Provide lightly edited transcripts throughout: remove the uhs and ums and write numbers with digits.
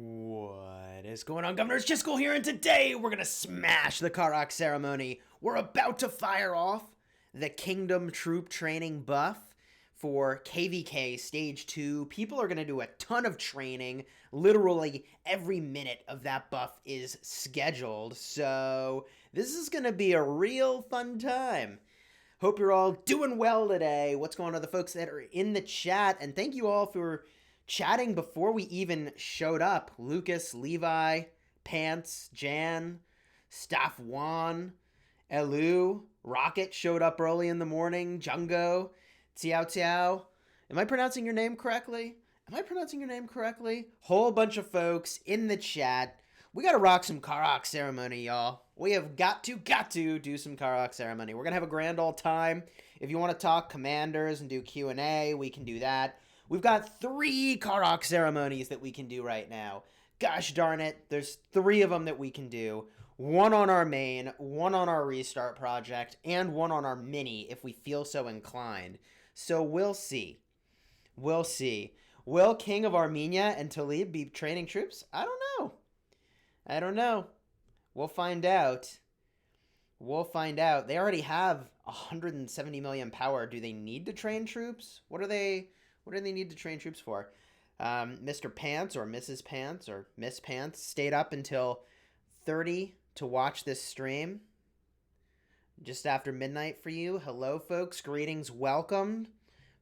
What is going on, Governor? Chisgule here, and today we're gonna smash the Karuak ceremony. We're about to fire off the Kingdom Troop Training buff for KVK Stage 2. People are gonna do a ton of training. Literally every minute of that buff is scheduled, so this is gonna be a real fun time. Hope you're all doing well today. What's going on, the folks that are in the chat? And thank you all for chatting before we even showed up. Lucas, Levi, Pants, Jan, Staff Juan, Elu, Rocket showed up early in the morning, Jungo, Xiao Xiao. Am I pronouncing your name correctly? Whole bunch of folks in the chat. We gotta rock some Karuak ceremony, y'all. We have got to do some Karuak ceremony. We're gonna have a grand old time. If you want to talk commanders and do Q&A, we can do that. We've got 3 Karuak ceremonies that we can do right now. Gosh darn it, there's 3 of them that we can do. 1 on our main, 1 on our restart project, and 1 on our mini if we feel so inclined. So we'll see. We'll see. Will King of Armenia and Talib be training troops? I don't know. We'll find out. They already have 170 million power. Do they need to train troops? What do they need to train troops for? Mr. Pants or Mrs. Pants or Miss Pants stayed up until 30 to watch this stream. Just after midnight for you. Hello, folks. Greetings. Welcome.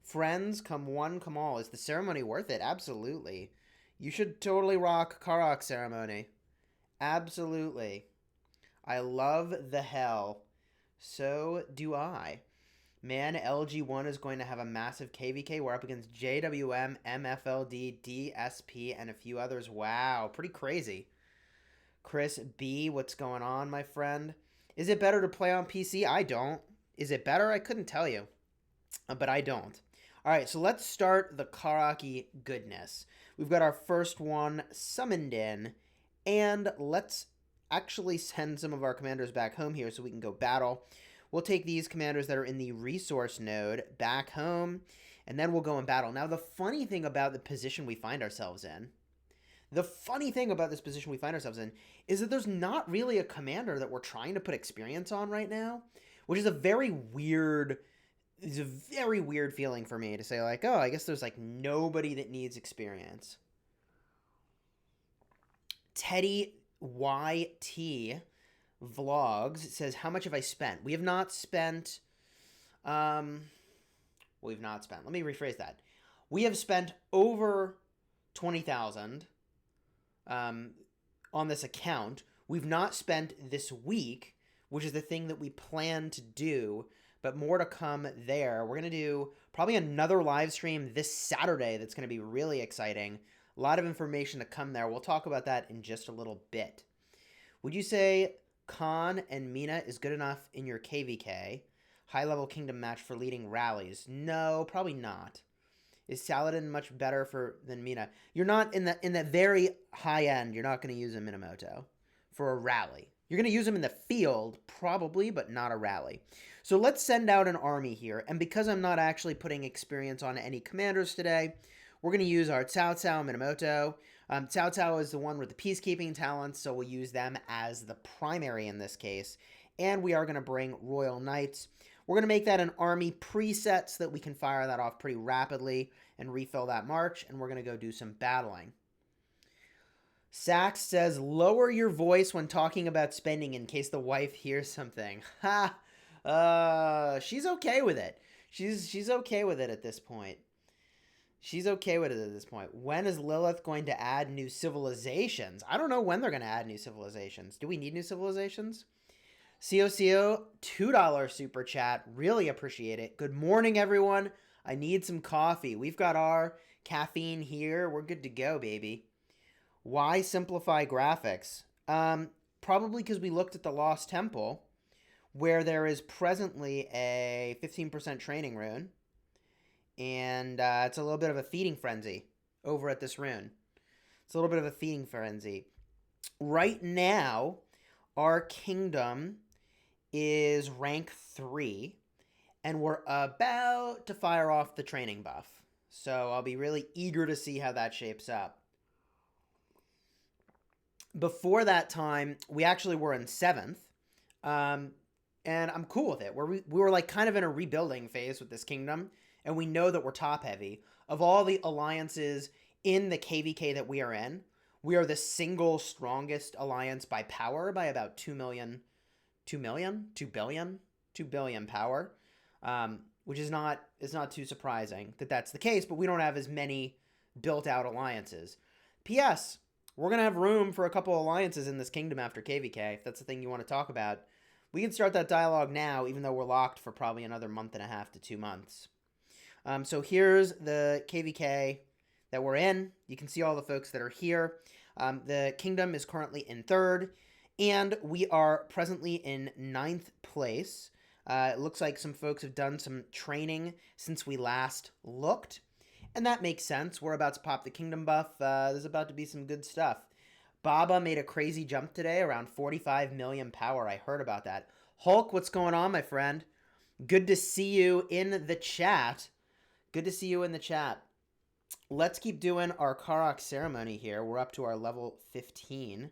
Friends, come one, come all. Is the ceremony worth it? Absolutely. You should totally rock Karuak ceremony. Absolutely. I love the hell. So do I. Man, LG1 is going to have a massive KVK. We're up against JWM, MFLD, DSP, and a few others. Wow, pretty crazy. Chris B, what's going on, my friend? Is it better to play on PC? I don't. Is it better? I couldn't tell you. But I don't. All right, so let's start the Karuak goodness. We've got our first one summoned in. And let's actually send some of our commanders back home here so we can go battle. We'll take these commanders that are in the resource node back home, and then we'll go and battle. Now, the funny thing about the position we find ourselves in, is that there's not really a commander that we're trying to put experience on right now, which is a very weird feeling for me to say, like, oh, I guess there's, like, nobody that needs experience. Teddy YT Vlogs says, how much have I spent? We have not spent, Let me rephrase that. We have spent over 20,000 on this account. We've not spent this week, which is the thing that we plan to do, but more to come there. We're going to do probably another live stream this Saturday that's going to be really exciting. A lot of information to come there. We'll talk about that in just a little bit. Would you say Khan and Mina is good enough in your KVK? High-level kingdom match for leading rallies? No, probably not. Is Saladin much better than Mina? You're not in the very high end. You're not going to use a Minamoto for a rally. You're going to use him in the field, probably, but not a rally. So let's send out an army here. And because I'm not actually putting experience on any commanders today, we're going to use our Cao Cao Minamoto. Cao Cao is the one with the peacekeeping talents, so we'll use them as the primary in this case. And we are going to bring Royal Knights. We're going to make that an army preset so that we can fire that off pretty rapidly and refill that march, and we're going to go do some battling. Sax says, lower your voice when talking about spending in case the wife hears something. Ha! She's okay with it. She's okay with it at this point. When is Lilith going to add new civilizations? I don't know when they're going to add new civilizations. Do we need new civilizations? COCO, $2 super chat. Really appreciate it. Good morning, everyone. I need some coffee. We've got our caffeine here. We're good to go, baby. Why simplify graphics? Probably because we looked at the Lost Temple, where there is presently a 15% training rune. And it's a little bit of a feeding frenzy over at this rune. Right now, our kingdom is rank 3, and we're about to fire off the training buff. So I'll be really eager to see how that shapes up. Before that time, we actually were in 7th. Um, and I'm cool with it. We were like kind of in a rebuilding phase with this kingdom, and we know that we're top heavy. Of all the alliances in the KVK that we are in, we are the single strongest alliance by power by about 2 million, 2 million, 2 billion, 2 billion power, which is not too surprising that that's the case. But we don't have as many built out alliances. P.S. We're gonna have room for a couple alliances in this kingdom after KVK. If that's the thing you want to talk about, we can start that dialogue now, even though we're locked for probably another month and a half to 2 months. So here's the KVK that we're in. You can see all the folks that are here. The kingdom is currently in 3rd, and we are presently in 9th place. It looks like some folks have done some training since we last looked, and that makes sense. We're about to pop the kingdom buff. There's about to be some good stuff. Baba made a crazy jump today, around 45 million power. I heard about that. Hulk, what's going on, my friend? Good to see you in the chat. Good to see you in the chat. Let's keep doing our Karuak ceremony here. We're up to our level 15.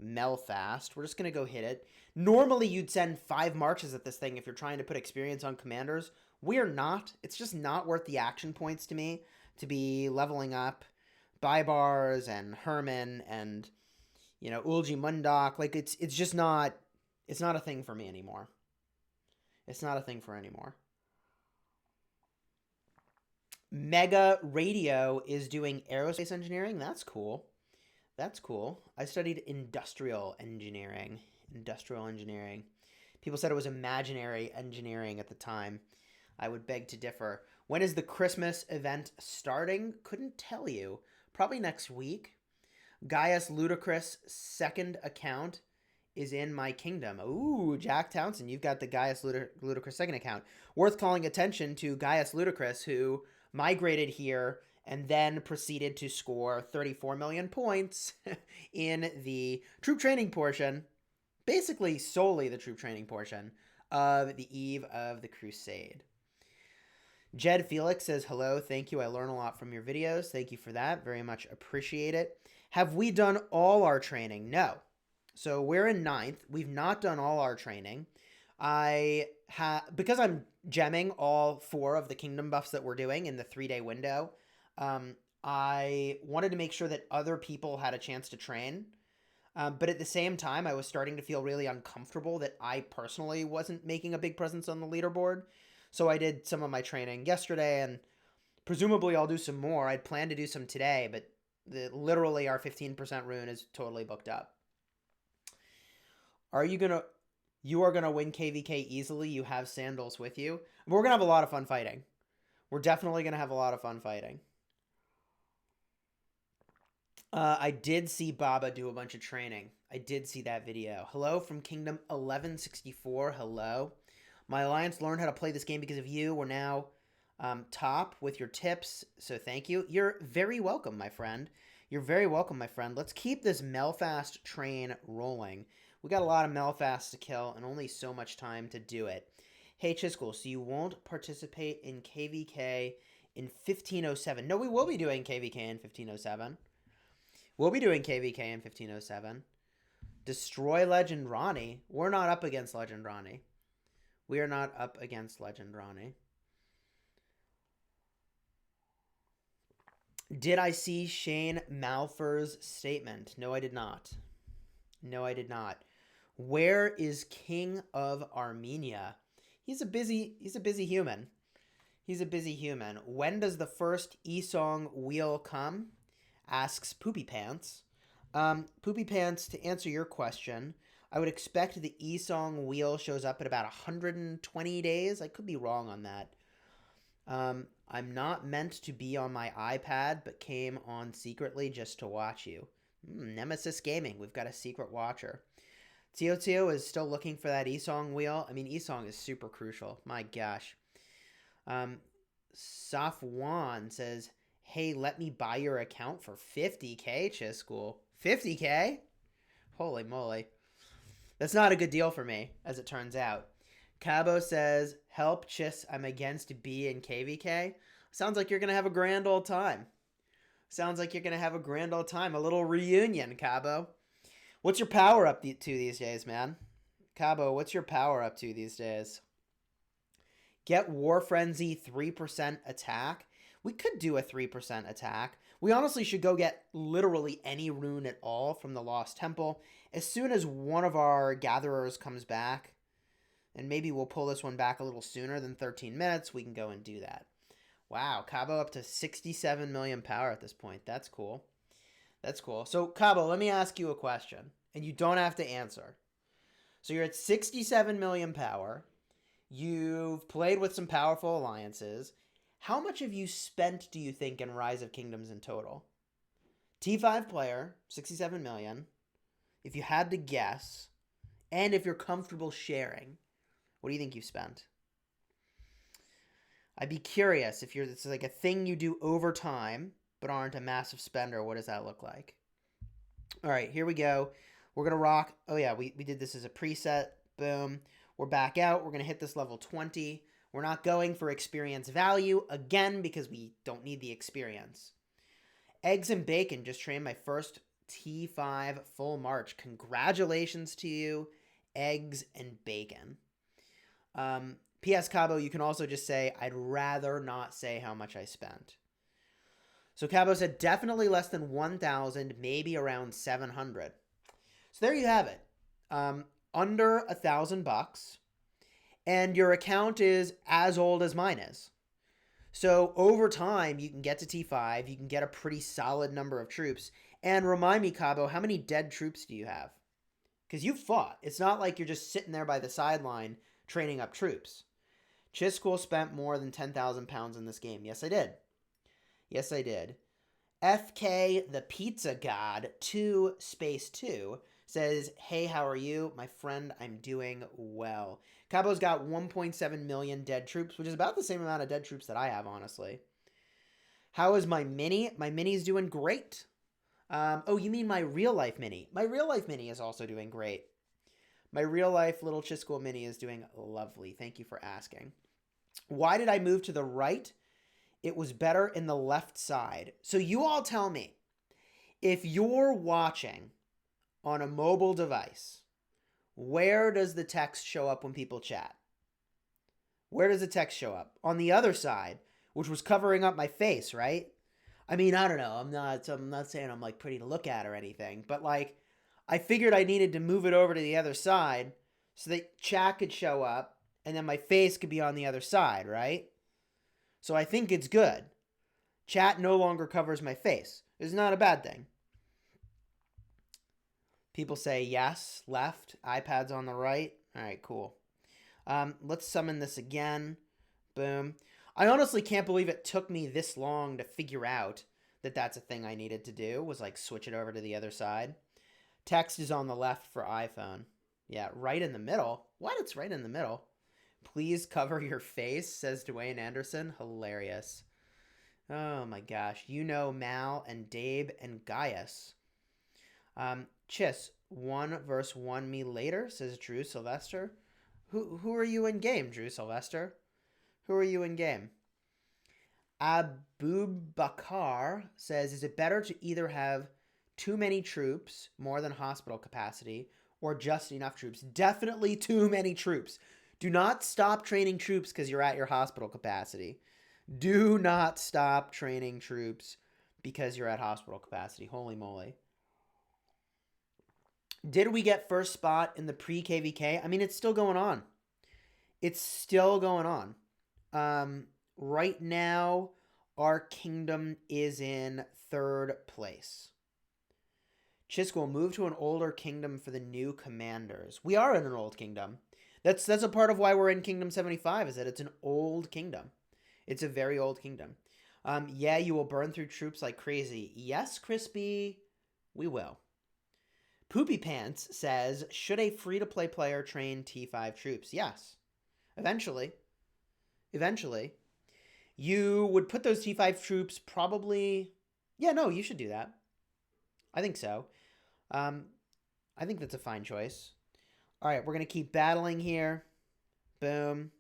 Melfast. We're just going to go hit it. Normally, you'd send 5 marches at this thing if you're trying to put experience on commanders. We're not. It's just not worth the action points to me to be leveling up Baibars and Herman and, Ulji Mundok. Like, it's just not, it's not a thing for me anymore. It's not a thing for anymore. Mega Radio is doing aerospace engineering. That's cool. That's cool. I studied industrial engineering. People said it was imaginary engineering at the time. I would beg to differ. When is the Christmas event starting? Couldn't tell you. Probably next week. Gaius Ludicrous' 2nd account is in my kingdom. Ooh, Jack Townsend, you've got the Gaius Ludicrous 2nd account. Worth calling attention to Gaius Ludicrous, who migrated here and then proceeded to score 34 million points in the troop training portion, basically solely the troop training portion of the Eve of the Crusade. Jed Felix says, hello, thank you. I learn a lot from your videos. Thank you for that. Very much appreciate it. Have we done all our training? No. So we're in 9th. We've not done all our training. Because I'm gemming all 4 of the kingdom buffs that we're doing in the 3-day window, I wanted to make sure that other people had a chance to train. But at the same time, I was starting to feel really uncomfortable that I personally wasn't making a big presence on the leaderboard. So I did some of my training yesterday, and presumably I'll do some more. I'd planned to do some today, but literally our 15% rune is totally booked up. You are going to win KVK easily. You have sandals with you. We're going to have a lot of fun fighting. We're definitely going to have a lot of fun fighting. I did see Baba do a bunch of training. I did see that video. Hello from Kingdom 1164. Hello. My alliance learned how to play this game because of you. We're now top with your tips, so thank you. You're very welcome, my friend. You're very welcome, my friend. Let's keep this Melfast train rolling. We got a lot of Melfast to kill and only so much time to do it. Hey, Chisgule, so you won't participate in KVK in 1507. No, we will be doing KVK in 1507. We'll be doing KVK in 1507. Destroy Legend Ronnie. We're not up against Legend Ronnie. We are not up against Legend Ronnie. Did I see Shane Malfer's statement? No, I did not. No, I did not. Where is King of Armenia? He's a busy human. He's a busy human. When does the first Esong wheel come? Asks Poopy Pants. Poopy Pants, to answer your question, I would expect the Esong wheel shows up at about 120 days. I could be wrong on that. I'm not meant to be on my iPad, but came on secretly just to watch you. Nemesis Gaming, we've got a secret watcher. Tio is still looking for that Esong wheel. I mean, Esong is super crucial. My gosh. Safwan says, hey, let me buy your account for 50K, Chisgule. 50K? Holy moly. That's not a good deal for me, as it turns out. Cabo says, help, Chis, I'm against B and KVK. Sounds like you're going to have a grand old time. Sounds like you're going to have a grand old time. A little reunion, Cabo. What's your power up to these days, man? Cabo, what's your power up to these days? Get War Frenzy 3% attack. We could do a 3% attack. We honestly should go get literally any rune at all from the Lost Temple. As soon as one of our gatherers comes back, and maybe we'll pull this one back a little sooner than 13 minutes, we can go and do that. Wow, Cabo up to 67 million power at this point. That's cool. That's cool. So, Cabo, let me ask you a question, and you don't have to answer. So you're at 67 million power. You've played with some powerful alliances. How much have you spent, do you think, in Rise of Kingdoms in total? T5 player, 67 million. If you had to guess, and if you're comfortable sharing, what do you think you've spent? I'd be curious if it's like a thing you do over time, but aren't a massive spender. What does that look like? All right, here we go. We're going to rock. Oh, yeah, we did this as a preset. Boom. We're back out. We're going to hit this level 20. We're not going for experience value, again, because we don't need the experience. Eggs and Bacon just trained my first T5 full march. Congratulations to you, Eggs and Bacon. P.S. Cabo, you can also just say, I'd rather not say how much I spent. So Cabo said definitely less than 1,000, maybe around 700. So there you have it. Under $1,000, and your account is as old as mine is. So over time, you can get to T5. You can get a pretty solid number of troops. And remind me, Cabo, how many dead troops do you have? Because you've fought. It's not like you're just sitting there by the sideline training up troops. Chisgule spent more than 10,000 pounds in this game. Yes, I did. Yes, I did. FK, the Pizza God, 2 space 2, says, hey, how are you? My friend, I'm doing well. Cabo's got 1.7 million dead troops, which is about the same amount of dead troops that I have, honestly. How is my mini? My mini's doing great. Oh, you mean my real-life mini? My real-life mini is also doing great. My real-life little Chisgule mini is doing lovely. Thank you for asking. Why did I move to the right? It was better in the left side. So you all tell me, if you're watching on a mobile device, where does the text show up when people chat? Where does the text show up? On the other side, which was covering up my face, right? I mean, I don't know. I'm not saying I'm like pretty to look at or anything, but like I figured I needed to move it over to the other side so that chat could show up and then my face could be on the other side, right? So I think it's good. Chat no longer covers my face. It's not a bad thing. People say yes, left, iPad's on the right. All right, cool. Let's summon this again. Boom. I honestly can't believe it took me this long to figure out that that's a thing I needed to do, was like switch it over to the other side. Text is on the left for iPhone. Yeah, right in the middle. What? It's right in the middle. Please cover your face, says Dwayne Anderson. Hilarious. Oh my gosh. You know Mal and Dabe and Gaius. Chis, 1v1 me later, says Drew Sylvester. Who are you in game, Drew Sylvester? Who are you in game? Abubakar says, is it better to either have too many troops, more than hospital capacity, or just enough troops? Definitely too many troops. Do not stop training troops because you're at your hospital capacity. Do not stop training troops because you're at hospital capacity. Holy moly. Did we get first spot in the pre-KVK? I mean, it's still going on. It's still going on. Right now, our kingdom is in 3rd place. Chisgule, move to an older kingdom for the new commanders. We are in an old kingdom. That's a part of why we're in Kingdom 75, is that it's an old kingdom. It's a very old kingdom. Yeah, you will burn through troops like crazy. Yes, Crispy, we will. Poopy Pants says, should a free-to-play player train T5 troops? Yes. Eventually. Eventually. You would put those T5 troops probably... Yeah, no, you should do that. I think so. I think that's a fine choice. All right, we're going to keep battling here. Boom.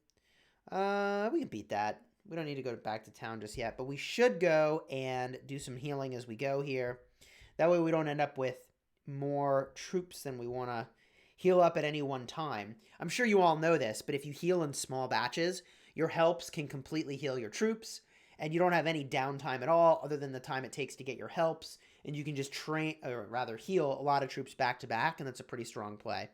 We can beat that. We don't need to go back to town just yet, but we should go and do some healing as we go here. That way we don't end up with more troops than we want to heal up at any one time. I'm sure you all know this, but if you heal in small batches, your helps can completely heal your troops, and you don't have any downtime at all other than the time it takes to get your helps, and you can just train, or rather heal a lot of troops back to back, and that's a pretty strong play.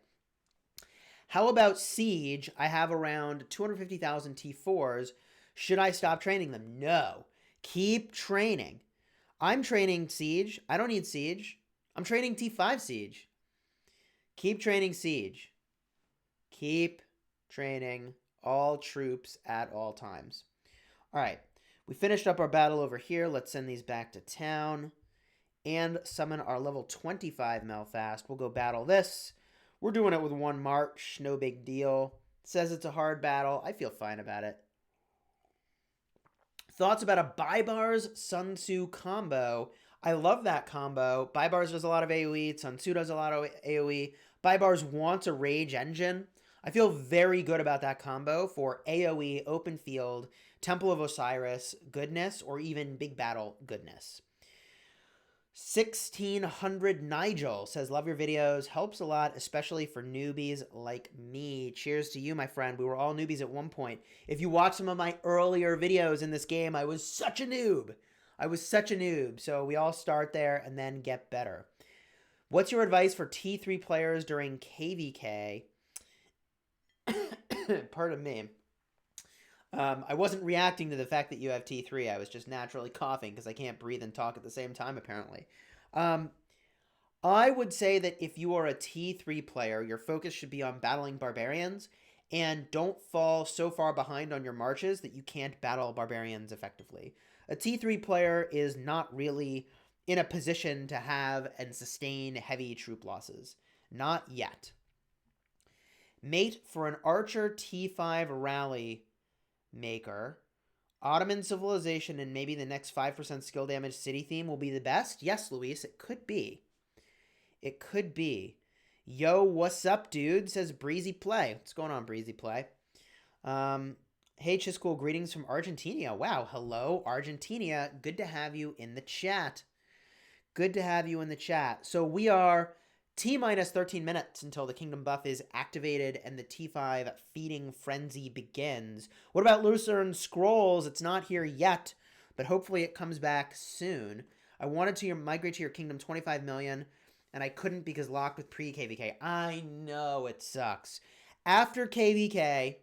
How about Siege? I have around 250,000 T4s. Should I stop training them? No. Keep training. I'm training Siege. I don't need Siege. I'm training T5 Siege. Keep training Siege. Keep training all troops at all times. All right. We finished up our battle over here. Let's send these back to town and summon our level 25 Melfast. We'll go battle this. We're doing it with one march. No big deal. It says it's a hard battle. I feel fine about it. Thoughts about a Baibars Sun Tzu combo. I love that combo. Baibars does a lot of AoE. Sun Tzu does a lot of AoE. Baibars wants a rage engine. I feel very good about that combo for AoE, open field, Temple of Osiris goodness, or even big battle goodness. 1600 Nigel says, love your videos. Helps a lot, especially for newbies like me. Cheers to you, my friend. We were all newbies at one point. If you watch some of my earlier videos in this game, I was such a noob. So we all start there and then get better. What's your advice for T3 players during KVK? Pardon me. I wasn't reacting to the fact that you have T3. I was just naturally coughing because I can't breathe and talk at the same time, apparently. I would say that if you are a T3 player, your focus should be on battling barbarians, and don't fall so far behind on your marches that you can't battle barbarians effectively. A T3 player is not really in a position to have and sustain heavy troop losses. Not yet. Mate, for an archer T5 rally maker, Ottoman civilization and maybe the next 5% skill damage city theme will be the best? Yes, Luis, it could be. It could be. Yo, what's up, dude? Says Breezy Play. What's going on, Breezy Play? Hey, Chisgule, greetings from Argentina. Wow, hello, Argentina. Good to have you in the chat. Good to have you in the chat. So we are T-minus 13 minutes until the Kingdom buff is activated and the T5 feeding frenzy begins. What about Lucerne Scrolls? It's not here yet, but hopefully it comes back soon. I wanted to migrate to your Kingdom 25 million, and I couldn't because locked with pre-KVK. I know it sucks. After KVK,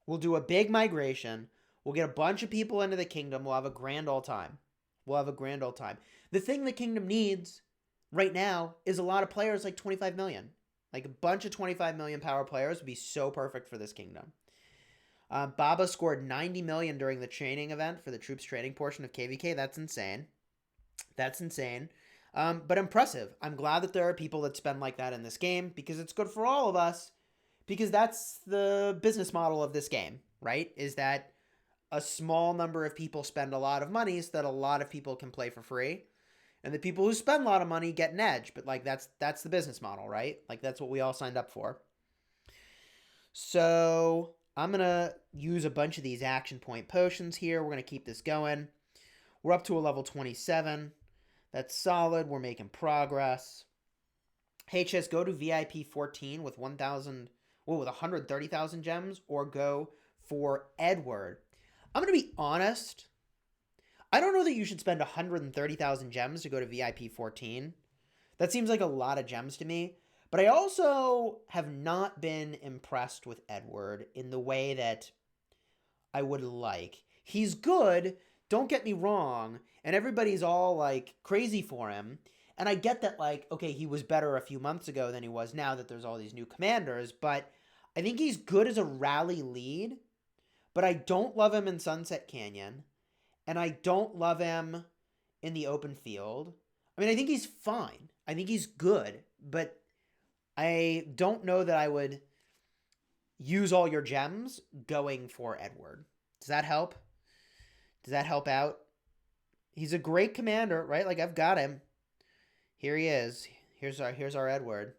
we'll do a big migration. We'll get a bunch of people into the Kingdom. We'll have a grand old time. The thing the Kingdom needs right now is a lot of players like 25 million. Like a bunch of 25 million power players would be so perfect for this Kingdom. Baba scored 90 million during the training event for the troops training portion of KVK. That's insane. But impressive. I'm glad that there are people that spend like that in this game because it's good for all of us, because that's the business model of this game, right? Is that a small number of people spend a lot of money so that a lot of people can play for free. And the people who spend a lot of money get an edge. But, like, that's the business model, right? Like, that's what we all signed up for. So, I'm going to use a bunch of these action point potions here. We're going to keep this going. We're up to a level 27. That's solid. We're making progress. HS, go to VIP 14 with 130,000 gems, or go for Edward. I'm going to be honest. I don't know that you should spend 130,000 gems to go to VIP 14. That seems like a lot of gems to me. But I also have not been impressed with Edward in the way that I would like. He's good, don't get me wrong, and everybody's all, like, crazy for him. And I get that, like, okay, he was better a few months ago than he was now that there's all these new commanders, but I think he's good as a rally lead, but I don't love him in Sunset Canyon. And I don't love him in the open field. I mean, I think he's fine. I think he's good. But I don't know that I would use all your gems going for Edward. Does that help? Does that help out? He's a great commander, right? Like, I've got him. Here he is. Here's our Edward.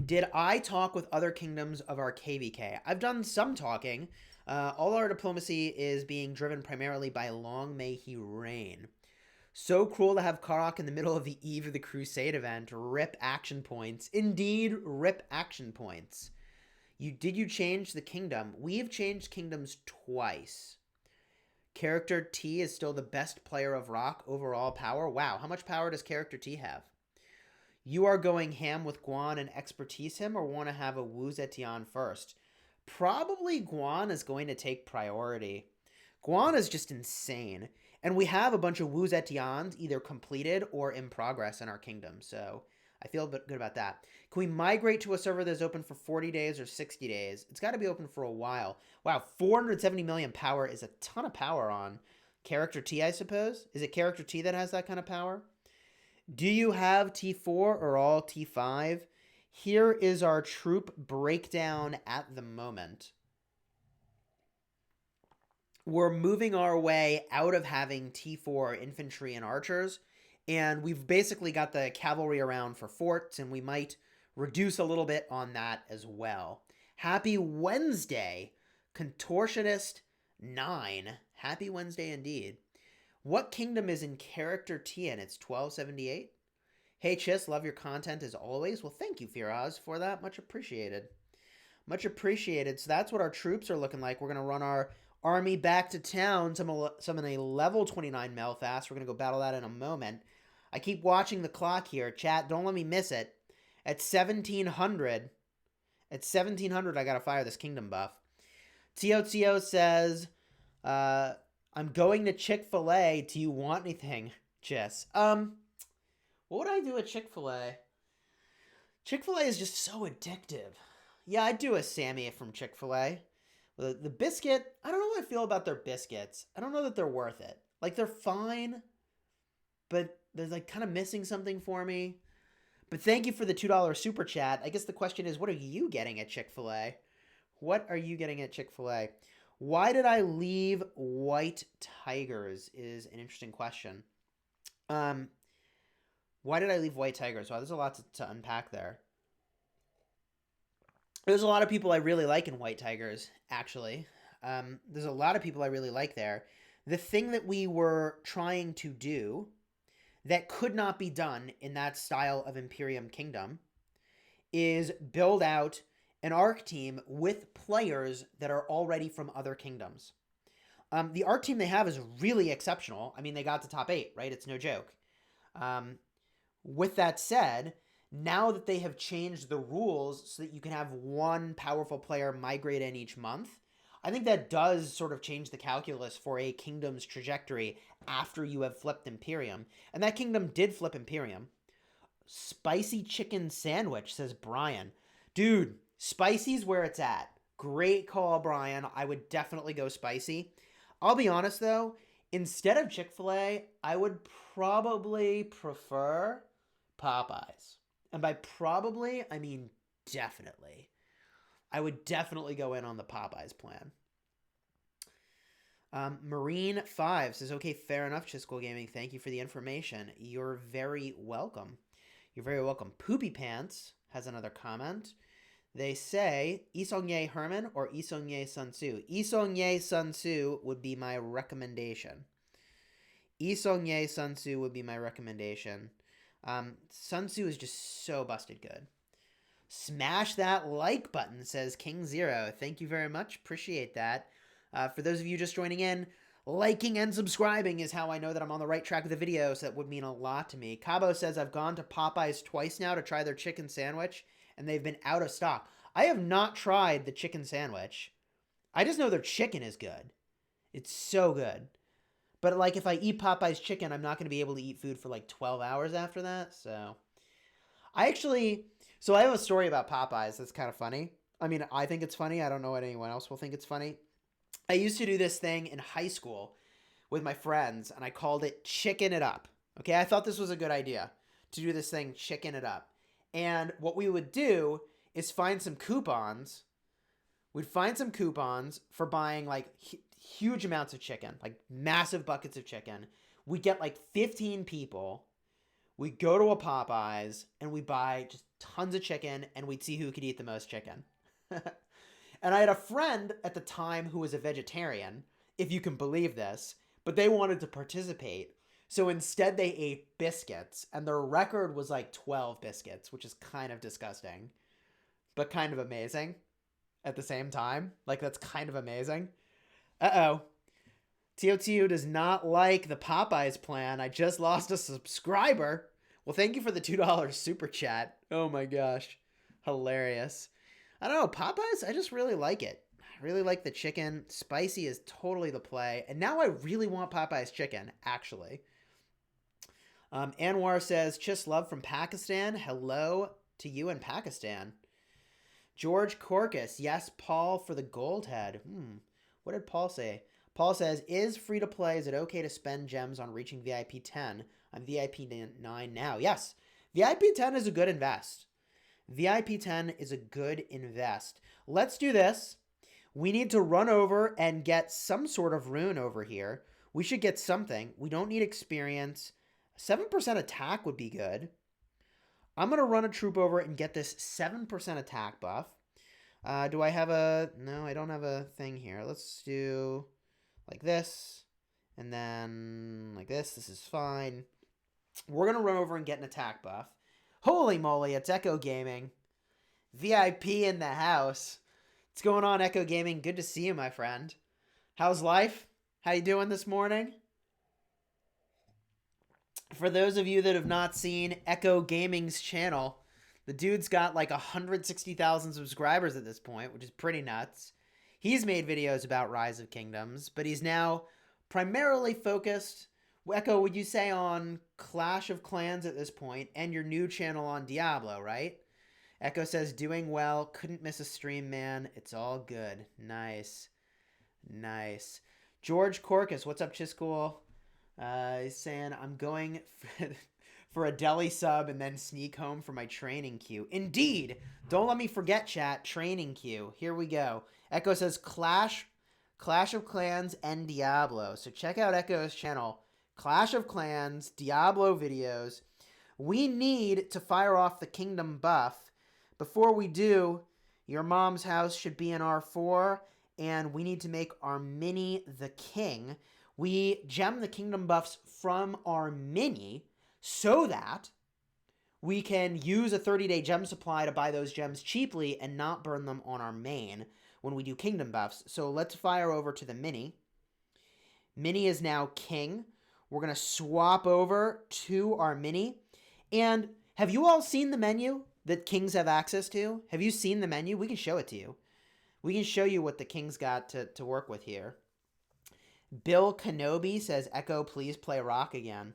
Did I talk with other kingdoms of our KVK? I've done some talking. All our diplomacy is being driven primarily by Long May He Reign. So cruel to have Karuak in the middle of the eve of the Crusade event. Rip action points. Indeed, rip action points. Did you change the kingdom? We've changed kingdoms twice. Character T is still the best player of Rock overall power. Wow, how much power does Character T have? You are going ham with Guan and expertise him, or want to have a Wu Zetian first? Probably Guan is going to take priority. Guan is just insane. And we have a bunch of Wu Zetians either completed or in progress in our kingdom. So I feel good about that. Can we migrate to a server that's open for 40 days or 60 days? It's got to be open for a while. Wow, 470 million power is a ton of power on Character T, I suppose. Is it Character T that has that kind of power? Do you have T4 or all T5? Here is our troop breakdown at the moment. We're moving our way out of having T4 infantry and archers, and we've basically got the cavalry around for forts, and we might reduce a little bit on that as well. Happy Wednesday, Contortionist 9. Happy Wednesday indeed. What kingdom is in Character T and it's 1278? Hey Chis, love your content as always. Well, thank you, Firaz, for that. Much appreciated. Much appreciated. So that's what our troops are looking like. We're going to run our army back to town. Summon a level 29 Melfast. We're going to go battle that in a moment. I keep watching the clock here. Chat, don't let me miss it. At 1700, I got to fire this kingdom buff. Tio says, I'm going to Chick-fil-A. Do you want anything, Chis? What would I do at Chick-fil-A? Chick-fil-A is just so addictive. Yeah, I'd do a Sammy from Chick-fil-A. The biscuit, I don't know how I feel about their biscuits. I don't know that they're worth it. Like, they're fine, but they're, like, kind of missing something for me. But thank you for the $2 super chat. I guess the question is, what are you getting at Chick-fil-A? What are you getting at Chick-fil-A? Why did I leave White Tigers is an interesting question. Why did I leave White Tigers? Wow, there's a lot to unpack there. There's a lot of people I really like in White Tigers, actually. There's a lot of people I really like there. The thing that we were trying to do that could not be done in that style of Imperium Kingdom is build out an ARC team with players that are already from other kingdoms. The ARC team they have is really exceptional. I mean, they got to top 8, right? It's no joke. With that said, now that they have changed the rules so that you can have one powerful player migrate in each month, I think that does sort of change the calculus for a kingdom's trajectory after you have flipped Imperium. And that kingdom did flip Imperium. Spicy chicken sandwich, says Brian. Dude, spicy's where it's at. Great call, Brian. I would definitely go spicy. I'll be honest, though. Instead of Chick-fil-A, I would probably prefer Popeyes. And by probably, I mean definitely. I would definitely go in on the Popeyes plan. Marine5 says, okay, fair enough, Chisgule Gaming. Thank you for the information. You're very welcome. You're very welcome. Poopy Pants has another comment. They say, Isongye Herman or Isongye Sun Tzu? Isongye Sun Tzu would be my recommendation. Isongye Sun Tzu would be my recommendation. Sun Tzu is just so busted good. Smash that like button, says King Zero. Thank you very much. Appreciate that. For those of you just joining in, liking and subscribing is how I know that I'm on the right track with the video, so that would mean a lot to me. Cabo says, I've gone to Popeyes twice now to try their chicken sandwich, and they've been out of stock. I have not tried the chicken sandwich. I just know their chicken is good. It's so good. But, like, if I eat Popeye's chicken, I'm not going to be able to eat food for, like, 12 hours after that, so... I have a story about Popeyes that's kind of funny. I mean, I think it's funny. I don't know what anyone else will think it's funny. I used to do this thing in high school with my friends, and I called it Chicken It Up. Okay, I thought this was a good idea to do this thing, Chicken It Up. And what we would do is find some coupons. We'd find some coupons for buying, like, huge amounts of chicken, like massive buckets of chicken. We'd get, like, 15 people. We'd go to a Popeyes, and we buy just tons of chicken, and we'd see who could eat the most chicken. And I had a friend at the time who was a vegetarian, if you can believe this, but they wanted to participate. So instead, they ate biscuits, and their record was like 12 biscuits, which is kind of disgusting, but kind of amazing at the same time. Like, that's kind of amazing. Uh-oh. TOTU does not like the Popeyes plan. I just lost a subscriber. Well, thank you for the $2 super chat. Oh my gosh. Hilarious. I don't know, Popeyes, I just really like it. I really like the chicken. Spicy is totally the play. And now I really want Popeyes chicken, actually. Anwar says, Chis love from Pakistan. Hello to you in Pakistan. George Corcus, yes, Paul for the gold head. What did Paul say? Paul says, is free to play? Is it okay to spend gems on reaching VIP 10? I'm VIP 9 now. Yes, VIP 10 is a good invest. VIP 10 is a good invest. Let's do this. We need to run over and get some sort of rune over here. We should get something. We don't need experience. 7% attack would be good. I'm going to run a troop over and get this 7% attack buff. Do I have a... No, I don't have a thing here. Let's do like this. And then like this. This is fine. We're going to run over and get an attack buff. Holy moly, it's Echo Gaming. VIP in the house. What's going on, Echo Gaming? Good to see you, my friend. How's life? How you doing this morning? For those of you that have not seen Echo Gaming's channel, the dude's got like 160,000 subscribers at this point, which is pretty nuts. He's made videos about Rise of Kingdoms, but he's now primarily focused, Echo, would you say, on Clash of Clans at this point, and your new channel on Diablo, right? Echo says, doing well. Couldn't miss a stream, man. It's all good. Nice. Nice. George Corcus, what's up, Chisgule? He's saying, I'm going for a deli sub and then sneak home for my training queue. Indeed. Don't let me forget, chat. Training queue. Here we go. Echo says Clash of Clans and Diablo. So check out Echo's channel. Clash of Clans, Diablo videos. We need to fire off the Kingdom buff. Before we do, your mom's house should be in R4, and we need to make our mini the king. We gem the Kingdom buffs from our mini so that we can use a 30-day gem supply to buy those gems cheaply and not burn them on our main when we do Kingdom buffs. So let's fire over to the mini. Mini is now king. We're going to swap over to our mini. And have you all seen the menu that kings have access to? Have you seen the menu? We can show it to you. We can show you what the king's got to work with here. Bill Kenobi says, Echo, please play Rock again.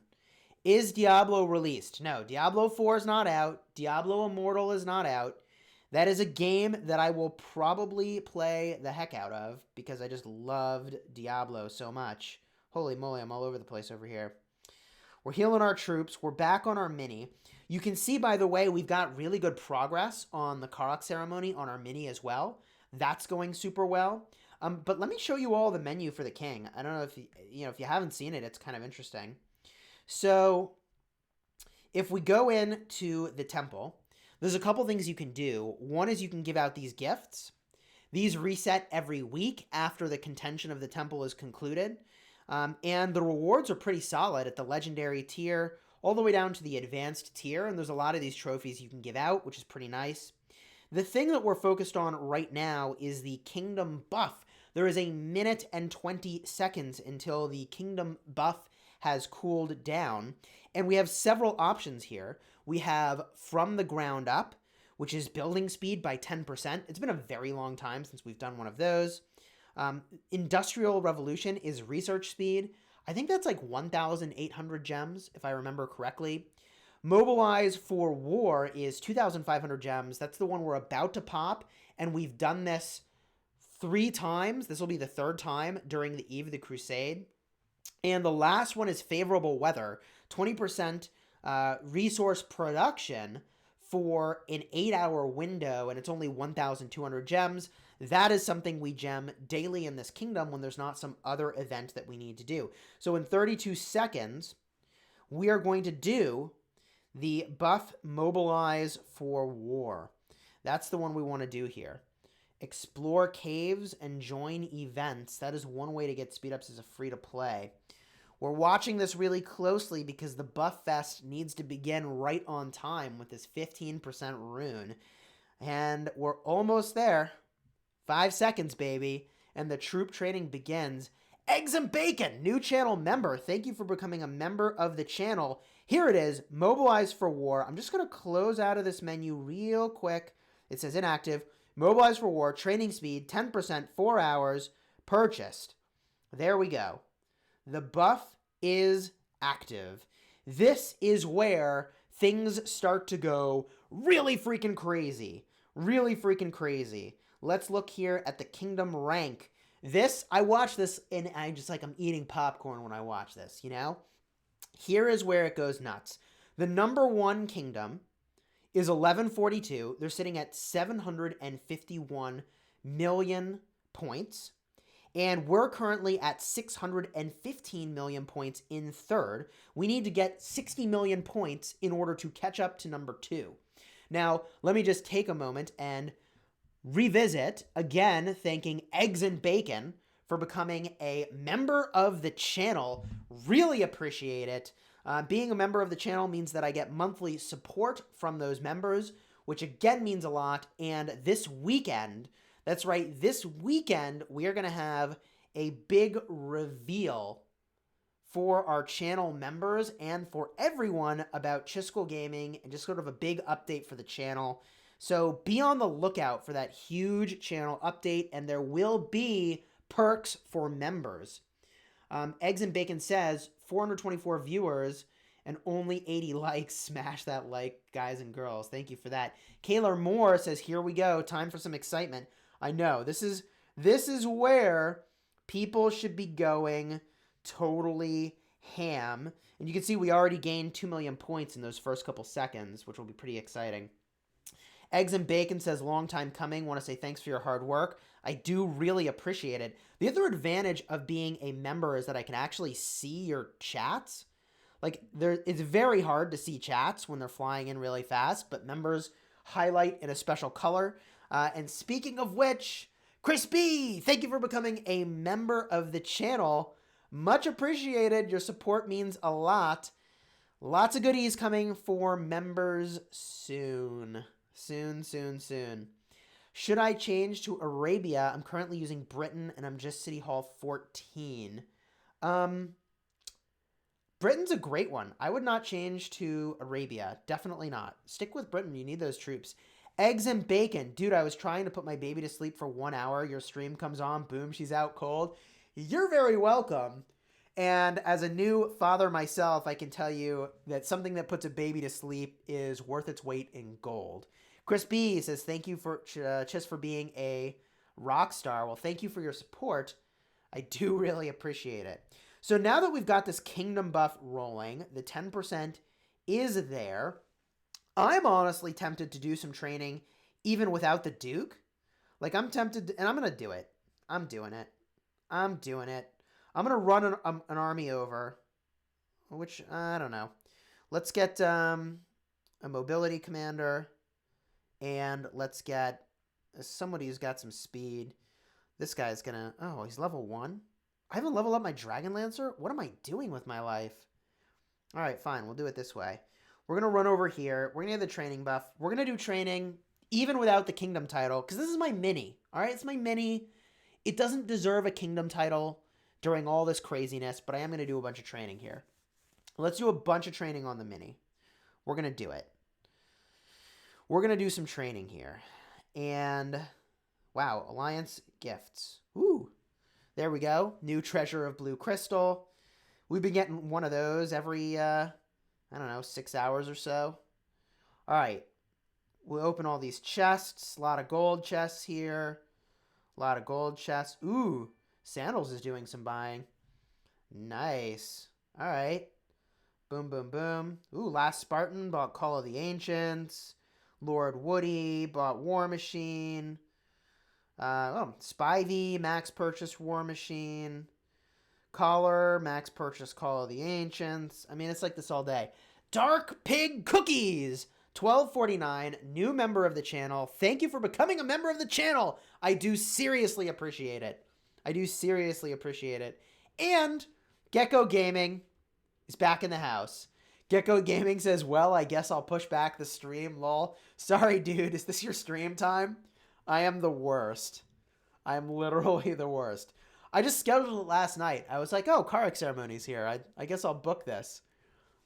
Is Diablo released? No, Diablo 4 is not out. Diablo Immortal is not out. That is a game that I will probably play the heck out of because I just loved Diablo so much. Holy moly, I'm all over the place over here. We're healing our troops. We're back on our mini. You can see, by the way, we've got really good progress on the Karuak ceremony on our mini as well. That's going super well. But let me show you all the menu for the king. I don't know if if you haven't seen it, it's kind of interesting. So if we go into the temple, there's a couple things you can do. One is you can give out these gifts. These reset every week after the contention of the temple is concluded. And the rewards are pretty solid at the legendary tier all the way down to the advanced tier. And there's a lot of these trophies you can give out, which is pretty nice. The thing that we're focused on right now is the Kingdom buff. There is 1 minute and 20 seconds until the Kingdom buff has cooled down. And we have several options here. We have From the Ground Up, which is building speed by 10%. It's been a very long time since we've done one of those. Industrial Revolution is research speed. I think that's like 1,800 gems, if I remember correctly. Mobilize for War is 2,500 gems. That's the one we're about to pop, and we've done this 3 times. This will be the 3rd time during the Eve of the Crusade. And the last one is Favorable Weather, 20% resource production for an 8-hour window, and it's only 1,200 gems. That is something we gem daily in this kingdom when there's not some other event that we need to do. So in 32 seconds, we are going to do the buff Mobilize for War. That's the one we want to do here. Explore caves and join events. That is one way to get speed ups as a free to play. We're watching this really closely because the Buff Fest needs to begin right on time with this 15% rune. And we're almost there. 5 seconds, baby. And the troop training begins. Eggs and Bacon, new channel member. Thank you for becoming a member of the channel. Here it is, Mobilize for War. I'm just going to close out of this menu real quick. It says inactive. Mobilize for War, training speed, 10%, 4 hours, purchased. There we go. The buff is active. This is where things start to go really freaking crazy. Really freaking crazy. Let's look here at the Kingdom rank. I watch this and I'm eating popcorn when I watch this, you know? Here is where it goes nuts. The number 1 kingdom is 1142. They're sitting at 751 million points. And we're currently at 615 million points in third. We need to get 60 million points in order to catch up to number 2. Now, let me just take a moment and revisit, again, thanking Eggs and Bacon for becoming a member of the channel. Really appreciate it. Being a member of the channel means that I get monthly support from those members, which again means a lot. And this weekend, that's right, this weekend, we are going to have a big reveal for our channel members and for everyone about Chisgule Gaming, and just sort of a big update for the channel. So be on the lookout for that huge channel update, and there will be perks for members. Eggs and Bacon says 424 viewers and only 80 likes. Smash that like, guys and girls. Thank you for that. Kayla Moore says, here we go. Time for some excitement. I know. This is where people should be going totally ham. And you can see we already gained 2 million points in those first couple seconds, which will be pretty exciting. Eggs and Bacon says, long time coming. Want to say thanks for your hard work. I do really appreciate it. The other advantage of being a member is that I can actually see your chats. It's very hard to see chats when they're flying in really fast, but members highlight in a special color. And speaking of which, Chris B, thank you for becoming a member of the channel. Much appreciated. Your support means a lot. Lots of goodies coming for members soon. Soon. Should I change to Arabia? I'm currently using Britain, and I'm just City Hall 14. Britain's a great one. I would not change to Arabia. Definitely not. Stick with Britain. You need those troops. Eggs and Bacon. Dude, I was trying to put my baby to sleep for 1 hour. Your stream comes on. Boom, she's out cold. You're very welcome. And as a new father myself, I can tell you that something that puts a baby to sleep is worth its weight in gold. Chris B says, thank you for Chis for being a rock star. Well, thank you for your support. I do really appreciate it. So now that we've got this kingdom buff rolling, the 10% is there. I'm honestly tempted to do some training even without the Duke. I'm tempted, and I'm going to do it. I'm doing it. I'm going to run an army over, which, I don't know. Let's get a mobility commander, and let's get somebody who's got some speed. This guy's going to, oh, he's level 1? I haven't leveled up my Dragon Lancer? What am I doing with my life? All right, fine. We'll do it this way. We're going to run over here. We're going to get the training buff. We're going to do training even without the kingdom title, because this is my mini. All right, it's my mini. It doesn't deserve a kingdom title during all this craziness, but I am going to do a bunch of training here. Let's do a bunch of training on the mini. We're going to do it. We're going to do some training here. And, wow, Alliance gifts. Ooh, there we go. New Treasure of Blue Crystal. We've been getting one of those every, I don't know, 6 hours or so. All right. We'll open all these chests. A lot of gold chests here. A lot of gold chests. Ooh, Sandals is doing some buying. Nice. All right. Boom, boom, boom. Ooh, Last Spartan bought Call of the Ancients. Lord Woody bought War Machine. Spivey, max purchase War Machine. Collar, max purchase Call of the Ancients. I mean, it's like this all day. Dark Pig Cookies, $12.49, new member of the channel. Thank you for becoming a member of the channel. I do seriously appreciate it. And Gecko Gaming is back in the house. Gecko Gaming says, well, I guess I'll push back the stream, lol. Sorry, dude. Is this your stream time? I am the worst. I am literally the worst. I just scheduled it last night. I was like, oh, Karuak ceremony's here. I guess I'll book this.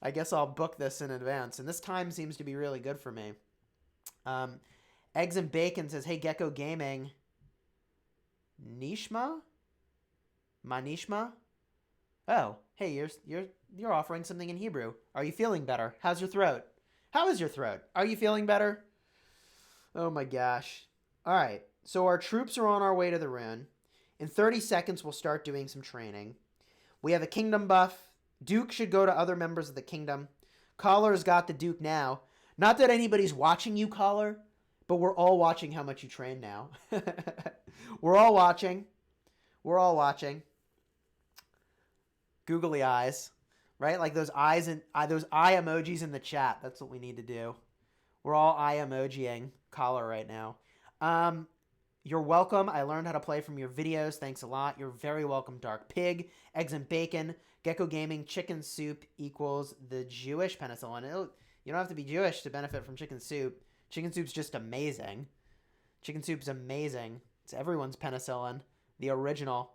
I guess I'll book this in advance. And this time seems to be really good for me. Eggs and Bacon says, hey, Gecko Gaming. Nishma? Manishma? Oh, hey, you're offering something in Hebrew. Are you feeling better? How's your throat? How is your throat? Are you feeling better? Oh my gosh. All right. So our troops are on our way to the rune. In 30 seconds, we'll start doing some training. We have a kingdom buff. Duke should go to other members of the kingdom. Collar's got the Duke now. Not that anybody's watching you, Collar, but we're all watching how much you train now. We're all watching. We're all watching. Googly eyes, right? Like those eyes and those eye emojis in the chat. That's what we need to do. We're all eye emojiing Collar right now. You're welcome. I learned how to play from your videos. Thanks a lot. You're very welcome, Dark Pig. Eggs and Bacon. Gecko Gaming. Chicken soup equals the Jewish penicillin. You don't have to be Jewish to benefit from chicken soup. Chicken soup's just amazing. Chicken soup's amazing. It's everyone's penicillin. The original.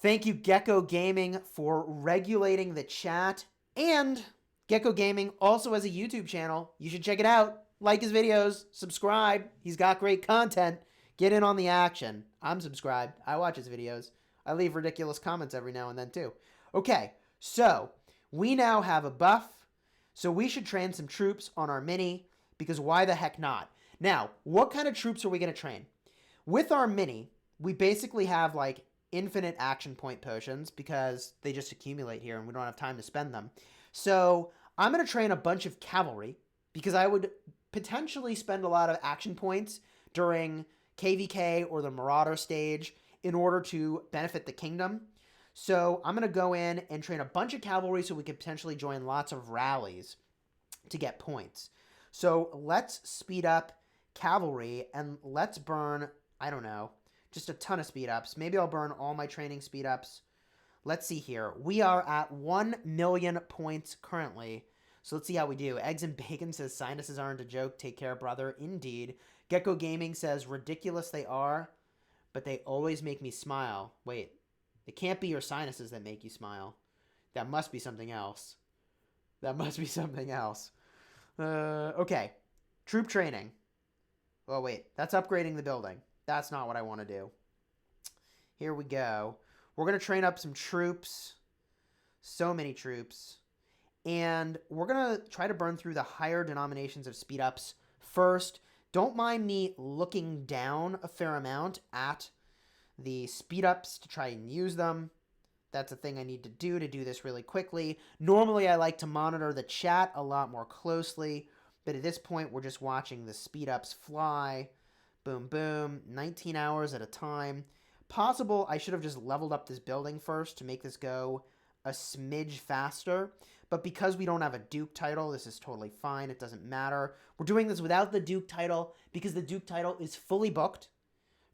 Thank you, Gecko Gaming, for regulating the chat. And Gecko Gaming also has a YouTube channel. You should check it out. Like his videos. Subscribe. He's got great content. Get in on the action. I'm subscribed. I watch his videos. I leave ridiculous comments every now and then, too. Okay, so we now have a buff. So we should train some troops on our mini, because why the heck not? Now, what kind of troops are we going to train? With our mini, we basically have, like, infinite action point potions because they just accumulate here and we don't have time to spend them. So I'm going to train a bunch of cavalry because I would potentially spend a lot of action points during KVK or the Marauder stage in order to benefit the kingdom. So I'm going to go in and train a bunch of cavalry so we could potentially join lots of rallies to get points. So let's speed up cavalry and let's burn, I don't know, just a ton of speed ups. Maybe I'll burn all my training speed ups. Let's see here. We are at 1 million points currently. So let's see how we do. Eggs and Bacon says sinuses aren't a joke. Take care, brother. Indeed. Gecko Gaming says ridiculous they are, but they always make me smile. Wait, it can't be your sinuses that make you smile. That must be something else. That must be something else. Okay. Troop training. Oh, wait. That's upgrading the building. That's not what I want to do. Here we go. We're going to train up some troops. So many troops. And we're going to try to burn through the higher denominations of speed ups first. Don't mind me looking down a fair amount at the speed ups to try and use them. That's a thing I need to do this really quickly. Normally, I like to monitor the chat a lot more closely. But at this point, we're just watching the speed ups fly. Boom, boom. 19 hours at a time. Possible I should have just leveled up this building first to make this go a smidge faster. But because we don't have a Duke title, this is totally fine. It doesn't matter. We're doing this without the Duke title because the Duke title is fully booked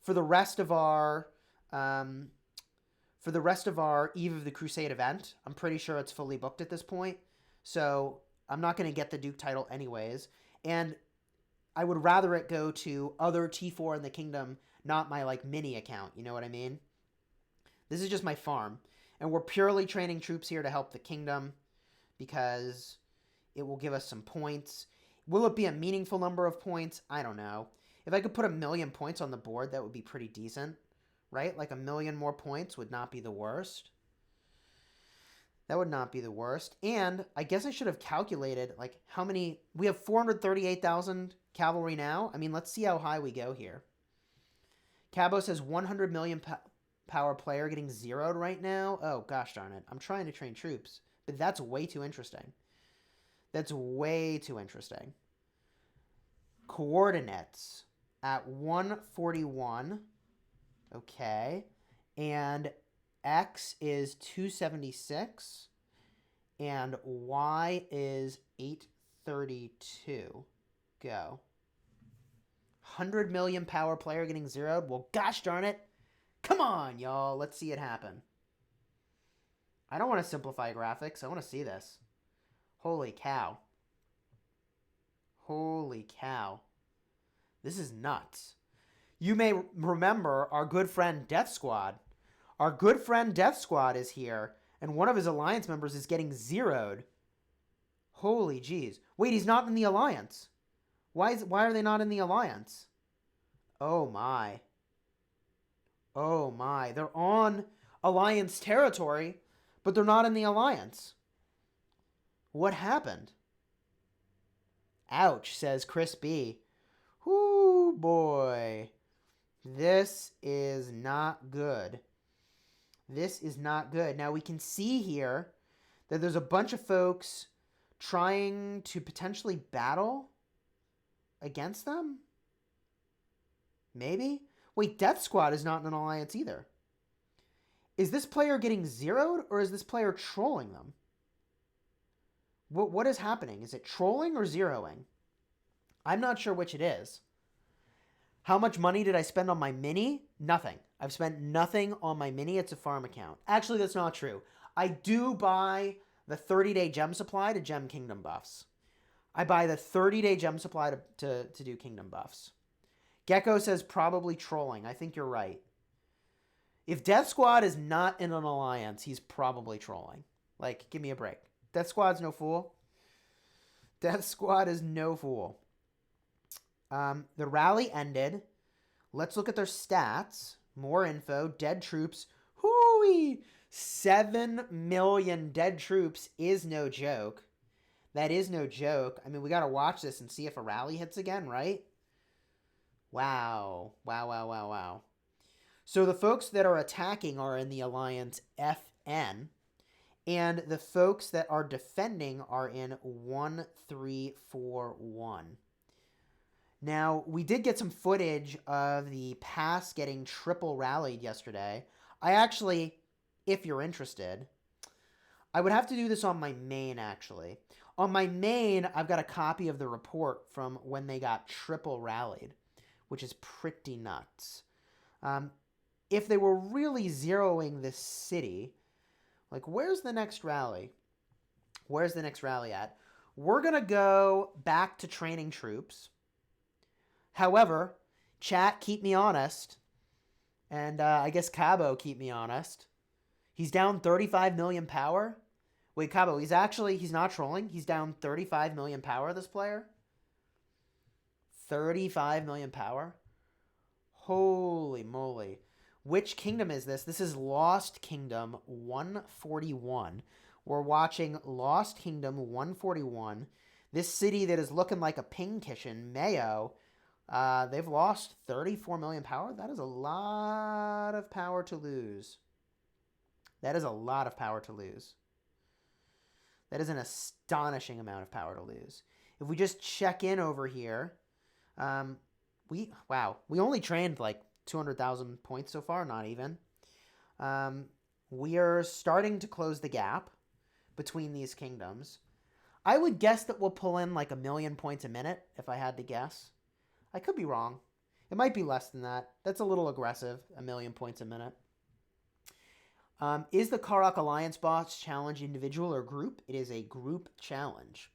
for the rest of our Eve of the Crusade event. I'm pretty sure it's fully booked at this point. So I'm not going to get the Duke title anyways. And I would rather it go to other T4 in the kingdom, not my, like, mini account. You know what I mean? This is just my farm. And we're purely training troops here to help the kingdom because it will give us some points. Will it be a meaningful number of points? I don't know. If I could put 1 million points on the board, that would be pretty decent, right? Like 1 million more points would not be the worst. That would not be the worst. And I guess I should have calculated, like, how many... We have 438,000 cavalry now. I mean, let's see how high we go here. Cabo says 100 million power player getting zeroed right now. Oh, gosh darn it. I'm trying to train troops. But that's way too interesting. That's way too interesting. Coordinates at 141. Okay. And X is 276. And Y is 832. Go. 100 million power player getting zeroed. Well, gosh darn it. Come on, y'all. Let's see it happen. I don't want to simplify graphics. I want to see this. Holy cow. Holy cow. This is nuts. You may remember our good friend Death Squad. Our good friend Death Squad is here, and one of his alliance members is getting zeroed. Holy jeez. Wait, he's not in the alliance. Why are they not in the alliance? Oh my. Oh my. They're on alliance territory, but they're not in the alliance. What happened? Ouch, says Chris B. Whoo boy. This is not good. This is not good. Now we can see here that there's a bunch of folks trying to potentially battle against them. Maybe? Wait, Death Squad is not in an alliance either. Is this player getting zeroed or is this player trolling them? What is happening? Is it trolling or zeroing? I'm not sure which it is. How much money did I spend on my mini? Nothing. I've spent nothing on my mini. It's a farm account. Actually, that's not true. I do buy the 30-day gem supply to gem kingdom buffs. I buy the 30-day gem supply to do kingdom buffs. Gecko says probably trolling. I think you're right. If Death Squad is not in an alliance, he's probably trolling. Like, give me a break. Death Squad's no fool. Death Squad is no fool. The rally ended. Let's look at their stats. More info. Dead troops. Hooey! 7 million dead troops is no joke. That is no joke. I mean, we got to watch this and see if a rally hits again, right? Wow. Wow, wow, wow, wow. So the folks that are attacking are in the alliance FN. And the folks that are defending are in 1-3-4-1. Now, we did get some footage of the pass getting triple rallied yesterday. I actually, if you're interested, I would have to do this on my main, actually. On my main, I've got a copy of the report from when they got triple rallied, which is pretty nuts. If they were really zeroing this city, like, where's the next rally? Where's the next rally at? We're going to go back to training troops. However, chat, keep me honest. And I guess Cabo, keep me honest. He's down 35 million power. Wait, Cabo, he's not trolling. He's down 35 million power, this player. 35 million power. Holy moly. Which kingdom is this? This is Lost Kingdom 141. We're watching Lost Kingdom 141. This city that is looking like a pincushion, Mayo, they've lost 34 million power. That is a lot of power to lose. That is a lot of power to lose. That is an astonishing amount of power to lose. If we just check in over here, we only trained like 200,000 points so far, not even. We are starting to close the gap between these kingdoms. I would guess that we'll pull in like 1 million points a minute, if I had to guess. I could be wrong. It might be less than that. That's a little aggressive, 1 million points a minute. Is the Karuak Alliance boss challenge individual or group? It is a group challenge.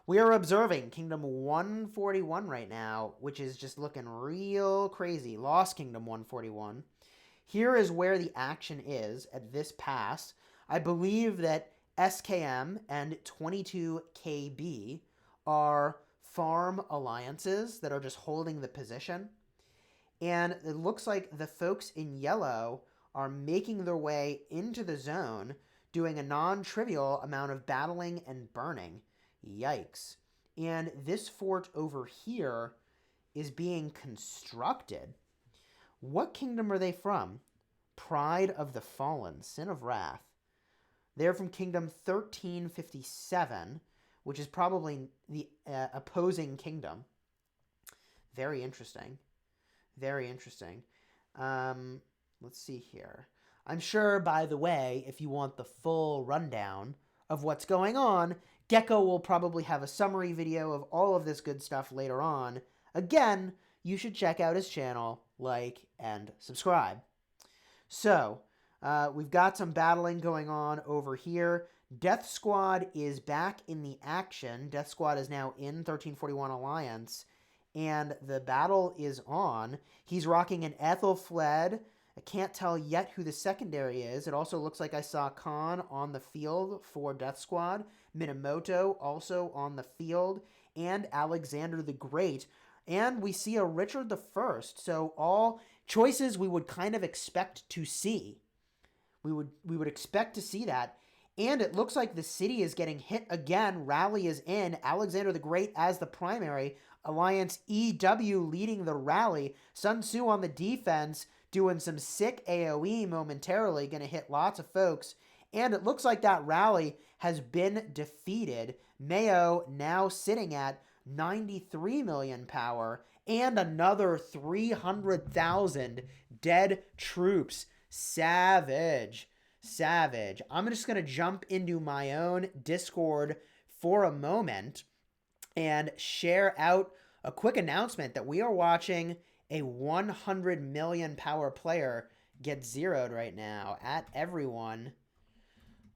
We are observing Kingdom 141 right now, which is just looking real crazy. Lost Kingdom 141. Here is where the action is at this pass. I believe that SKM and 22KB are farm alliances that are just holding the position. And it looks like the folks in yellow are making their way into the zone, doing a non-trivial amount of battling and burning. Yikes. And this fort over here is being constructed. What kingdom are they from? Pride of the Fallen, Sin of Wrath. They're from Kingdom 1357, which is probably the opposing kingdom. Very interesting. Very interesting. Let's see here. I'm sure, by the way, if you want the full rundown of what's going on, Gecko will probably have a summary video of all of this good stuff later on. Again, you should check out his channel, like, and subscribe. So, We've got some battling going on over here. Death Squad is back in the action. Death Squad is now in 1341 Alliance, and the battle is on. He's rocking an Ethelfled. I can't tell yet who the secondary is. It also looks like I saw Khan on the field for Death Squad. Minamoto also on the field, and Alexander the Great. And we see a Richard the First. So all choices we would kind of expect to see. We would expect to see that. And it looks like the city is getting hit again. Rally is in. Alexander the Great as the primary. Alliance EW leading the rally. Sun Tzu on the defense doing some sick AoE momentarily. Going to hit lots of folks. And it looks like that rally has been defeated. Mayo now sitting at 93 million power. And another 300,000 dead troops. Savage. I'm just going to jump into my own Discord for a moment and share out a quick announcement that we are watching a 100 million power player get zeroed right now. At everyone,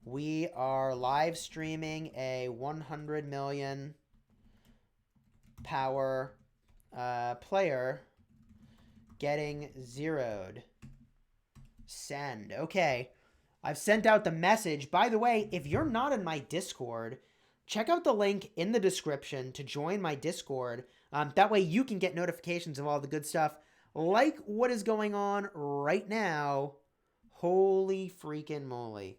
we are live streaming a 100 million power player getting zeroed. Send. Okay. I've sent out the message. By the way, if you're not in my Discord, check out the link in the description to join my Discord. That way you can get notifications of all the good stuff, like what is going on right now. Holy freaking moly.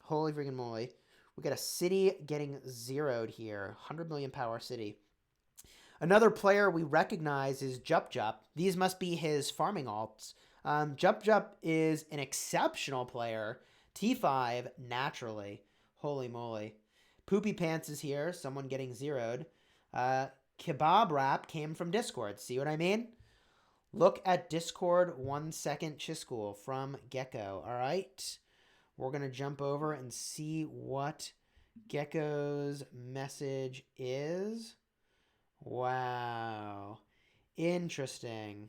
We got a city getting zeroed here. 100 million power city. Another player we recognize is Jup. These must be his farming alts. Jup is an exceptional player. T5, naturally. Holy moly. Poopy Pants is here. Someone getting zeroed. Kebab Wrap came from Discord. See what I mean? Look at Discord 1 second Chisgule from Gecko. All right. We're going to jump over and see what Gecko's message is. Wow. Interesting.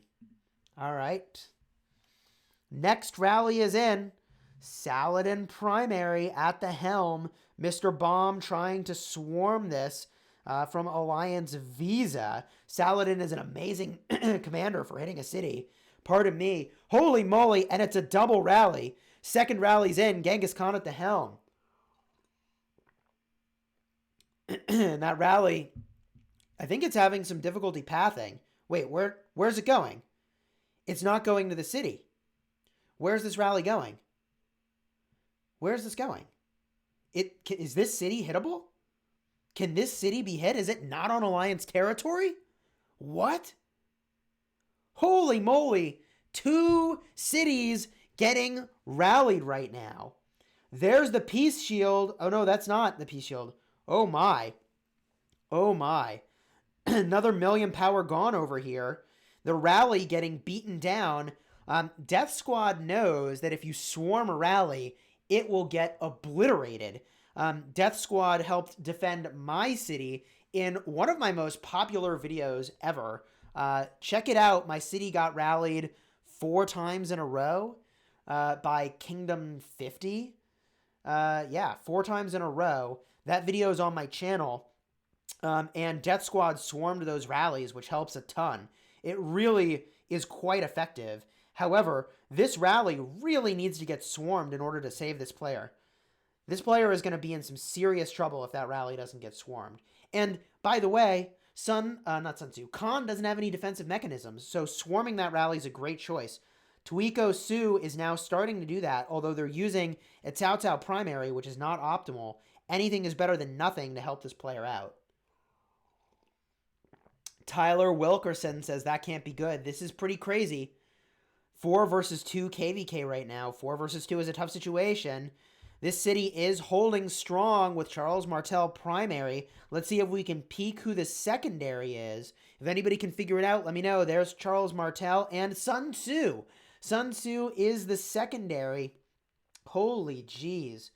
All right. Next rally is in. Saladin primary at the helm. Mr. Bomb trying to swarm this from Alliance Visa. Saladin is an amazing commander for hitting a city. Pardon me. Holy moly, and it's a double rally. Second rally's in. Genghis Khan at the helm. And that rally, I think it's having some difficulty pathing. Wait, where's it going? It's not going to the city. Where's this rally going? Where's this going? Is this city hittable? Can this city be hit? Is it not on Alliance territory? What? Holy moly. 2 cities getting rallied right now. There's the Peace Shield. Oh no, that's not the Peace Shield. Oh my. Another million power gone over here. The rally getting beaten down. Death Squad knows that if you swarm a rally, it will get obliterated. Death Squad helped defend my city in one of my most popular videos ever. Check it out. My city got rallied 4 times in a row by Kingdom 50. 4 times in a row. That video is on my channel. And Death Squad swarmed those rallies, which helps a ton. It really is quite effective. However, this rally really needs to get swarmed in order to save this player. This player is going to be in some serious trouble if that rally doesn't get swarmed. And by the way, Khan doesn't have any defensive mechanisms, so swarming that rally is a great choice. Tuiko Su is now starting to do that, although they're using a Cao Cao primary, which is not optimal. Anything is better than nothing to help this player out. Tyler Wilkerson says that can't be good. This is pretty crazy. 4 versus 2 KVK right now. 4 versus 2 is a tough situation. This city is holding strong with Charles Martel primary. Let's see if we can peek who the secondary is. If anybody can figure it out, let me know. There's Charles Martel and Sun Tzu. Sun Tzu is the secondary. Holy jeez.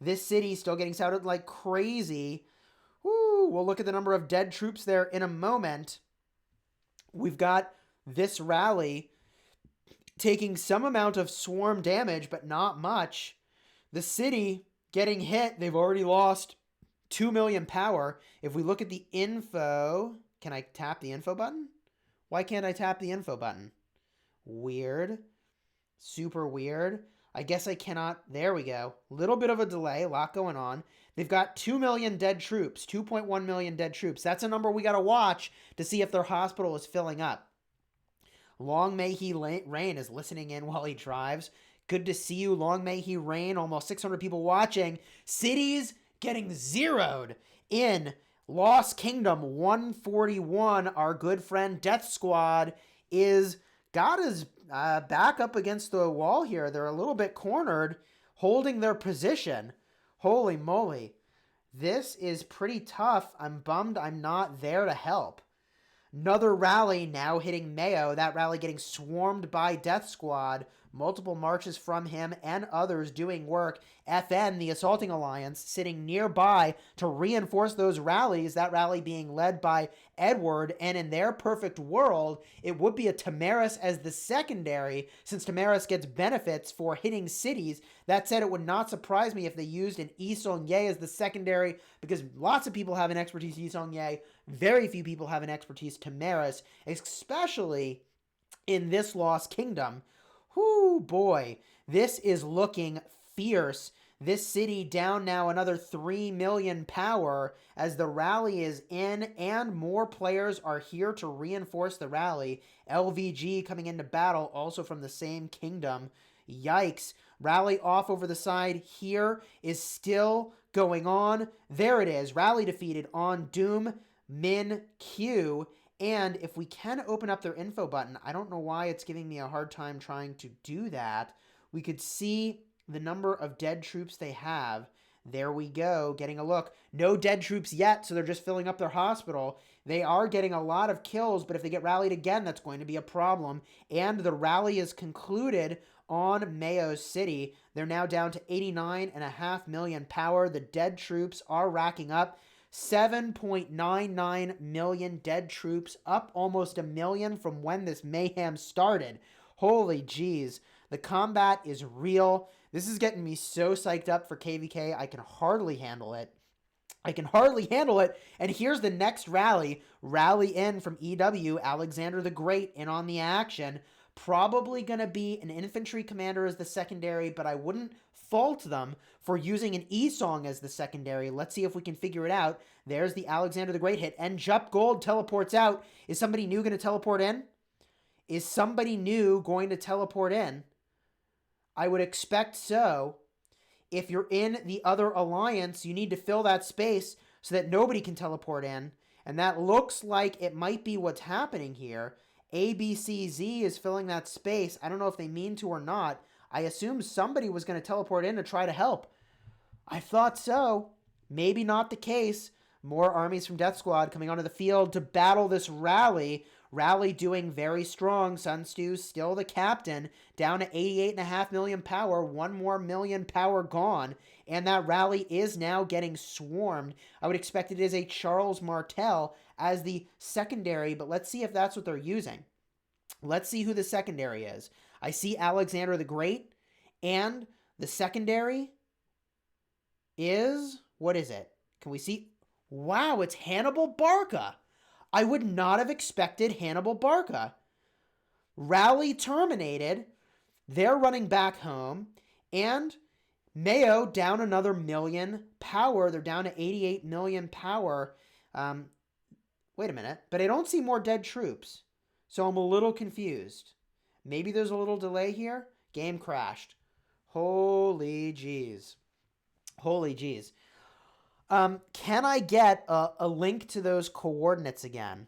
This city still getting scouted like crazy. Woo, we'll look at the number of dead troops there in a moment. We've got this rally taking some amount of swarm damage, but not much. The city getting hit. They've already lost 2 million power. If we look at the info, can I tap the info button? Why can't I tap the info button? Weird. Super weird. I guess I cannot. There we go. Little bit of a delay. A lot going on. They've got 2 million dead troops. 2.1 million dead troops. That's a number we got to watch to see if their hospital is filling up. Long may he reign is listening in while he drives. Good to see you. Long may he reign. Almost 600 people watching. Cities getting zeroed in Lost Kingdom 141. Our good friend Death Squad is got his back up against the wall here. They're a little bit cornered, holding their position. Holy moly. This is pretty tough. I'm bummed I'm not there to help. Another rally now hitting Mayo. That rally getting swarmed by Death Squad. Multiple marches from him and others doing work. FN, the Assaulting Alliance, sitting nearby to reinforce those rallies. That rally being led by Edward. And in their perfect world, it would be a Tamaris as the secondary, since Tamaris gets benefits for hitting cities. That said, it would not surprise me if they used an Yi Seong-Ye as the secondary, because lots of people have an expertise Yi Seong-Ye. Very few people have an expertise Tamaris, especially in this Lost Kingdom. Whoo, boy, this is looking fierce. This city down now another 3 million power as the rally is in and more players are here to reinforce the rally. LVG coming into battle also from the same kingdom. Yikes. Rally off over the side here is still going on. There it is. Rally defeated on Doom Min Q. And if we can open up their info button, I don't know why it's giving me a hard time trying to do that. We could see the number of dead troops they have. There we go, getting a look. No dead troops yet, so they're just filling up their hospital. They are getting a lot of kills, but if they get rallied again, that's going to be a problem. And the rally is concluded on Mayo City. They're now down to 89.5 million power. The dead troops are racking up. 7.99 million dead troops, up almost a million from when this mayhem started. Holy jeez. The combat is real. This is getting me so psyched up for KVK, I can hardly handle it. And here's the next rally. Rally in from EW, Alexander the Great in on the action. Probably going to be an infantry commander as the secondary, but I wouldn't fault them for using an E-Song as the secondary. Let's see if we can figure it out. There's the Alexander the Great hit, and Jup Gold teleports out. Is somebody new going to teleport in? I would expect so. If you're in the other alliance, you need to fill that space so that nobody can teleport in. And that looks like it might be what's happening here. ABCZ is filling that space. I don't know if they mean to or not. I assume somebody was going to teleport in to try to help. I thought so. Maybe not the case. More armies from Death Squad coming onto the field to battle this rally. Rally doing very strong. Sunstew still the captain. Down to 88.5 million power. 1 more million power gone. And that rally is now getting swarmed. I would expect it is a Charles Martel as the secondary, but let's see if that's what they're using. Let's see who the secondary is. I see Alexander the Great, and the secondary is, what is it? Can we see? Wow, it's Hannibal Barca. I would not have expected Hannibal Barca. Rally terminated. They're running back home, and Mayo down another million power. They're down to 88 million power. Wait a minute, but I don't see more dead troops, so I'm a little confused. Maybe there's a little delay here. Game crashed. Holy jeez. Can I get a link to those coordinates again?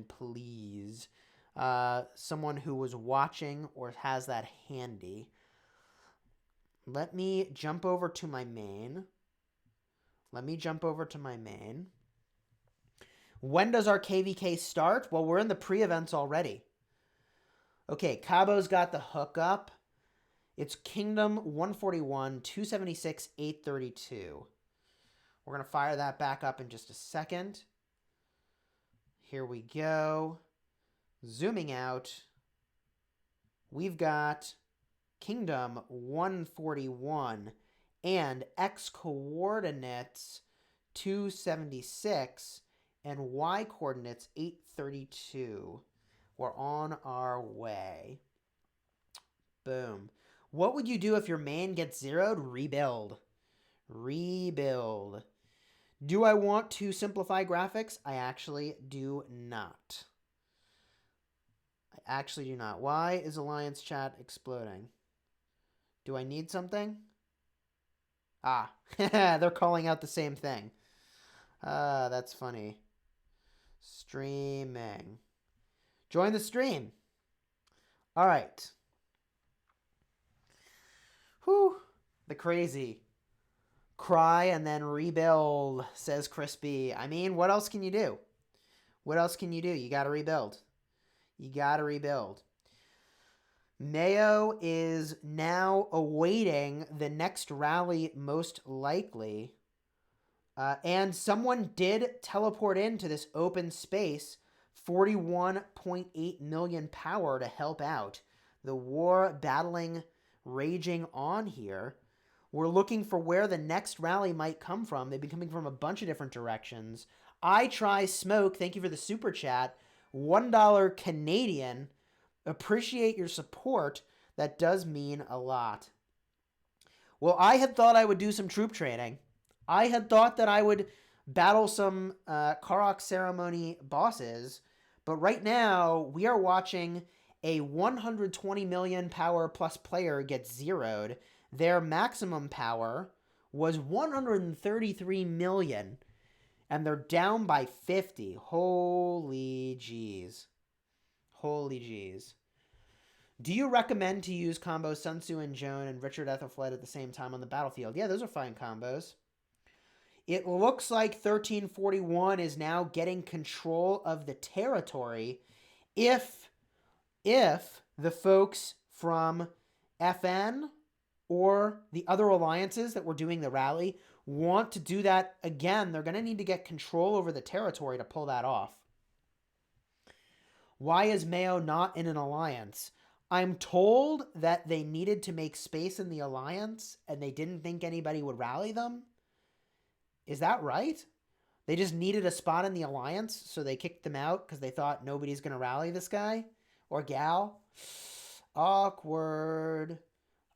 Please? Someone who was watching or has that handy. Let me jump over to my main. When does our KVK start? Well, we're in the pre-events already. Okay, Cabo's got the hookup. It's Kingdom 141, 276, 832. We're going to fire that back up in just a second. Here we go. Zooming out, we've got Kingdom 141 and X coordinates 276 and Y coordinates 832. We're on our way. Boom. What would you do if your main gets zeroed? Rebuild. Rebuild. Do I want to simplify graphics? I actually do not. I actually do not. Why is Alliance chat exploding? Do I need something? Ah, they're calling out the same thing. That's funny. Streaming. Join the stream. All right. Whew. The crazy. Cry and then rebuild, says Crispy. I mean, what else can you do? What else can you do? You got to rebuild. You got to rebuild. Mayo is now awaiting the next rally, most likely. And someone did teleport into this open space, 41.8 million power to help out. The war battling, raging on here. We're looking for where the next rally might come from. They've been coming from a bunch of different directions. I Try Smoke, thank you for the super chat. $1 Canadian. Appreciate your support. That does mean a lot. Well, I had thought I would do some troop training. I had thought that I would battle some Karuak ceremony bosses. But right now, we are watching a 120 million power plus player get zeroed. Their maximum power was 133 million. And they're down by 50. Holy jeez. Holy jeez. Do you recommend to use combos Sun Tzu and Joan and Richard Ethelflaed at the same time on the battlefield? Yeah, those are fine combos. It looks like 1341 is now getting control of the territory if the folks from FN or the other alliances that were doing the rally want to do that again. They're going to need to get control over the territory to pull that off. Why is Mayo not in an alliance? I'm told that they needed to make space in the alliance and they didn't think anybody would rally them. Is that right? They just needed a spot in the alliance, so they kicked them out because they thought nobody's going to rally this guy or gal. Awkward.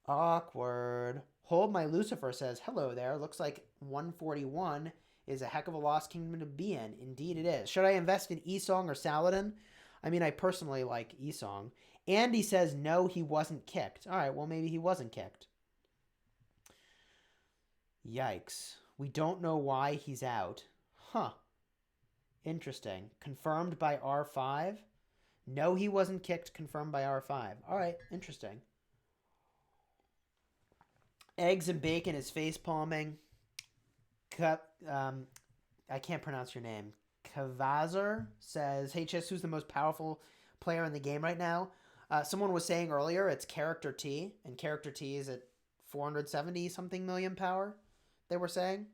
Awkward. Hold My Lucifer says, hello there. Looks like 141 is a heck of a lost kingdom to be in. Indeed it is. Should I invest in Esong or Saladin? I mean, I personally like Esong. Andy says, no, he wasn't kicked. All right, well, maybe he wasn't kicked. Yikes. We don't know why he's out. Huh. Interesting. Confirmed by R5? No, he wasn't kicked. Confirmed by R5. All right, interesting. Eggs and Bacon is face palming. I can't pronounce your name. Kavazar says, hey, Chis, who's the most powerful player in the game right now? Someone was saying earlier it's Character T, and Character T is at 470-something million power, they were saying.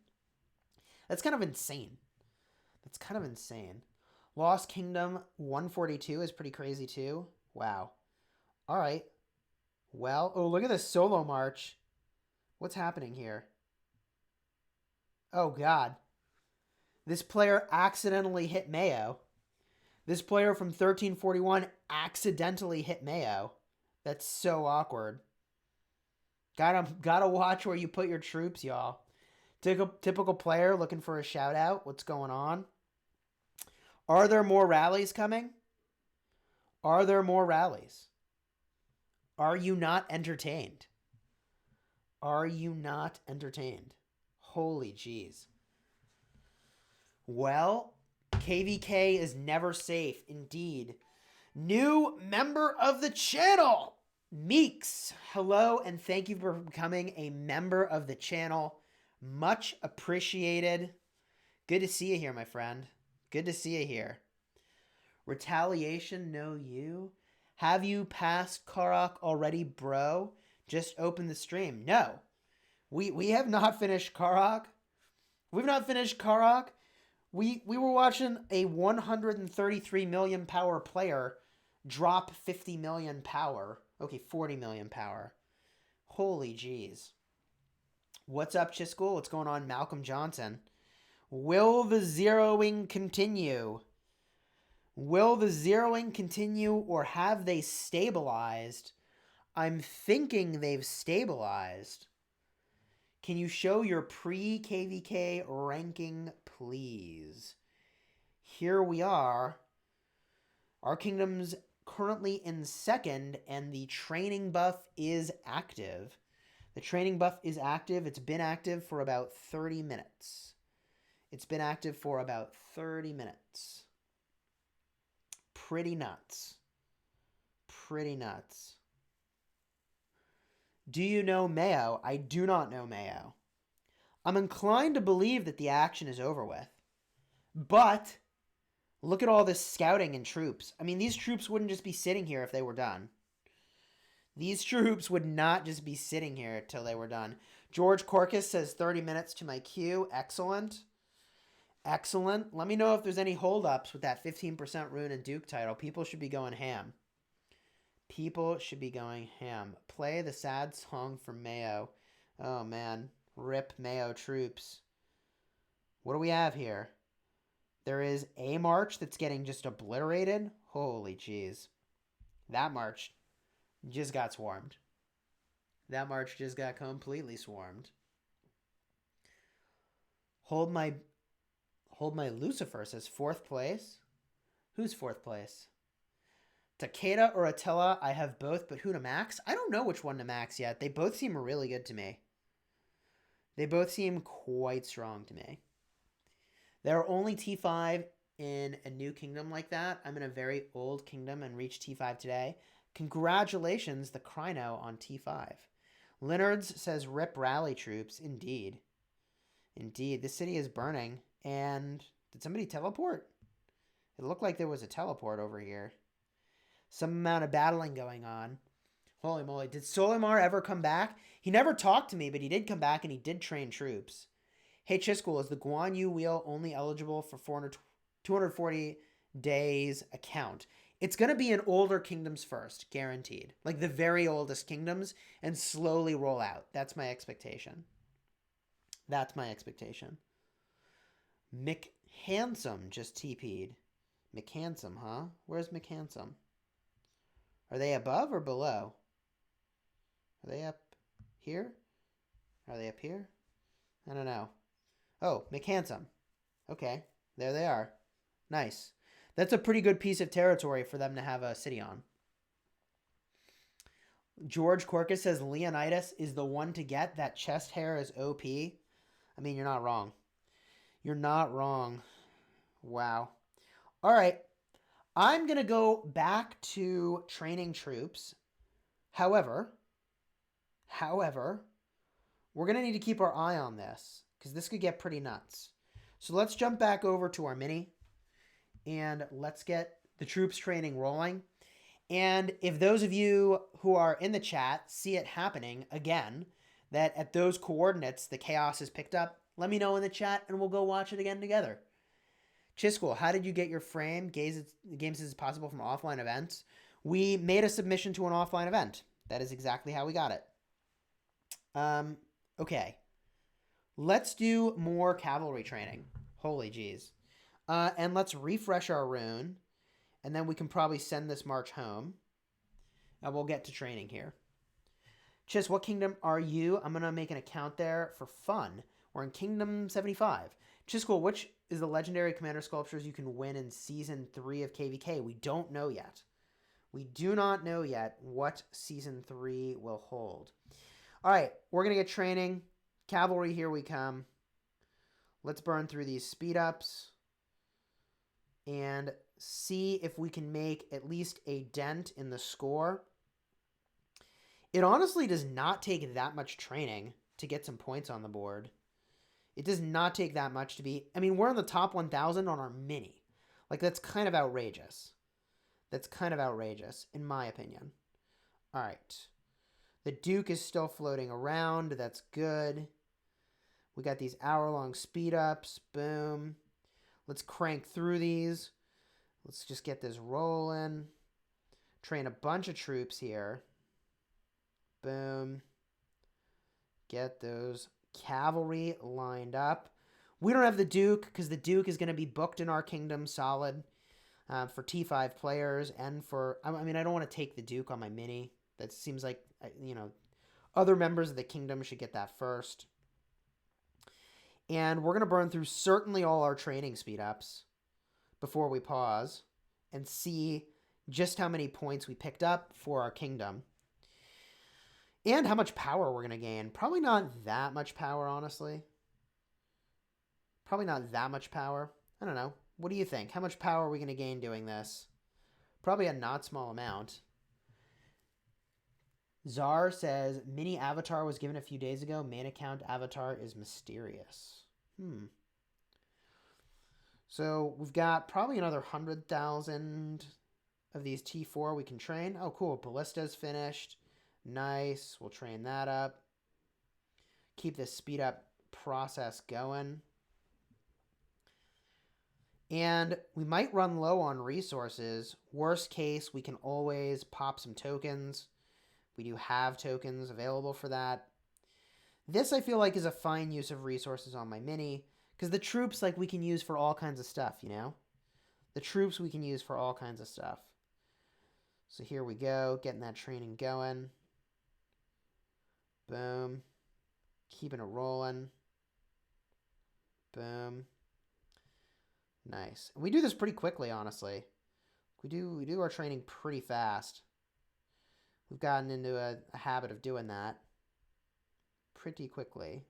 That's kind of insane. That's kind of insane. Lost Kingdom 142 is pretty crazy too. Wow. All right. Well, oh, look at this solo march. What's happening here? Oh, God. This player accidentally hit Mayo. This player from 1341 accidentally hit Mayo. That's so awkward. Gotta watch where you put your troops, y'all. Typical player looking for a shout out. What's going on? Are there more rallies coming? Are there more rallies? Are you not entertained? Are you not entertained? Holy jeez. Well, KVK is never safe, indeed. New member of the channel, Meeks. Hello, and thank you for becoming a member of the channel. Much appreciated. Good to see you here, my friend. Good to see you here. Retaliation, no you. Have you passed Karuak already, bro? Just open the stream. No. We have not finished Karuak. We've not finished Karuak. We were watching a 133 million power player Drop 50 million power. Okay, 40 million power. Holy jeez. What's up, Chisgule? What's going on, Malcolm Johnson? Will the zeroing continue? Will the zeroing continue, or have they stabilized? I'm thinking they've stabilized. Can you show your pre-KVK ranking, please? Here we are. Our kingdom's currently in second, and the training buff is active. The training buff is active. It's been active for about 30 minutes. It's been active for about 30 minutes. Pretty nuts. Pretty nuts. Do you know Mayo? I do not know Mayo. I'm inclined to believe that the action is over with. But look at all this scouting and troops. I mean, these troops wouldn't just be sitting here if they were done. These troops would not just be sitting here till they were done. George Corcus says 30 minutes to my queue. Excellent. Excellent. Let me know if there's any holdups with that 15% rune and Duke title. People should be going ham. People should be going ham. Play the sad song from Mayo. Oh, man. Rip Mayo troops. What do we have here? There is a march that's getting just obliterated. Holy jeez. That march just got swarmed. That march just got completely swarmed. Hold my Lucifer says 4th place. Who's 4th place? Takeda or Attila? I have both, but who to max? I don't know which one to max yet. They both seem really good to me. They both seem quite strong to me. There are only T5 in a new kingdom like that. I'm in a very old kingdom and reached T5 today. Congratulations, the Crino on T5. Leonards says rip rally troops. Indeed. Indeed. This city is burning. And did somebody teleport? It looked like there was a teleport over here. Some amount of battling going on. Holy moly. Did Solimar ever come back? He never talked to me, but he did come back and he did train troops. Hey, Chisgule, is the Guan Yu wheel only eligible for 240 days account? It's going to be in older kingdoms first, guaranteed. Like the very oldest kingdoms, and slowly roll out. That's my expectation. That's my expectation. McHandsome just TP'd. McHandsome, huh? Where's McHandsome? Are they above or below? Are they up here? Are they up here? I don't know. Oh, McHandsome. Okay, there they are. Nice. That's a pretty good piece of territory for them to have a city on. George Corcus says Leonidas is the one to get. That chest hair is OP. I mean, you're not wrong. You're not wrong. Wow. All right. I'm going to go back to training troops. However, we're going to need to keep our eye on this because this could get pretty nuts. So let's jump back over to our mini and let's get the troops training rolling. And if those of you who are in the chat see it happening again, that at those coordinates the chaos is picked up, let me know in the chat and we'll go watch it again together. Chisgule, how did you get your frame? Games is possible from offline events. We made a submission to an offline event. That is exactly how we got it. Okay. Let's do more cavalry training. Holy jeez. And let's refresh our rune. And then we can probably send this march home. And we'll get to training here. Chis, what kingdom are you? I'm going to make an account there for fun. We're in Kingdom 75. Chisgule, which is the legendary commander sculptures you can win in Season 3 of KVK? We don't know yet. We do not know yet what Season 3 will hold. All right, we're going to get training. Cavalry, here we come. Let's burn through these speed ups and see if we can make at least a dent in the score. It honestly does not take that much training to get some points on the board. It does not take that much to be... I mean, we're in the top 1,000 on our mini. Like, that's kind of outrageous. That's kind of outrageous, in my opinion. All right. The Duke is still floating around. That's good. We got these hour-long speed-ups. Boom. Let's crank through these. Let's just get this rolling. Train a bunch of troops here. Boom. Get those cavalry lined up. We don't have the Duke because the Duke is going to be booked in our kingdom solid for T5 players and for... I mean, I don't want to take the Duke on my mini. That seems like, you know, other members of the kingdom should get that first. And we're going to burn through certainly all our training speed ups before we pause and see just how many points we picked up for our kingdom. And how much power we're going to gain. Probably not that much power, honestly. Probably not that much power. I don't know. What do you think? How much power are we going to gain doing this? Probably a not small amount. Czar says, mini avatar was given a few days ago. Main account avatar is mysterious. So we've got probably another 100,000 of these T4 we can train. Oh, cool. Ballista's finished. Nice. We'll train that up. Keep this speed up process going. And we might run low on resources. Worst case, we can always pop some tokens. We do have tokens available for that. This, I feel like, is a fine use of resources on my mini. Because the troops, like, we can use for all kinds of stuff, you know? The troops we can use for all kinds of stuff. So here we go. Getting that training going. Boom. Keeping it rolling. Boom. Nice. And we do this pretty quickly, honestly. We do our training pretty fast. We've gotten into a habit of doing that pretty quickly.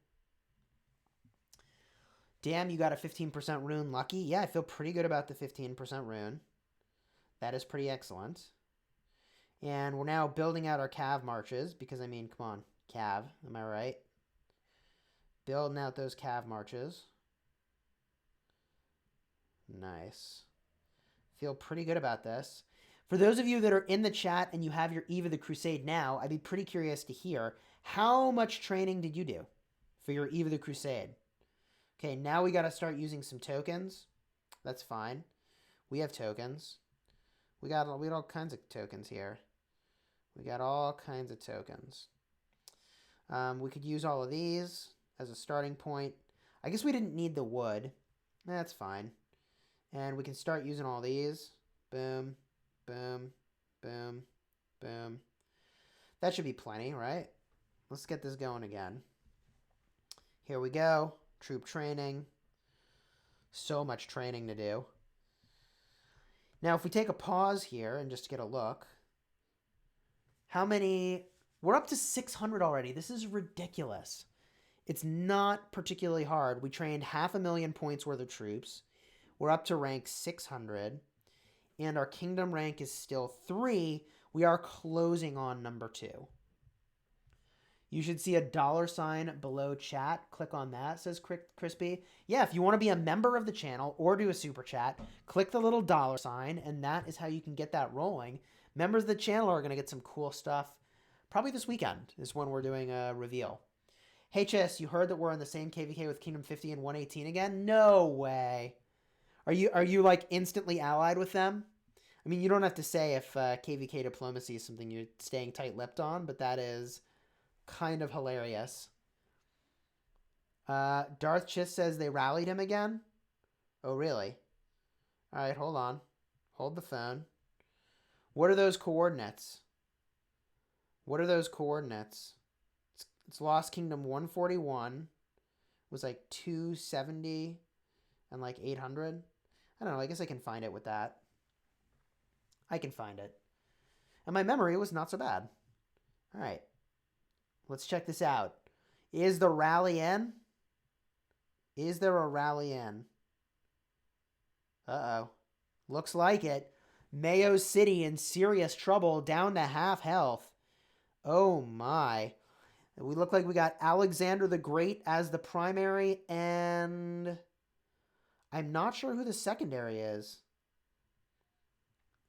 Damn, you got a 15% rune lucky. Yeah, I feel pretty good about the 15% rune. That is pretty excellent. And we're now building out our cav marches because, I mean, come on, cav, am I right? Building out those cav marches. Nice. Feel pretty good about this. For those of you that are in the chat and you have your Eve of the Crusade now, I'd be pretty curious to hear, how much training did you do for your Eve of the Crusade? Okay, now we got to start using some tokens. That's fine. We have tokens. We got all kinds of tokens here. We got all kinds of tokens. We could use all of these as a starting point. I guess we didn't need the wood. That's fine. And we can start using all these. Boom, boom, boom, boom. That should be plenty, right? Let's get this going again. Here we go. Troop training. So much training to do. Now, if we take a pause here and just get a look. How many... We're up to 600 already. This is ridiculous. It's not particularly hard. We trained 500,000 points worth of troops. We're up to rank 600. And our kingdom rank is still 3. We are closing on number 2. You should see a $ below chat. Click on that, says Crispy. Yeah, if you want to be a member of the channel or do a super chat, click the little $, and that is how you can get that rolling. Members of the channel are going to get some cool stuff. Probably this weekend is when we're doing a reveal. Hey, Chis, you heard that we're in the same KVK with Kingdom 50 and 118 again? No way. Are you like instantly allied with them? I mean, you don't have to say if KVK diplomacy is something you're staying tight-lipped on, but that is kind of hilarious. Darth Chis says they rallied him again. Oh, really? All right, hold on. Hold the phone. What are those coordinates? What are those coordinates? It's Lost Kingdom 141. Was like 270 and like 800. I don't know. I guess I can find it with that. I can find it. And my memory was not so bad. All right. Let's check this out. Is the rally in? Is there a rally in? Uh-oh. Looks like it. Mayo City in serious trouble, down to half health. Oh my. We look like we got Alexander the Great as the primary, and I'm not sure who the secondary is.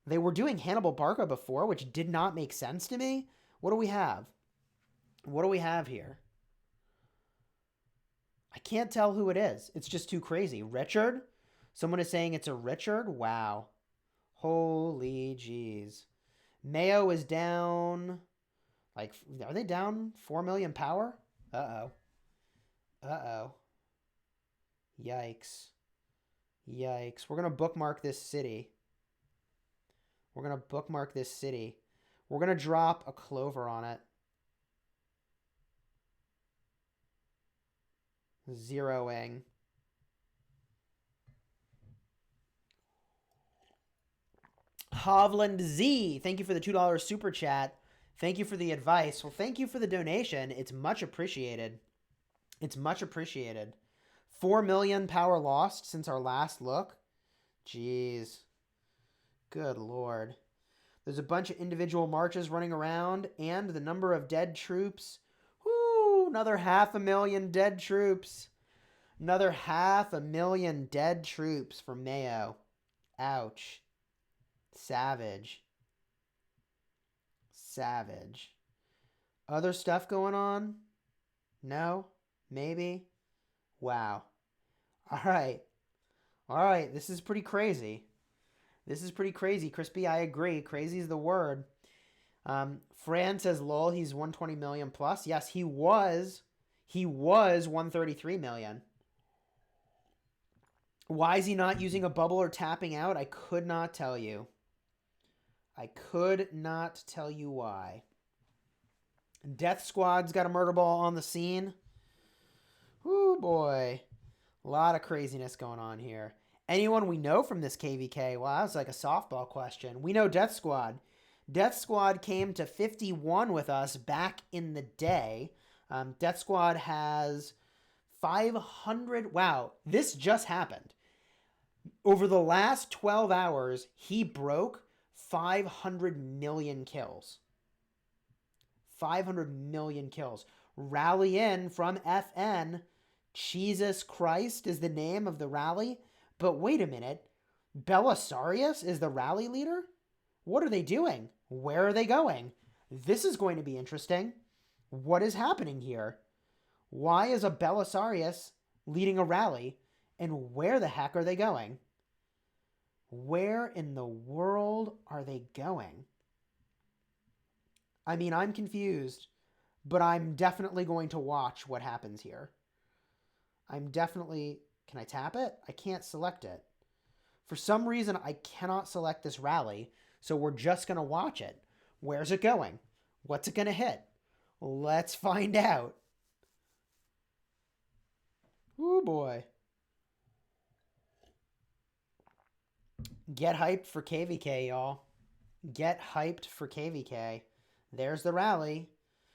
They were doing Hannibal Barca before, which did not make sense to me. What do we have? What do we have here? I can't tell who it is. It's just too crazy. Richard? Someone is saying it's a Richard? Wow. Holy jeez. Mayo is down. Like, are they down 4 million power? Uh-oh. Uh-oh. Yikes. Yikes. We're going to bookmark this city. We're going to bookmark this city. We're going to drop a clover on it. Zeroing. Hovland Z, thank you for the $2 super chat. Thank you for the advice. Well, thank you for the donation. It's much appreciated. It's much appreciated. 4 million power lost since our last look. Jeez. Good Lord. There's a bunch of individual marches running around, and the number of dead troops. Whoo, another 500,000 dead troops. Another 500,000 dead troops for Mayo. Ouch. Savage. Savage. Other stuff going on? No? Maybe? Wow. All right. All right. This is pretty crazy. This is pretty crazy. Crispy, I agree. Crazy is the word. Fran says, lol, he's 120 million plus. Yes, he was. He was 133 million. Why is he not using a bubble or tapping out? I could not tell you. I could not tell you why. Death Squad's got a murder ball on the scene. Ooh, boy. A lot of craziness going on here. Anyone we know from this KVK? Wow, that was like a softball question. We know Death Squad. Death Squad came to 51 with us back in the day. Death Squad has 500. Wow, this just happened. Over the last 12 hours, he broke 500 million kills. 500 million kills. Rally in from FN. Jesus Christ is the name of the rally. But wait a minute. Belisarius is the rally leader? What are they doing? Where are they going? This is going to be interesting. What is happening here? Why is a Belisarius leading a rally? And where the heck are they going? Where in the world are they going? I mean, I'm confused, but I'm definitely going to watch what happens here. I'm definitely... Can I tap it? I can't select it. For some reason, I cannot select this rally, so we're just going to watch it. Where's it going? What's it going to hit? Let's find out. Ooh, boy. Get hyped for KVK, y'all. Get hyped for KVK. There's the rally.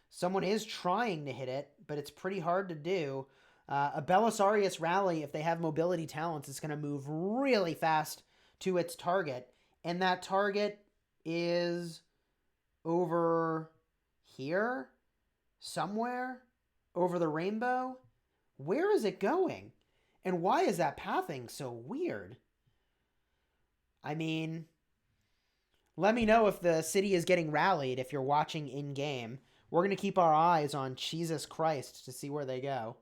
Someone is trying to hit it, but it's pretty hard to do. A Belisarius rally, if they have mobility talents, is going to move really fast to its target. And that target is over here, somewhere, over the rainbow. Where is it going? And why is that pathing so weird? I mean, let me know if the city is getting rallied if you're watching in-game. We're going to keep our eyes on Jesus Christ to see where they go.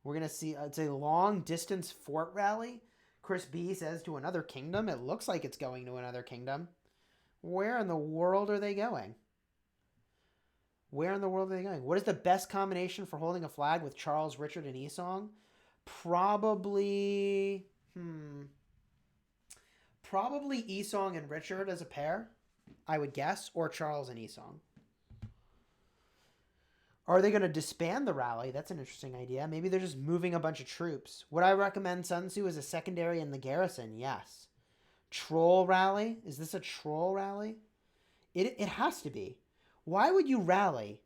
We're going to see, it's a long-distance fort rally. Chris B says to another kingdom. It looks like it's going to another kingdom. Where in the world are they going? Where in the world are they going? What is the best combination for holding a flag with Charles, Richard, and Esong? Probably... Probably Esong and Richard as a pair, I would guess, or Charles and Esong. Are they going to disband the rally? That's an interesting idea. Maybe they're just moving a bunch of troops. Would I recommend Sun Tzu as a secondary in the garrison? Yes. Troll rally? Is this a troll rally? It has to be. Why would you rally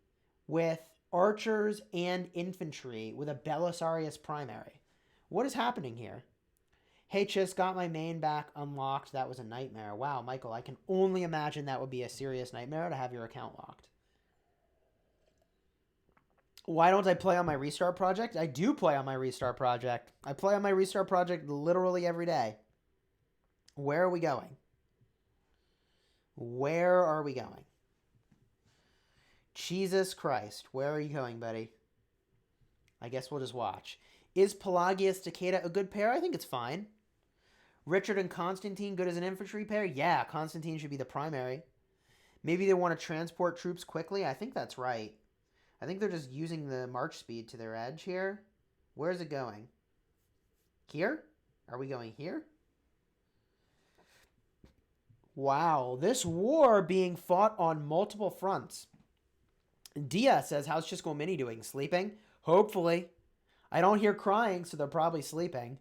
with archers and infantry with a Belisarius primary? What is happening here? Hey, Chis, got my main back unlocked. That was a nightmare. Wow, Michael, I can only imagine that would be a serious nightmare to have your account locked. Why don't I play on my restart project? I do play on my restart project. I play on my restart project literally every day. Where are we going? Where are we going? Jesus Christ. Where are you going, buddy? I guess we'll just watch. Is Pelagius Takeda a good pair? I think it's fine. Richard and Constantine good as an infantry pair? Yeah, Constantine should be the primary. Maybe they want to transport troops quickly. I think that's right. I think they're just using the march speed to their edge here. Where is it going? Here? Are we going here? Wow, this war being fought on multiple fronts. Dia says, how's Chisgule Mini doing? Sleeping? Hopefully. I don't hear crying, so they're probably sleeping.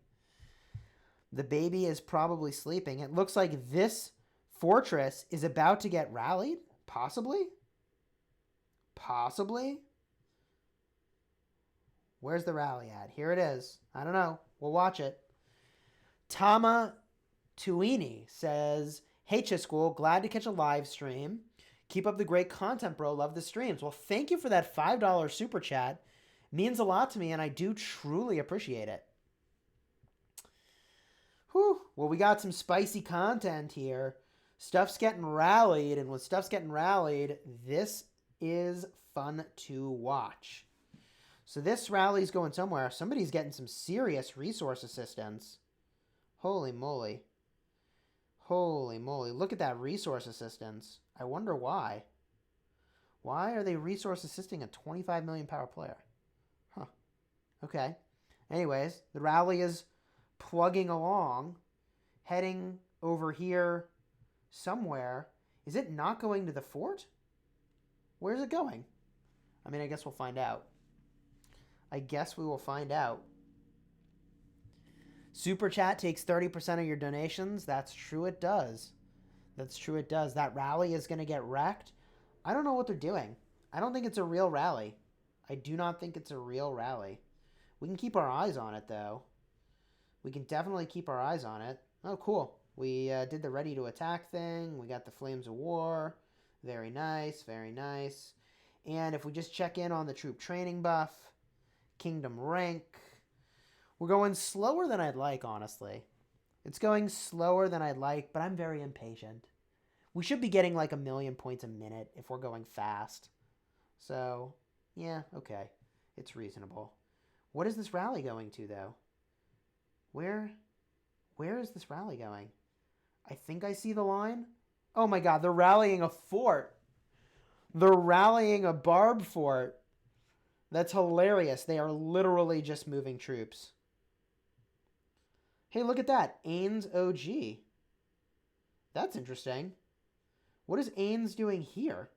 The baby is probably sleeping. It looks like this fortress is about to get rallied. Possibly? Possibly? Where's the rally at? Here it is. I don't know. We'll watch it. Tama Tuini says, hey Chisgule, glad to catch a live stream. Keep up the great content, bro. Love the streams. Well, thank you for that $5 super chat. Means a lot to me, and I do truly appreciate it. Whew. Well, we got some spicy content here. Stuff's getting rallied, and when stuff's getting rallied, this is fun to watch. So this rally's going somewhere. Somebody's getting some serious resource assistance. Holy moly. Holy moly. Look at that resource assistance. I wonder why. Why are they resource assisting a 25 million power player? Huh. Okay. Anyways, the rally is plugging along, heading over here somewhere. Is it not going to the fort? Where's it going? I mean, I guess we'll find out. I guess we will find out. Super Chat takes 30% of your donations. That's true, it does. That's true, it does. That rally is going to get wrecked. I don't know what they're doing. I don't think it's a real rally. I do not think it's a real rally. We can keep our eyes on it, though. We can definitely keep our eyes on it. Oh, cool. We did the ready to attack thing. We got the Flames of War. Very nice, very nice. And if we just check in on the troop training buff, Kingdom rank, we're going slower than I'd like, honestly. It's going slower than I'd like, but I'm very impatient. We should be getting like 1 million points a minute if we're going fast. So, yeah, okay. It's reasonable. What is this rally going to, though? Where is this rally going? I think I see the line. Oh my god, they're rallying a fort. They're rallying a barb fort. That's hilarious. They are literally just moving troops. Hey, look at that. Ains OG. That's interesting. What is Ains doing here?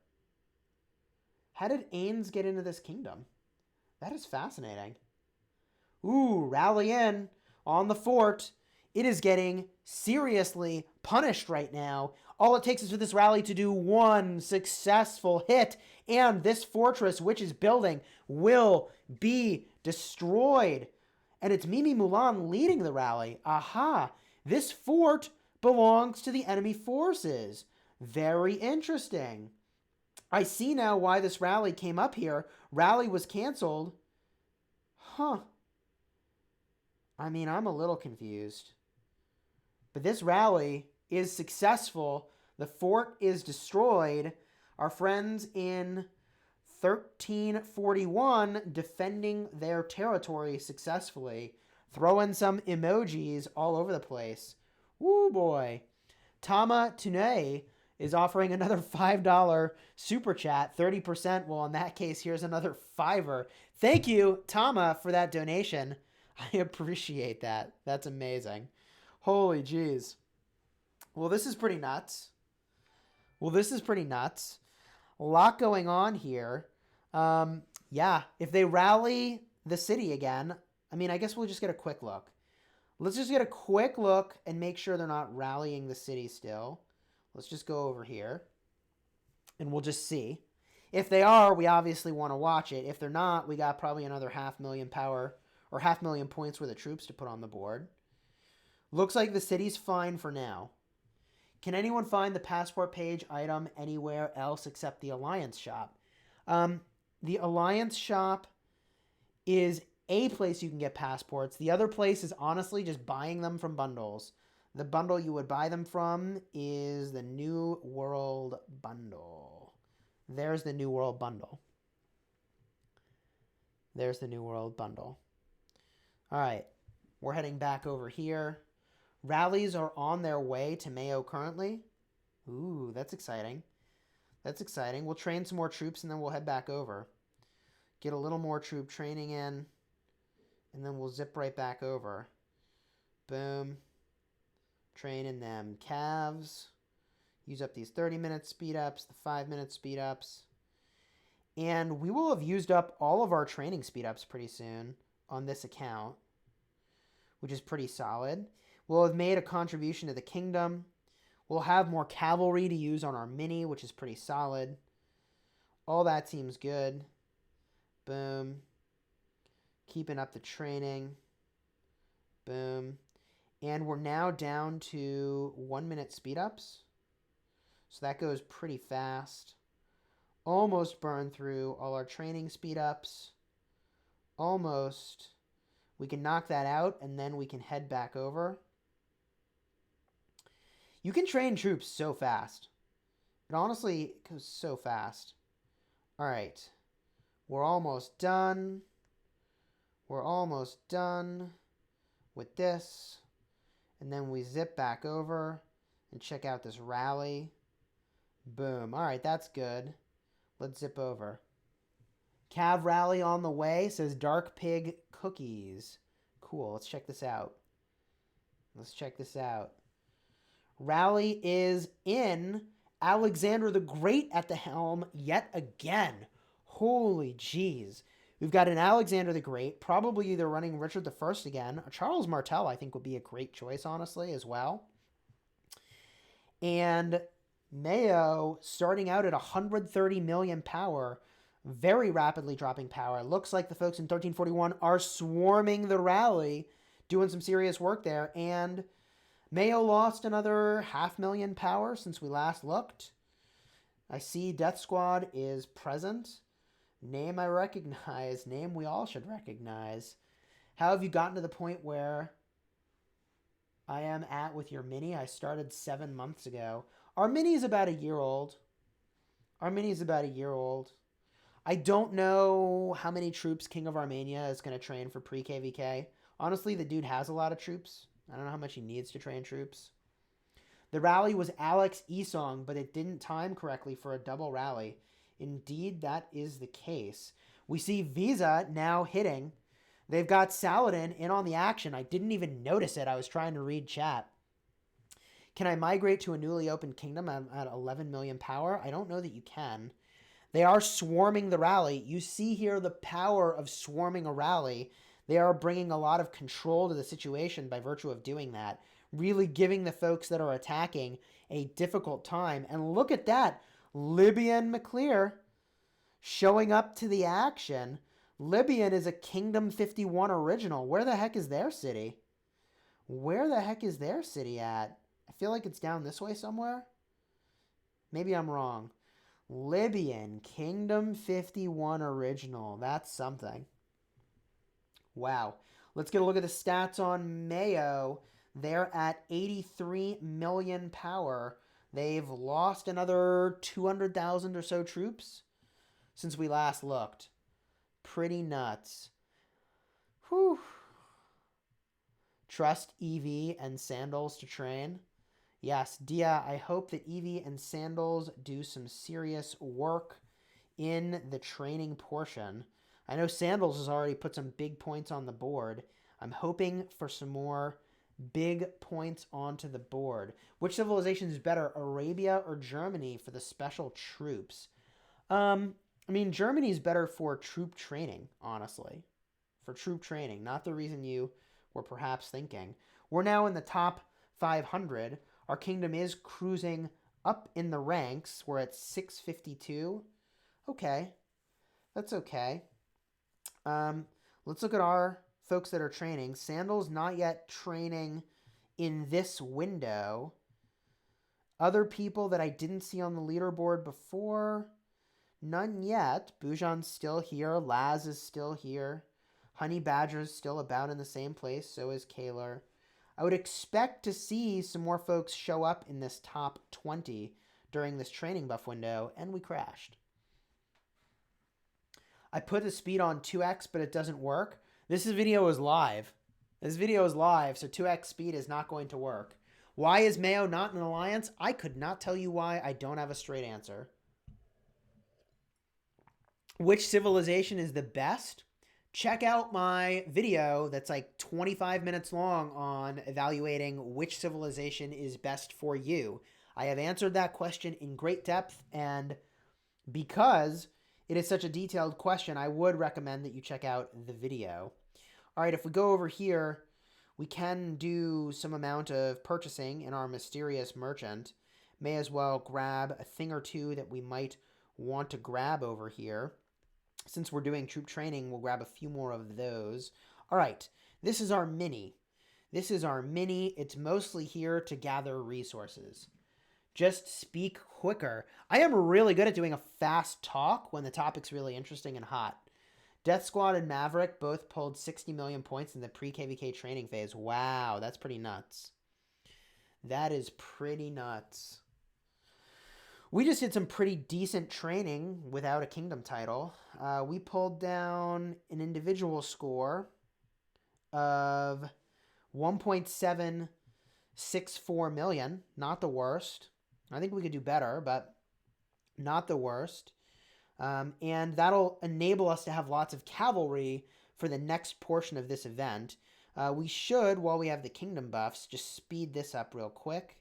How did Ains get into this kingdom? That is fascinating. Ooh, rally in on the fort. It is getting seriously punished right now. All it takes is for this rally to do one successful hit, and this fortress, which is building, will be destroyed. And it's Mimi Mulan leading the rally. Aha! This fort belongs to the enemy forces. Very interesting. I see now why this rally came up here. Rally was canceled. Huh. I mean, I'm a little confused. But this rally is successful. The fort is destroyed. Our friends in 1341 defending their territory successfully. Throwing some emojis all over the place. Woo boy. Tama Tune is offering another $5 super chat. 30%. Well, in that case, here's another $5. Thank you, Tama, for that donation. I appreciate that. That's amazing. Holy jeez. Well, this is pretty nuts. A lot going on here. Yeah, if they rally the city again, I mean, I guess we'll just get a quick look. Let's just get a quick look and make sure they're not rallying the city still. Let's just go over here and we'll just see. If they are, we obviously want to watch it. If they're not, we got probably another 500,000 power or 500,000 points worth of troops to put on the board. Looks like the city's fine for now. Can anyone find the passport page item anywhere else except the Alliance shop? The Alliance shop is a place you can get passports. The other place is honestly just buying them from bundles. The bundle you would buy them from is the New World Bundle. There's the New World Bundle. All right, we're heading back over here. Rallies are on their way to Mayo currently. Ooh, that's exciting. That's exciting. We'll train some more troops and then we'll head back over. Get a little more troop training in. And then we'll zip right back over. Boom. Training them calves. Use up these 30-minute speed ups, the 5-minute speed ups. And we will have used up all of our training speed ups pretty soon on this account, which is pretty solid. We'll have made a contribution to the kingdom. We'll have more cavalry to use on our mini, which is pretty solid. All that seems good. Boom. Keeping up the training. Boom. And we're now down to 1-minute speed ups. So that goes pretty fast. Almost burned through all our training speed ups. Almost. We can knock that out and then we can head back over. You can train troops so fast. It honestly goes so fast. All right. We're almost done. We're almost done with this. And then we zip back over and check out this rally. Boom. All right, that's good. Let's zip over. Cav rally on the way, says Dark Pig Cookies. Cool, let's check this out. Let's check this out. Rally is in. Alexander the Great at the helm yet again. Holy jeez. We've got an Alexander the Great, probably either running Richard I again. Charles Martel, I think, would be a great choice, honestly, as well. And Mayo starting out at 130 million power, very rapidly dropping power. Looks like the folks in 1341 are swarming the rally, doing some serious work there. And Mayo lost another 500,000 power since we last looked. I see Death Squad is present. Name I recognize. Name we all should recognize. How have you gotten to the point where I am at with your mini? I started 7 months ago. Our mini is about a year old. Our mini is about a year old. I don't know how many troops King of Armenia is going to train for pre-KVK. Honestly, the dude has a lot of troops. I don't know how much he needs to train troops. The rally was Alex Esong, but it didn't time correctly for a double rally. Indeed, that is the case. We see Visa now hitting. They've got Saladin in on the action. I didn't even notice it. I was trying to read chat. Can I migrate to a newly opened kingdom at 11 million power? I don't know that you can. They are swarming the rally. You see here the power of swarming a rally. They are bringing a lot of control to the situation by virtue of doing that. Really giving the folks that are attacking a difficult time. And look at that. Libyan McClear showing up to the action. Libyan is a Kingdom 51 original. Where the heck is their city? Where the heck is their city at? I feel like it's down this way somewhere. Maybe I'm wrong. Libyan Kingdom 51 original. That's something. Wow. Let's get a look at the stats on Mayo. They're at 83 million power. They've lost another 200,000 or so troops since we last looked. Pretty nuts. Whew. Trust Evie and Sandals to train. Yes, Dia, I hope that Evie and Sandals do some serious work in the training portion. I know Sandals has already put some big points on the board. I'm hoping for some more big points onto the board. Which civilization is better, Arabia or Germany for the special troops? I mean, Germany's better for troop training, honestly. For troop training, not the reason you were perhaps thinking. We're now in the top 500. Our kingdom is cruising up in the ranks. We're at 652. Okay. That's okay. Let's look at our folks that are training. Sandals not yet training in this window. Other people that I didn't see on the leaderboard before, none yet. Bujan's still here. Laz is still here. Honey Badger's still about in the same place. So is Kaler. I would expect to see some more folks show up in this top 20 during this training buff window, and we crashed. I put the speed on 2x, but it doesn't work. This video is live. This video is live, so 2x speed is not going to work. Why is Mayo not in an alliance? I could not tell you why. I don't have a straight answer. which civilization is the best, check out my video that's like 25 minutes long on evaluating which civilization is best for you. I have answered that question in great depth, and because it is such a detailed question, I would recommend that you check out the video. All right, if we go over here, we can do some amount of purchasing in our mysterious merchant. May as well grab a thing or two that we might want to grab over here. Since we're doing troop training, we'll grab a few more of those. All right, this is our mini. This is our mini. It's mostly here to gather resources. Just speak quicker. I am really good at doing a fast talk when the topic's really interesting and hot. Death Squad and Maverick both pulled 60 million points in the pre-KVK training phase. Wow, that's pretty nuts. That is pretty nuts. We just did some pretty decent training without a kingdom title. We pulled down an individual score of 1.764 million. Not the worst. I think we could do better, but not the worst. And that'll enable us to have lots of cavalry for the next portion of this event. We should, while we have the kingdom buffs, just speed this up real quick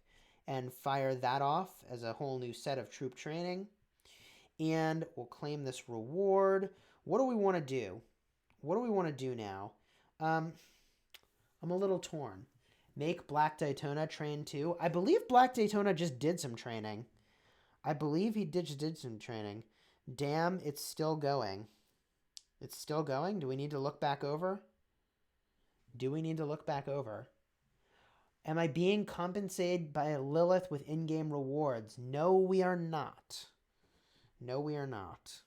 and fire that off as a whole new set of troop training. And we'll claim this reward. What do we want to do? What do we want to do now? I'm a little torn. Make Black Daytona train too. I believe Black Daytona just did some training. I believe he just did some training. Damn, it's still going. It's still going? Do we need to look back over? Do we need to look back over? Am I being compensated by Lilith with in-game rewards? No, we are not. No, we are not.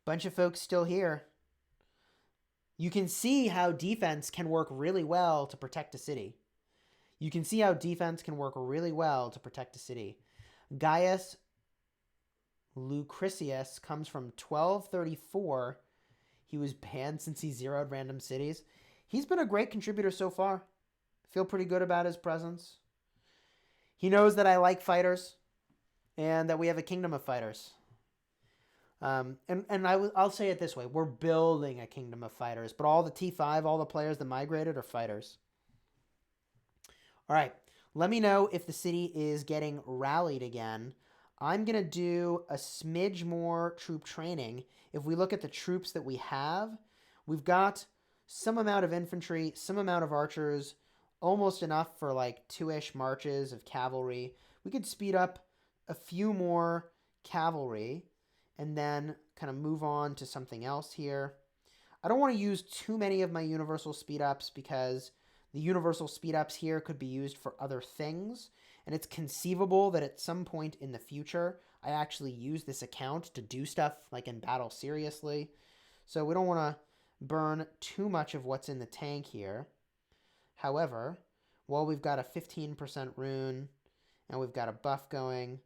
Bunch of folks still here. You can see how defense can work really well to protect a city. You can see how defense can work really well to protect a city. Gaius Lucretius comes from 1234. He was banned since he zeroed random cities. He's been a great contributor so far. Feel pretty good about his presence. He knows that I like fighters and that we have a kingdom of fighters. I'll say it this way. We're building a kingdom of fighters, but all the T5, all the players that migrated are fighters. All right. Let me know if the city is getting rallied again. I'm going to do a smidge more troop training. If we look at the troops that we have, we've got some amount of infantry, some amount of archers, almost enough for like 2-ish marches of cavalry. We could speed up a few more cavalry and then kind of move on to something else here. I don't want to use too many of my universal speed ups because the universal speed ups here could be used for other things. And it's conceivable that at some point in the future, I actually use this account to do stuff like in battle seriously. So we don't want to burn too much of what's in the tank here. However, while we've got a 15% rune and we've got a buff going,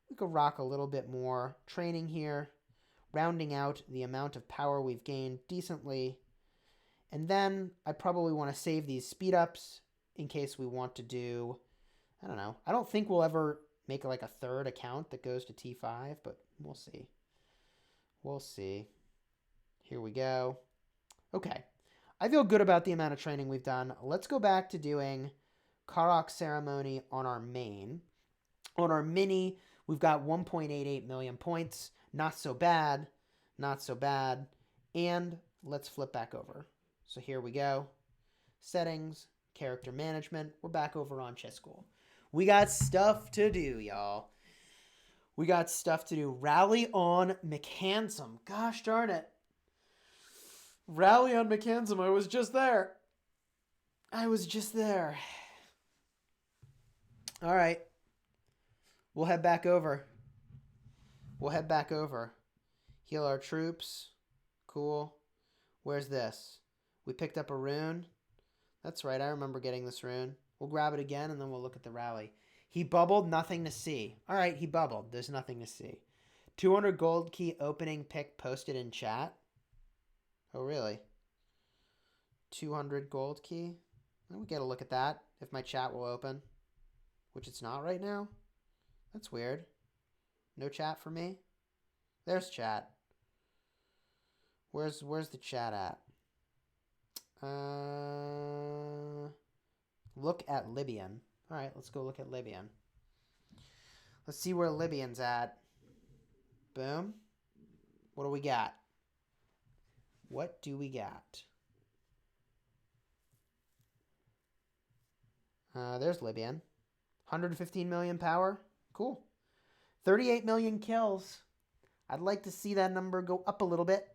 we could rock a little bit more training here, rounding out the amount of power we've gained decently. And then I probably want to save these speed ups in case we want to do, I don't know. I don't think we'll ever make like a third account that goes to T5, but we'll see. We'll see. Here we go. Okay. I feel good about the amount of training we've done. Let's go back to doing Karuak ceremony on our main. On our mini, we've got 1.88 million points. Not so bad. Not so bad. And let's flip back over. So here we go. Settings, character management. We're back over on Chisgule. We got stuff to do, y'all. We got stuff to do. Rally on McHandsome. Gosh darn it. Rally on McHandsome. I was just there. I was just there. All right. We'll head back over. We'll head back over. Heal our troops. Cool. Where's this? We picked up a rune. That's right. I remember getting this rune. We'll grab it again, and then we'll look at the rally. He bubbled. Nothing to see. All right. He bubbled. There's nothing to see. 200 gold key opening pick posted in chat. Oh, really? 200 gold key? Let me get a look at that if my chat will open. Which it's not right now. That's weird. No chat for me? There's chat. Where's the chat at? Look at Libyan. All right, let's go look at Libyan. Let's see where Libyan's at. Boom. What do we got? What do we got? There's Libyan. 115 million power. Cool. 38 million kills. I'd like to see that number go up a little bit.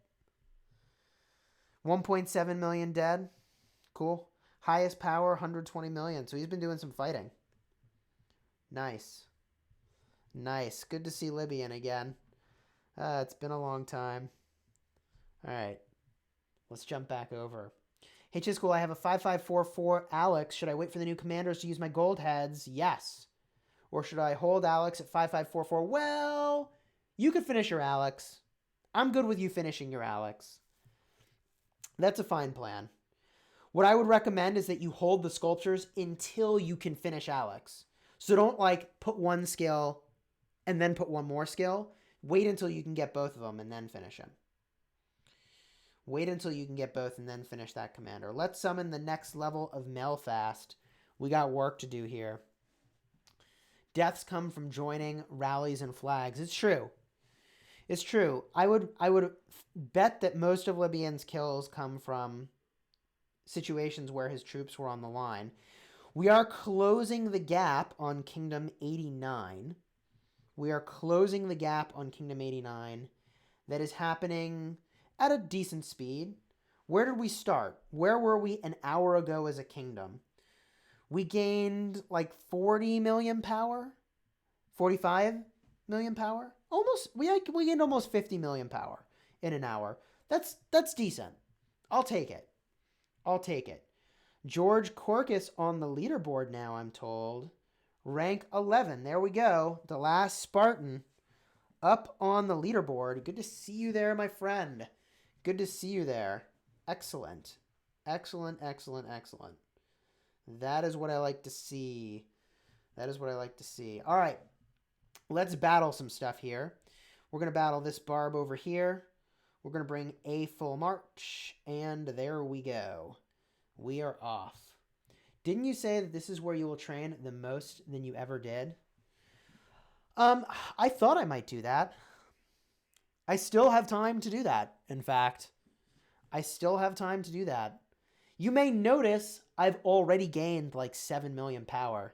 1.7 million dead. Cool. Highest power, 120 million. So he's been doing some fighting. Nice. Nice. Good to see Libyan again. It's been a long time. All right. Let's jump back over. Hey, Chisgule, I have a 5544 Alex. Should I wait for the new commanders to use my gold heads? Yes. Or should I hold Alex at 5544? Well, you could finish your Alex. I'm good with you finishing your Alex. That's a fine plan. What I would recommend is that you hold the sculptures until you can finish Alex. So don't like put one skill and then put one more skill. Wait until you can get both of them and then finish him. Wait until you can get both and then finish that commander. Let's summon the next level of Melfast. We got work to do here. Deaths come from joining rallies and flags. It's true. It's true. I would bet that most of Libyan's kills come from situations where his troops were on the line. We are closing the gap on Kingdom 89. We are closing the gap on Kingdom 89. That is happening at a decent speed. Where did we start? Where were we an hour ago as a kingdom? We gained like 40 million power? 45 million power? Almost, we gained almost 50 million power in an hour. That's decent. I'll take it. I'll take it. George Corcus on the leaderboard now, I'm told. Rank 11. There we go. The last Spartan up on the leaderboard. Good to see you there, my friend. Good to see you there. Excellent. Excellent, excellent, excellent. That is what I like to see. That is what I like to see. All right. Let's battle some stuff here. We're going to battle this barb over here. We're going to bring a full march. And there we go. We are off. Didn't you say that this is where you will train the most than you ever did? I thought I might do that. I still have time to do that, in fact. I still have time to do that. You may notice I've already gained like 7 million power.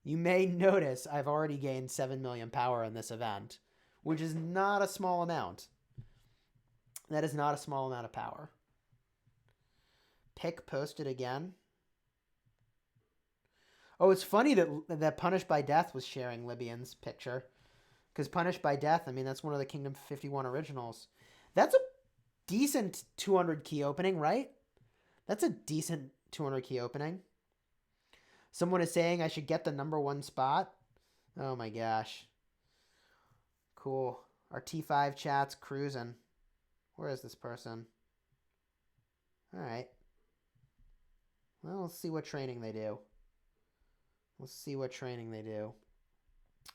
You may notice I've already gained 7 million power in this event, which is not a small amount. That is not a small amount of power. Pick posted again. Oh, it's funny that Punished by Death was sharing Libyan's picture. Because Punished by Death, I mean, that's one of the Kingdom 51 originals. That's a decent 200 key opening, right? That's a decent 200 key opening. Someone is saying I should get the #1 spot. Oh my gosh. Cool. Our T5 chat's cruising. Where is this person? All right. Well, let's see what training they do. Let's see what training they do.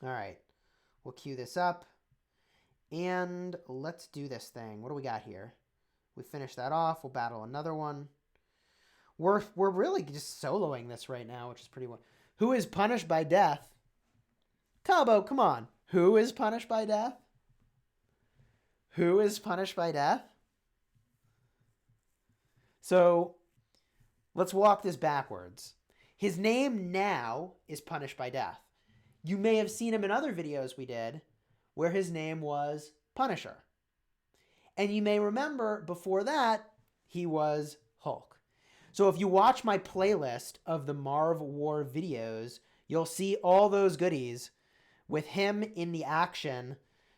All right. We'll queue this up. And let's do this thing. What do we got here? We finish that off. We'll battle another one. We're really just soloing this right now, which is pretty well. Who is Punished by Death? Cabo, come on. Who is Punished by Death? Who is Punished by Death? So let's walk this backwards. His name now is Punished by Death. You may have seen him in other videos we did where his name was Punisher. And you may remember before that, he was Hulk. So if you watch my playlist of the Marv War videos, you'll see all those goodies with him in the action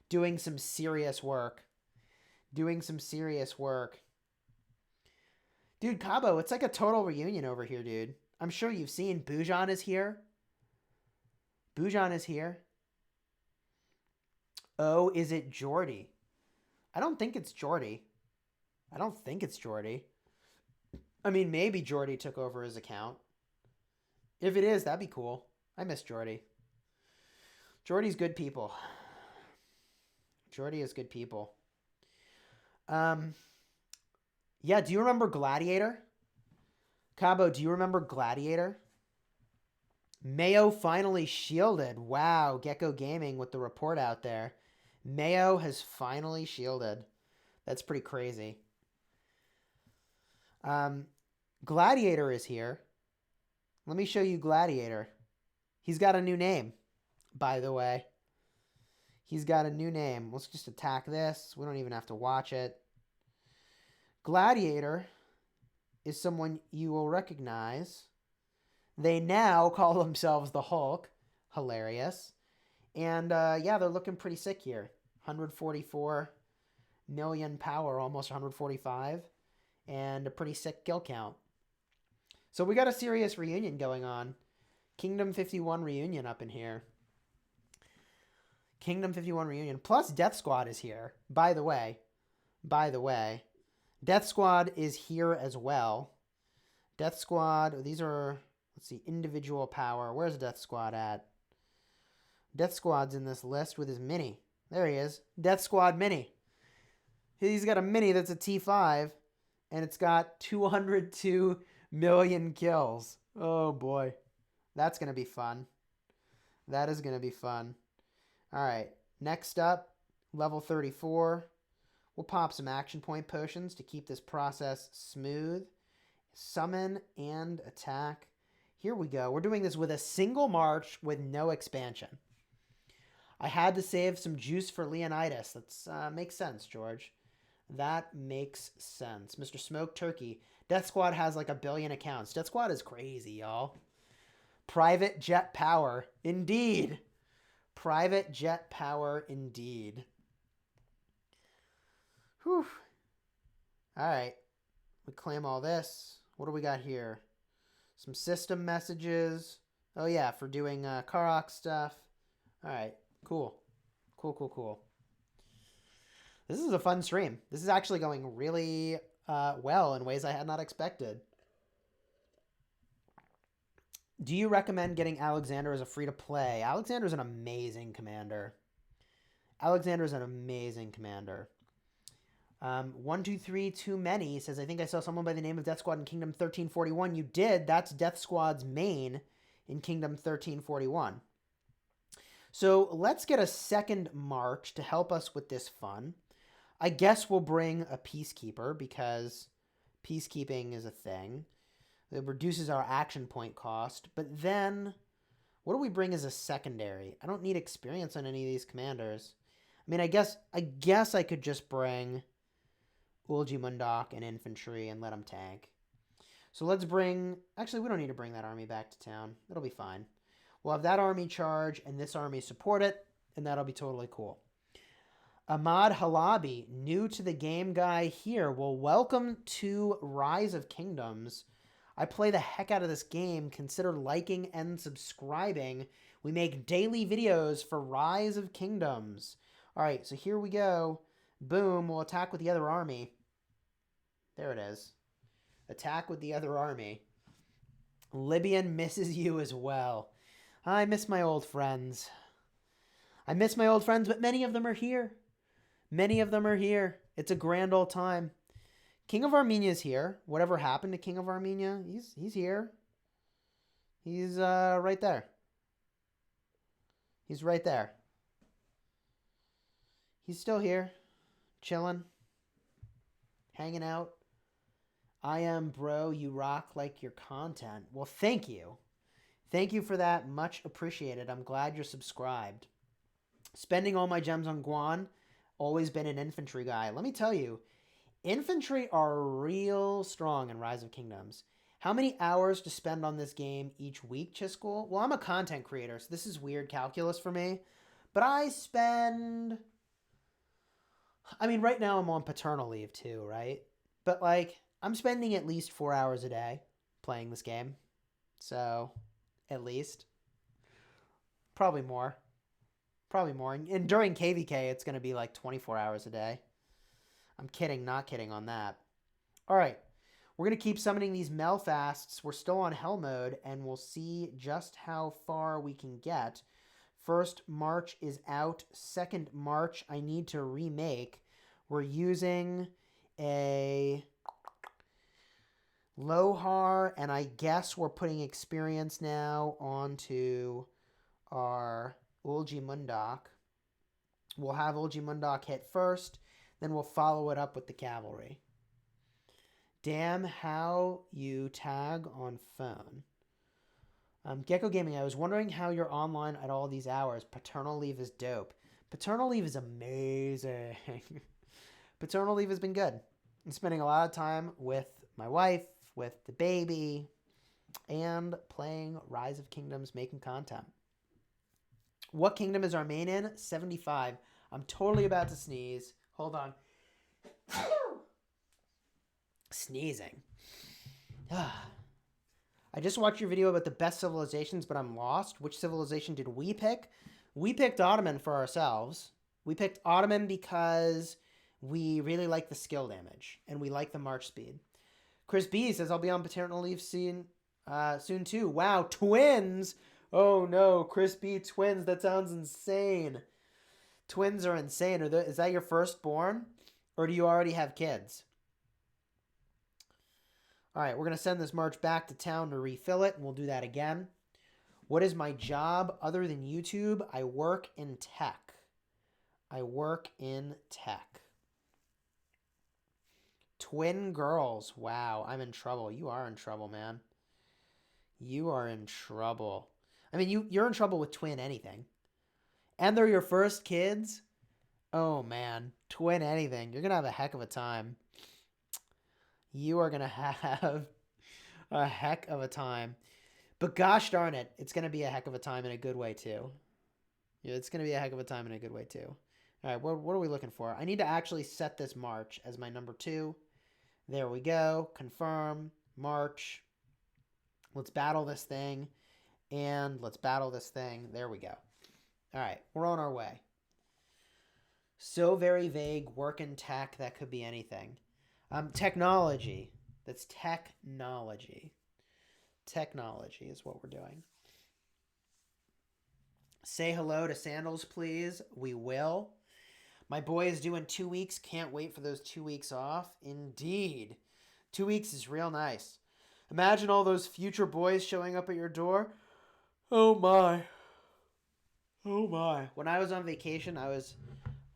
doing some serious work. Doing some serious work. Dude, Cabo, it's like a total reunion over here, dude. I'm sure you've seen Bujan is here. Bujan is here. Oh, is it Jordy? I don't think it's Jordy. I don't think it's Jordy. I mean, maybe Jordy took over his account. If it is, that'd be cool. I miss Jordy. Jordy's good people. Majority is good people. Yeah, do you remember Gladiator? Cabo, do you remember Gladiator? Mayo finally shielded. Wow, Gecko Gaming with the report out there. Mayo has finally shielded. That's pretty crazy. Gladiator is here. Let me show you Gladiator. He's got a new name, by the way. He's got a new name. Let's just attack this. We don't even have to watch it. Gladiator is someone you will recognize. They now call themselves the Hulk. Hilarious. And yeah, they're looking pretty sick here. 144 million power, almost 145. And a pretty sick kill count. So we got a serious reunion going on. Kingdom 51 reunion up in here. Kingdom 51 reunion. Plus Death Squad is here. By the way. Death Squad is here as well. Death Squad, these are, let's see, individual power. Where's Death Squad at? Death Squad's in this list with his mini. There he is. Death Squad mini. He's got a mini that's a T5, and it's got 202 million kills. Oh, boy. That's going to be fun. That is going to be fun. All right. Next up, level 34. We'll pop some action point potions to keep this process smooth. Summon and attack. Here we go. We're doing this with a single march with no expansion. I had to save some juice for Leonidas. That makes sense, George. That makes sense. Mr. Smoke Turkey. Death Squad has like 1 billion accounts. Death Squad is crazy, y'all. Private jet power. Indeed. Private jet power indeed. Whew. All right. We claim all this. What do we got here? Some system messages. Oh, yeah, for doing Karuak stuff. All right. Cool. Cool. This is a fun stream. This is actually going really well in ways I had not expected. Do you recommend getting Alexander as a free-to-play? Alexander's an amazing commander. 123 too many says, I think I saw someone by the name of Death Squad in Kingdom 1341. You did. That's Death Squad's main in Kingdom 1341. So let's get a second march to help us with this fun. I guess we'll bring a Peacekeeper because peacekeeping is a thing. It reduces our action point cost. But then, what do we bring as a secondary? I don't need experience on any of these commanders. I mean, I guess I could just bring Ulji Mundok and infantry and let them tank. So let's bring... Actually, we don't need to bring that army back to town. It'll be fine. We'll have that army charge and this army support it, and that'll be totally cool. Ahmad Halabi, new to the game guy here. Well, welcome to Rise of Kingdoms. I play the heck out of this game. Consider liking and subscribing. We make daily videos for Rise of Kingdoms. All right, so here we go. Boom, we'll attack with the other army. There it is. Attack with the other army. Libyan misses you as well. I miss my old friends. But many of them are here. It's a grand old time. King of Armenia is here. Whatever happened to King of Armenia, he's here. He's right there. He's right there. He's still here. Chilling. Hanging out. I am bro, you rock like your content. Well, thank you. Thank you for that. Much appreciated. I'm glad you're subscribed. Spending all my gems on Guan. Always been an infantry guy. Let me tell you, infantry are real strong in Rise of Kingdoms. How many hours to spend on this game each week, Chisgule? Well, I'm a content creator, so this is weird calculus for me. But I spend... I mean, right now I'm on paternal leave too, right? But, like, I'm spending at least 4 hours a day playing this game. So, at least. Probably more. And during KVK, it's going to be like 24 hours a day. I'm kidding, not kidding on that. All right. We're going to keep summoning these Melfasts. We're still on Hell mode, and we'll see just how far we can get First march is out. Second march I need to remake. We're using a Lohar, and I guess we're putting experience now onto our Ulji Mundok. We'll have Ulji Mundok hit first, then we'll follow it up with the cavalry. Damn how you tag on phone. Gecko Gaming, I was wondering how you're online at all these hours. Paternal leave is dope. Paternal leave is amazing. Paternal leave has been good. I'm spending a lot of time with my wife, with the baby, and playing Rise of Kingdoms, making content. What kingdom is our main in? 75. I'm totally about to sneeze. Hold on. Sneezing. I just watched your video about the best civilizations, but I'm lost. Which civilization did we pick? We picked Ottoman for ourselves. We picked Ottoman because we really like the skill damage, and we like the march speed. Chris B says, I'll be on paternal leave soon too. Wow, twins! Oh no, Chris B, twins. That sounds insane. Twins are insane. Is that your firstborn? Or do you already have kids? All right, we're going to send this march back to town to refill it, and we'll do that again. What is my job other than YouTube? I work in tech. I work in tech. Twin girls. Wow, I'm in trouble. You are in trouble, man. You are in trouble. I mean, you're in trouble with twin anything. And they're your first kids? Oh, man. Twin anything. You're going to have a heck of a time. You are going to have a heck of a time. But gosh darn it, it's going to be a heck of a time in a good way, too. Yeah, it's going to be a heck of a time in a good way, too. All right, what are we looking for? I need to actually set this march as my number 2. There we go. Confirm. March. Let's battle this thing. And let's battle this thing. There we go. All right, we're on our way. So very vague. Work in tech. That could be anything. Technology. That's technology. Technology is what we're doing. Say hello to Sandals, please. We will. My boy is due in 2 weeks. Can't wait for those 2 weeks off. Indeed. 2 weeks is real nice. Imagine all those future boys showing up at your door. Oh my. Oh my. When I was on vacation, I was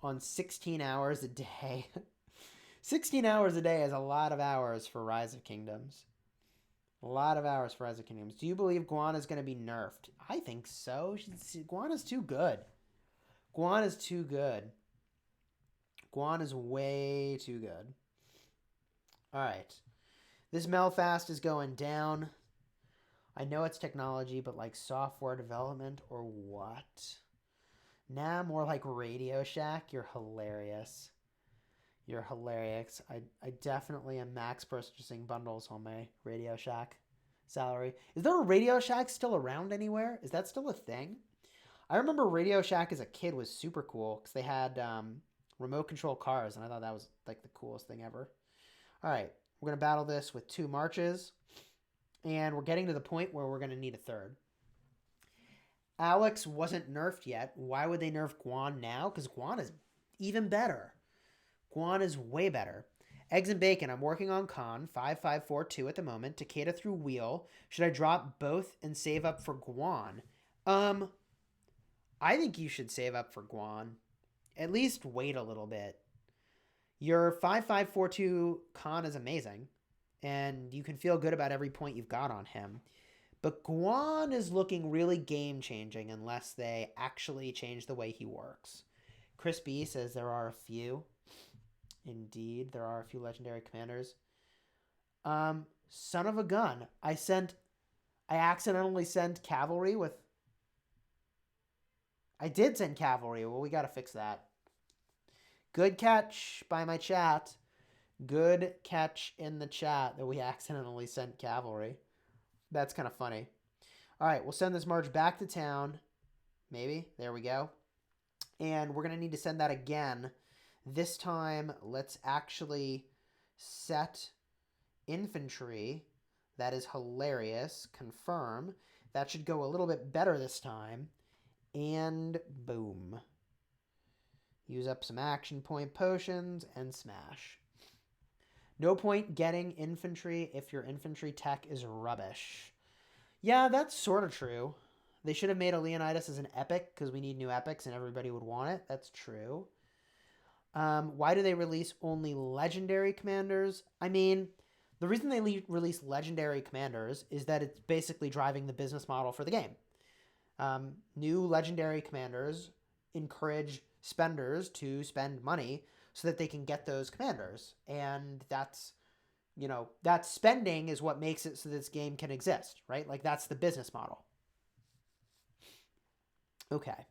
on 16 hours a day. 16 hours a day is a lot of hours for Rise of Kingdoms. A lot of hours for Rise of Kingdoms. Do you believe Guan is going to be nerfed? I think so. Guan is too good. Guan is too good. Guan is way too good. All right. This Melfast is going down. I know it's technology, but like software development or what? Nah, more like Radio Shack. You're hilarious. You're hilarious. I definitely am max purchasing bundles on my Radio Shack salary. Is there a Radio Shack still around anywhere? Is that still a thing? I remember Radio Shack as a kid was super cool because they had remote control cars, and I thought that was like the coolest thing ever. All right, we're going to battle this with 2 marches, and we're getting to the point where we're going to need a third. Alex wasn't nerfed yet. Why would they nerf Guan now? Because Guan is even better. Guan is way better. Eggs and Bacon. I'm working on Con 5542 at the moment. Takeda through Wheel. Should I drop both and save up for Guan? I think you should save up for Guan. At least wait a little bit. Your 5542 Con is amazing, and you can feel good about every point you've got on him. But Guan is looking really game-changing unless they actually change the way he works. Chris B says there are a few. Indeed, there are a few legendary commanders. Son of a gun. I accidentally sent cavalry with... I did send cavalry. Well, we got to fix that. Good catch by my chat. Good catch in the chat that we accidentally sent cavalry. That's kind of funny. All right, we'll send this march back to town. Maybe. There we go. And we're going to need to send that again. This time, let's actually set infantry. That is hilarious. Confirm. That should go a little bit better this time. And boom. Use up some action point potions and smash. No point getting infantry if your infantry tech is rubbish. Yeah, that's sort of true. They should have made a Leonidas as an epic because we need new epics and everybody would want it. That's true. Why do they release only legendary commanders? I mean, the reason they release legendary commanders is that it's basically driving the business model for the game. New legendary commanders encourage spenders to spend money so that they can get those commanders. And that's, that spending is what makes it so this game can exist, right? Like that's the business model. Okay.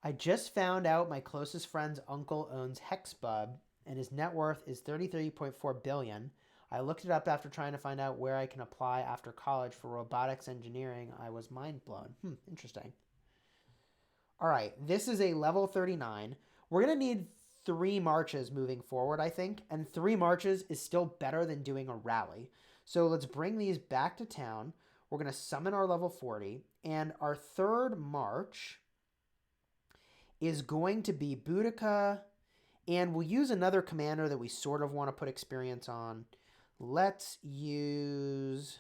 I just found out my closest friend's uncle owns Hexbub and his net worth is $33.4 billion. I looked it up after trying to find out where I can apply after college for robotics engineering. I was mind blown. Interesting. All right, this is a level 39. We're going to need 3 marches moving forward, I think, and 3 marches is still better than doing a rally. So let's bring these back to town. We're going to summon our level 40, and our 3rd march is going to be Boudica, and we'll use another commander that we sort of want to put experience on. Let's use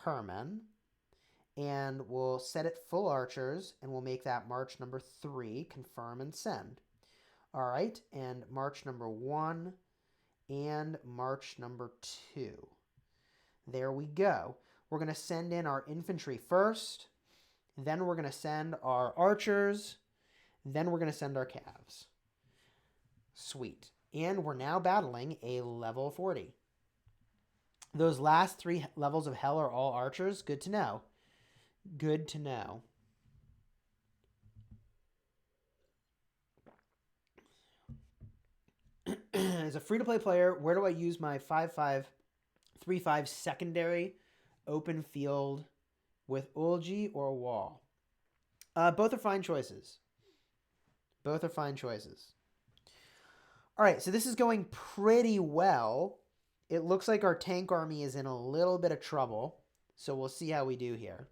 Herman, and we'll set it full archers, and we'll make that march number 3, confirm and send. All right, and march number 1 and march number 2. There we go. We're going to send in our infantry first, then we're going to send our archers, then we're going to send our calves. Sweet. And we're now battling a level 40. Those last 3 levels of hell are all archers. Good to know. Good to know. As a free-to-play player, where do I use my 5-5-3-5 secondary open field with Ulji or Wall? Both are fine choices. Both are fine choices. All right, so this is going pretty well. It looks like our tank army is in a little bit of trouble, so we'll see how we do here.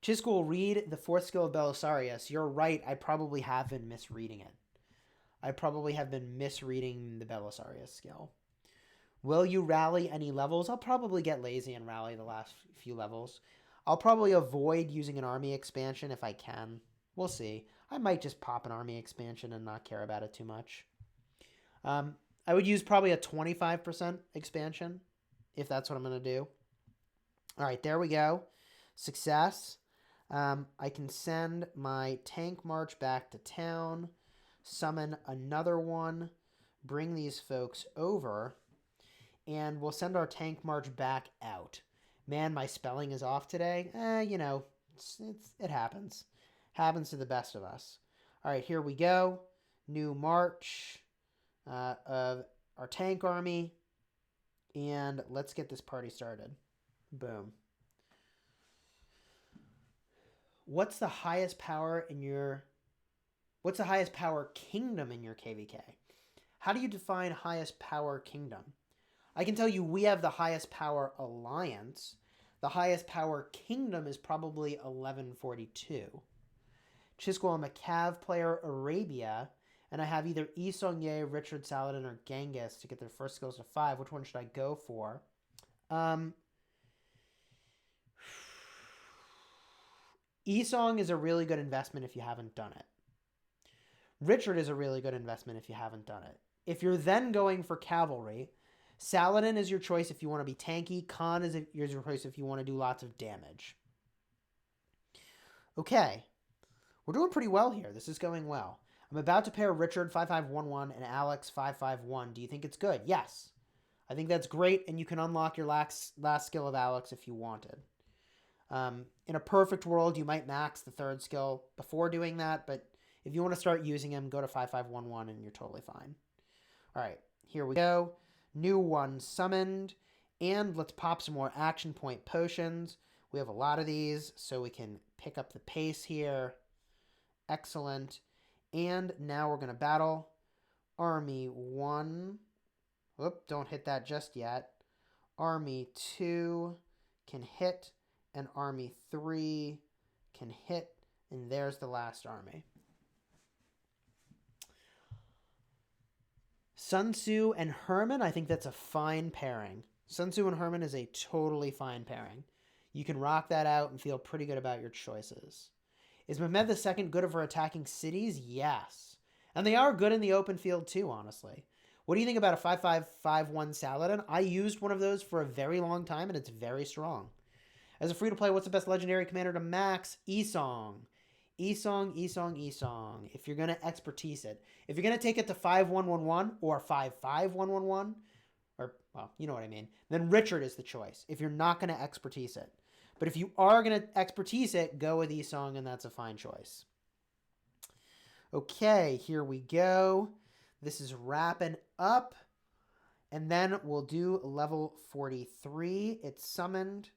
Chisgule, read the 4th skill of Belisarius. You're right, I probably have been misreading it. I probably have been misreading the Belisarius skill. Will you rally any levels? I'll probably get lazy and rally the last few levels. I'll probably avoid using an army expansion if I can. We'll see. I might just pop an army expansion and not care about it too much. I would use probably a 25% expansion if that's what I'm going to do. All right, there we go. Success. I can send my tank march back to town, summon another one, bring these folks over, and we'll send our tank march back out. Man, my spelling is off today. It happens. Happens to the best of us. All right, here we go. New march of our tank army. And let's get this party started. Boom. What's the highest power kingdom in your KVK? How do you define highest power kingdom? I can tell you we have the highest power alliance. The highest power kingdom is probably 1142. Chisgule, I'm a Cav player, Arabia, and I have either Yi Seong-Ye, Richard Saladin, or Genghis to get their first skills to 5. Which one should I go for? Yi Seong is a really good investment if you haven't done it. Richard is a really good investment if you haven't done it. If you're then going for cavalry, Saladin is your choice if you want to be tanky. Khan is your choice if you want to do lots of damage. Okay. We're doing pretty well here. This is going well. I'm about to pair Richard 5511 and Alex 551. Do you think it's good? Yes. I think that's great, and you can unlock your last skill of Alex if you wanted. In a perfect world, you might max the 3rd skill before doing that, but if you want to start using him, go to 5511 and you're totally fine. All right, here we go. New one summoned, and let's pop some more action point potions. We have a lot of these, so we can pick up the pace here. Excellent. And now we're going to battle Army 1. Whoop, don't hit that just yet. Army 2 can hit and Army 3 can hit, and there's the last army. Sun Tzu and Herman, I think that's a fine pairing. Sun Tzu and Herman is a totally fine pairing. You can rock that out and feel pretty good about your choices. Is Mehmed II good for attacking cities? Yes. And they are good in the open field too, honestly. What do you think about a 5-5-5-1 Saladin? I used one of those for a very long time, and it's very strong. As a free-to-play, what's the best legendary commander to max? Esong. Esong. If you're going to expertise it. If you're going to take it to 5-1-1-1 or 5-5-1-1-1, or, well, you know what I mean, then Richard is the choice if you're not going to expertise it. But if you are going to expertise it, go with Esong, and that's a fine choice. Okay, here we go. This is wrapping up. And then we'll do level 43. It's summoned.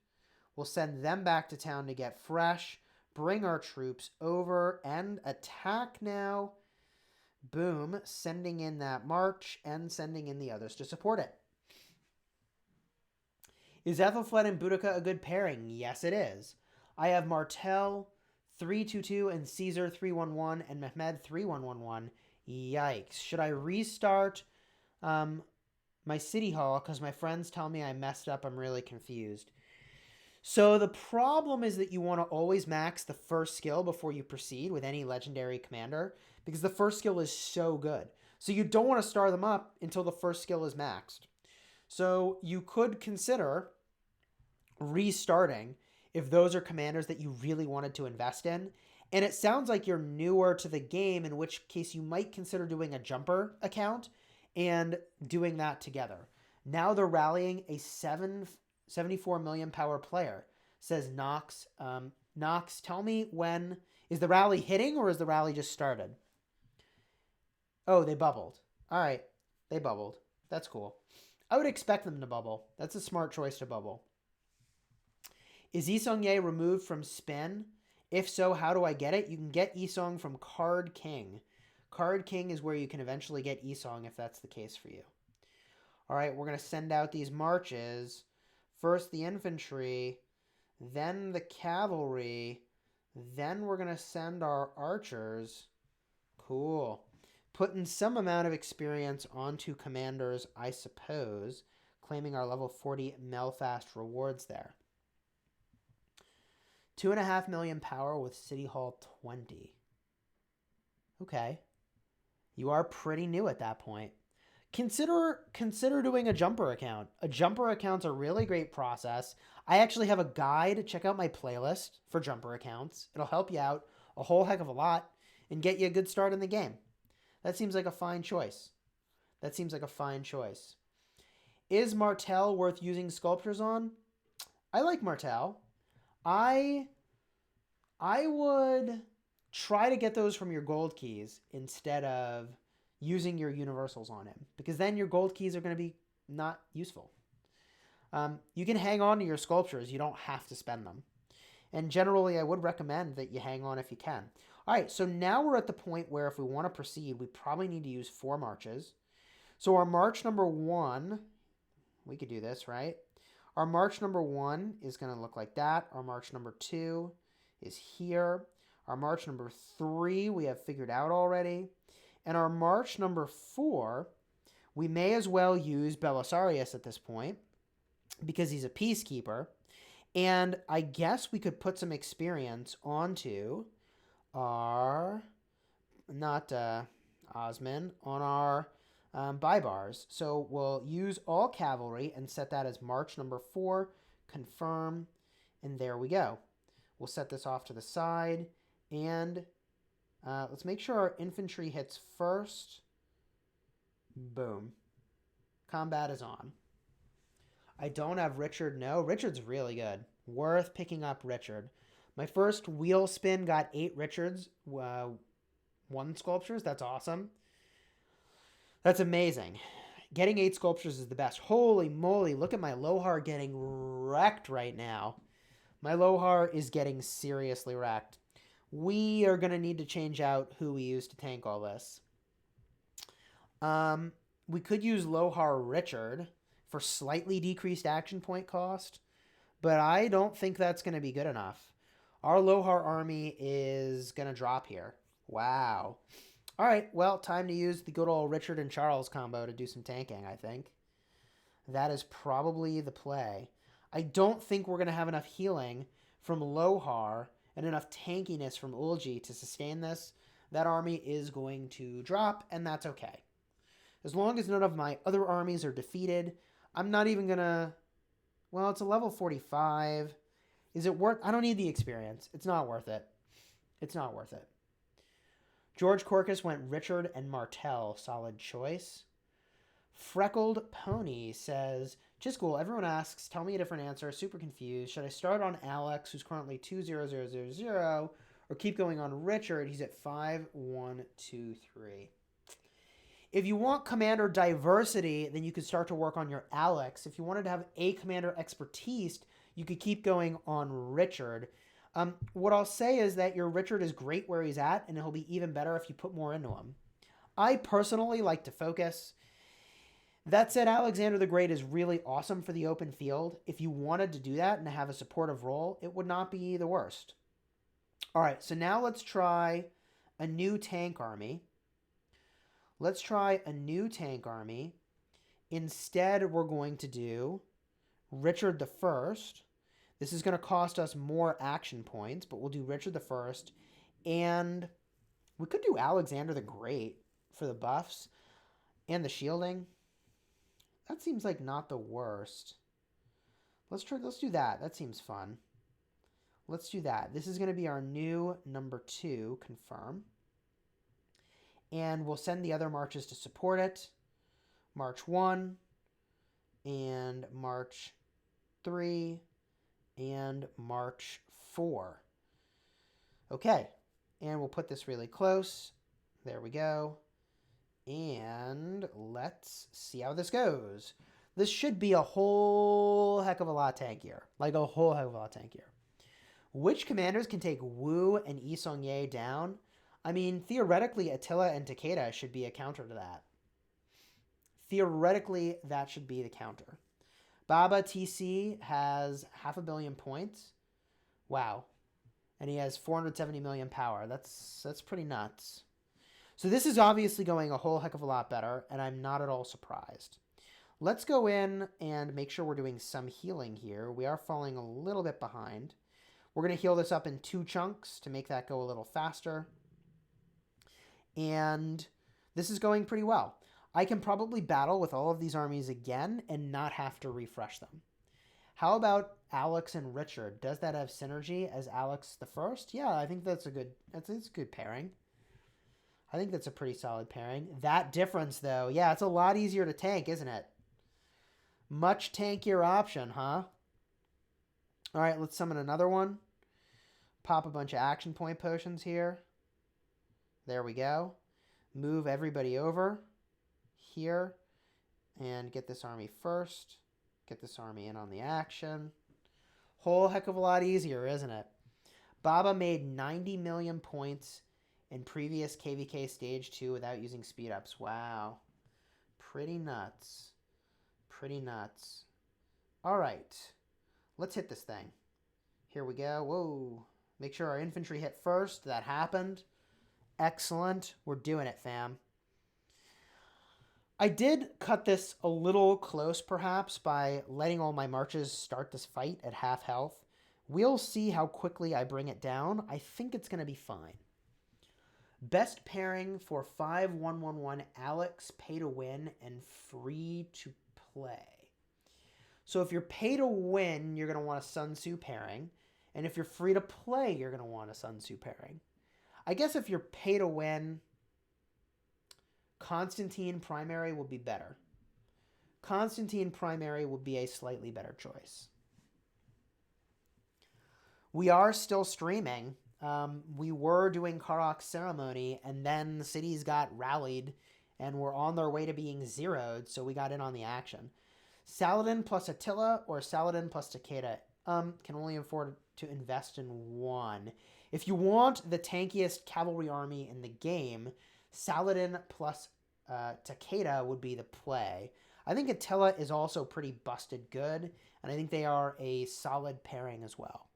We'll send them back to town to get fresh. Bring our troops over and attack now. Boom. Sending in that march and sending in the others to support it. Is Ethelfled and Boudica a good pairing? Yes, it is. I have Martel 3-2-2 and Caesar 3-1-1 and Mehmed 3-1-1-1. Yikes. Should I restart my city hall because my friends tell me I messed up? I'm really confused. So the problem is that you want to always max the first skill before you proceed with any legendary commander because the first skill is so good. So you don't want to start them up until the first skill is maxed. So you could consider restarting if those are commanders that you really wanted to invest in. And it sounds like you're newer to the game, in which case you might consider doing a jumper account and doing that together. Now they're rallying a 74 million power player, says Knox. Knox, tell me when, is the rally hitting or is the rally just started? Oh, they bubbled. All right, they bubbled. That's cool. I would expect them to bubble. That's a smart choice to bubble. Is Isong Ye removed from spin? If so, how do I get it? You can get Isong from Card King. Card King is where you can eventually get Isong if that's the case for you. All right, we're going to send out these marches. First the infantry, then the cavalry, then we're going to send our archers. Cool. Putting some amount of experience onto commanders, I suppose, claiming our level 40 Melfast rewards there. 2.5 million power with City Hall 20. Okay. You are pretty new at that point. Consider doing a jumper account. A jumper account's a really great process. I actually have a guide. Check out my playlist for jumper accounts. It'll help you out a whole heck of a lot and get you a good start in the game. That seems like a fine choice. Is Martel worth using sculptures on? I like Martel. I would try to get those from your gold keys instead of using your universals on him, because then your gold keys are going to be not useful. You can hang on to your sculptures. You don't have to spend them. And generally, I would recommend that you hang on if you can. All right, so now we're at the point where if we want to proceed, we probably need to use 4 marches. So our march number 1, we could do this, right? Our march number 1 is going to look like that. Our march number 2 is here. Our march number 3 we have figured out already. And our march number 4, we may as well use Belisarius at this point because he's a peacekeeper. And I guess we could put some experience onto our, not Osman, on our buy-bars. So we'll use all cavalry and set that as march number 4, confirm, and there we go. We'll set this off to the side, and let's make sure our infantry hits first. Boom. Combat is on. I don't have Richard. No, Richard's really good. Worth picking up Richard. My first wheel spin got 8 Richards, 1 sculptures. That's awesome. That's amazing. Getting 8 sculptures is the best. Holy moly, look at my Lohar getting wrecked right now. My Lohar is getting seriously wrecked. We are going to need to change out who we use to tank all this. We could use Lohar Richard for slightly decreased action point cost, but I don't think that's going to be good enough. Our Lohar army is going to drop here. Wow. All right, well, time to use the good old Richard and Charles combo to do some tanking, I think. That is probably the play. I don't think we're going to have enough healing from Lohar and enough tankiness from Ulji to sustain this. That army is going to drop, and that's okay. As long as none of my other armies are defeated, I'm not even going to... Well, it's a level 45. Is it worth... I don't need the experience. It's not worth it. It's not worth it. George Corcus went Richard and Martel. Solid choice. Freckled Pony says, Chisgule, everyone asks, tell me a different answer. Super confused. Should I start on Alex, who's currently 20000, or keep going on Richard? He's at 5123. If you want commander diversity, then you could start to work on your Alex. If you wanted to have a commander expertise, you could keep going on Richard. What I'll say is that your Richard is great where he's at, and he'll be even better if you put more into him. I personally like to focus. That said, Alexander the Great is really awesome for the open field. If you wanted to do that and have a supportive role, it would not be the worst. All right, so now let's try a new tank army. Let's try a new tank army. Instead, we're going to do Richard the First. This is going to cost us more action points, but we'll do Richard the First. And we could do Alexander the Great for the buffs and the shielding. That seems like not the worst. Let's do that. That seems fun. Let's do that. This is going to be our new number 2, confirm. And we'll send the other marches to support it. March 1 and March 3 and March 4. Okay, and we'll put this really close. There we go. And let's see how this goes. This should be a whole heck of a lot tankier. Like a whole heck of a lot tankier. Which commanders can take Wu and Yi Seong-Ye down? I mean, theoretically, Attila and Takeda should be a counter to that. Theoretically, that should be the counter. Baba TC has 500 million points. Wow. And he has 470 million power. That's pretty nuts. So this is obviously going a whole heck of a lot better, and I'm not at all surprised. Let's go in and make sure we're doing some healing here. We are falling a little bit behind. We're going to heal this up in 2 chunks to make that go a little faster. And this is going pretty well. I can probably battle with all of these armies again and not have to refresh them. How about Alex and Richard? Does that have synergy as Alex the First? Yeah, I think that's a good pairing. I think that's a pretty solid pairing. That difference, though, yeah, it's a lot easier to tank, isn't it? Much tankier option, huh? All right, let's summon another one. Pop a bunch of action point potions here. There we go. Move everybody over here and get this army first. Get this army in on the action. Whole heck of a lot easier, isn't it? Baba made 90 million points in previous KVK Stage 2 without using speed-ups. Wow. Pretty nuts. Pretty nuts. All right. Let's hit this thing. Here we go. Whoa. Make sure our infantry hit first. That happened. Excellent. We're doing it, fam. I did cut this a little close, perhaps, by letting all my marches start this fight at half health. We'll see how quickly I bring it down. I think it's going to be fine. Best pairing for 5111 Alex, pay to win, and free to play. So if you're pay to win, you're going to want a Sun Tzu pairing. And if you're free to play, you're going to want a Sun Tzu pairing. I guess if you're pay to win, Constantine primary would be better. Constantine primary would be a slightly better choice. We are still streaming. We were doing Karuak ceremony, and then the cities got rallied and were on their way to being zeroed, so we got in on the action. Saladin plus Attila or Saladin plus Takeda can only afford to invest in one. If you want the tankiest cavalry army in the game, Saladin plus Takeda would be the play. I think Attila is also pretty busted good, and I think they are a solid pairing as well.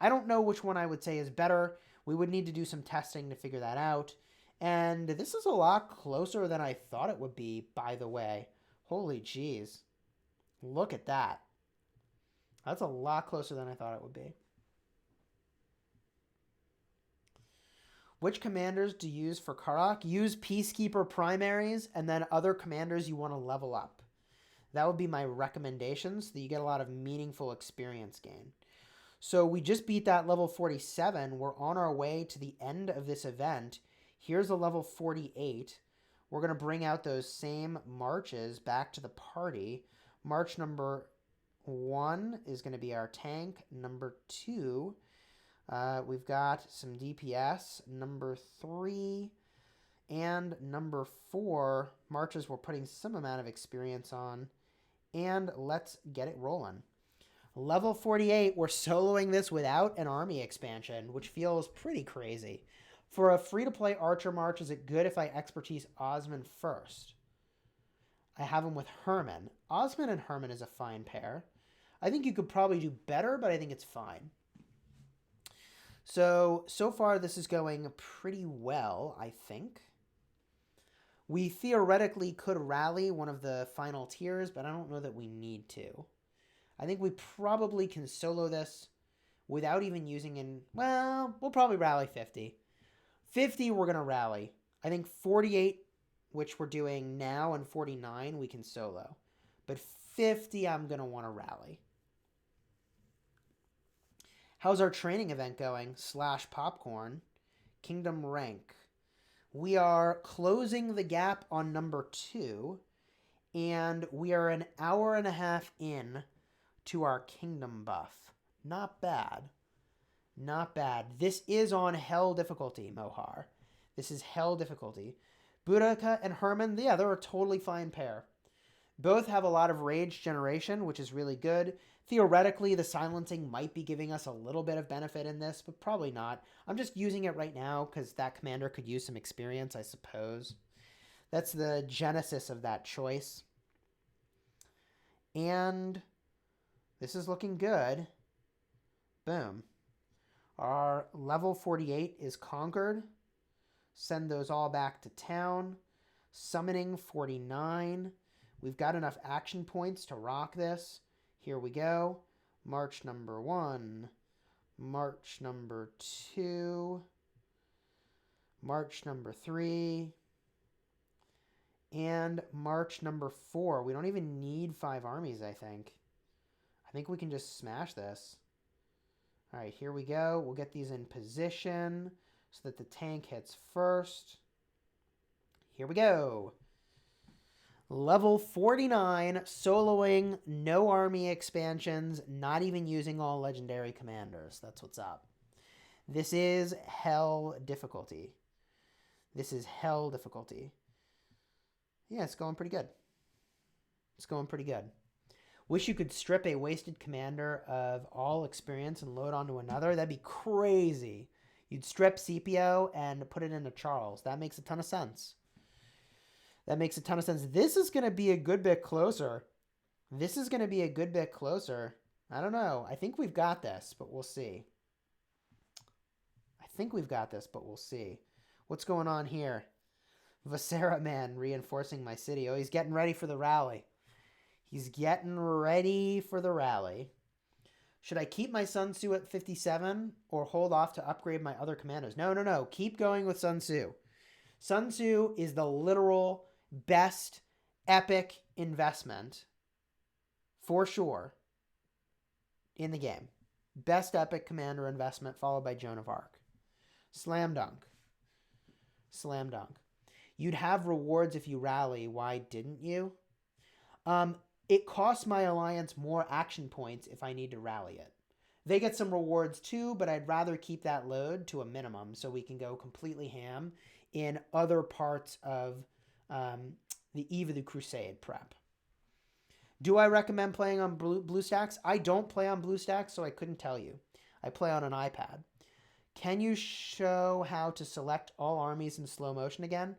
I don't know which one I would say is better. We would need to do some testing to figure that out. And this is a lot closer than I thought it would be, by the way. Holy jeez. Look at that. That's a lot closer than I thought it would be. Which commanders do you use for Karuak? Use Peacekeeper primaries and then other commanders you want to level up. That would be my recommendation so that you get a lot of meaningful experience gain. So we just beat that level 47. We're on our way to the end of this event. Here's a level 48. We're going to bring out those same marches back to the party. March number 1 is going to be our tank. Number 2, we've got some DPS. Number 3 and number 4 marches we're putting some amount of experience on. And let's get it rolling. Level 48, we're soloing this without an army expansion, which feels pretty crazy. For a free-to-play Archer March, is it good if I expertise Osman first? I have him with Herman. Osman and Herman is a fine pair. I think you could probably do better, but I think it's fine. So far this is going pretty well, I think. We theoretically could rally one of the final tiers, but I don't know that we need to. I think we probably can solo this without even using well, we'll probably rally 50. 50 we're going to rally. I think 48, which we're doing now, and 49 we can solo. But 50 I'm going to want to rally. How's our training event going? /popcorn. Kingdom rank. We are closing the gap on number 2. And we are an hour and a half in to our kingdom buff. Not bad. Not bad. This is on hell difficulty, Mohar. This is hell difficulty. Boudica and Herman, yeah, they're a totally fine pair. Both have a lot of rage generation, which is really good. Theoretically, the silencing might be giving us a little bit of benefit in this, but probably not. I'm just using it right now because that commander could use some experience, I suppose. That's the genesis of that choice. And this is looking good. Boom. Our level 48 is conquered. Send those all back to town. Summoning 49. We've got enough action points to rock this. Here we go. March number 1. March number 2. March number 3. And March number 4. We don't even need 5 armies, I think. I think we can just smash this. All right, here we go. We'll get these in position so that the tank hits first. Here we go. Level 49, soloing, no army expansions, not even using all legendary commanders. That's what's up. This is hell difficulty. This is hell difficulty. Yeah, it's going pretty good. It's going pretty good. Wish you could strip a wasted commander of all experience and load onto another. That'd be crazy. You'd strip Scipio and put it into Charles. That makes a ton of sense. That makes a ton of sense. This is going to be a good bit closer. This is going to be a good bit closer. I don't know. I think we've got this, but we'll see. I think we've got this, but we'll see. What's going on here? Vasera man reinforcing my city. Oh, he's getting ready for the rally. He's getting ready for the rally. Should I keep my Sun Tzu at 57 or hold off to upgrade my other commanders? No. Keep going with Sun Tzu. Sun Tzu is the literal best epic investment for sure in the game. Best epic commander investment followed by Joan of Arc. Slam dunk. Slam dunk. You'd have rewards if you rally. Why didn't you? It costs my alliance more action points if I need to rally it. They get some rewards too, but I'd rather keep that load to a minimum so we can go completely ham in other parts of the Eve of the Crusade prep. Do I recommend playing on BlueStacks? I don't play on BlueStacks, so I couldn't tell you. I play on an iPad. Can you show how to select all armies in slow motion again?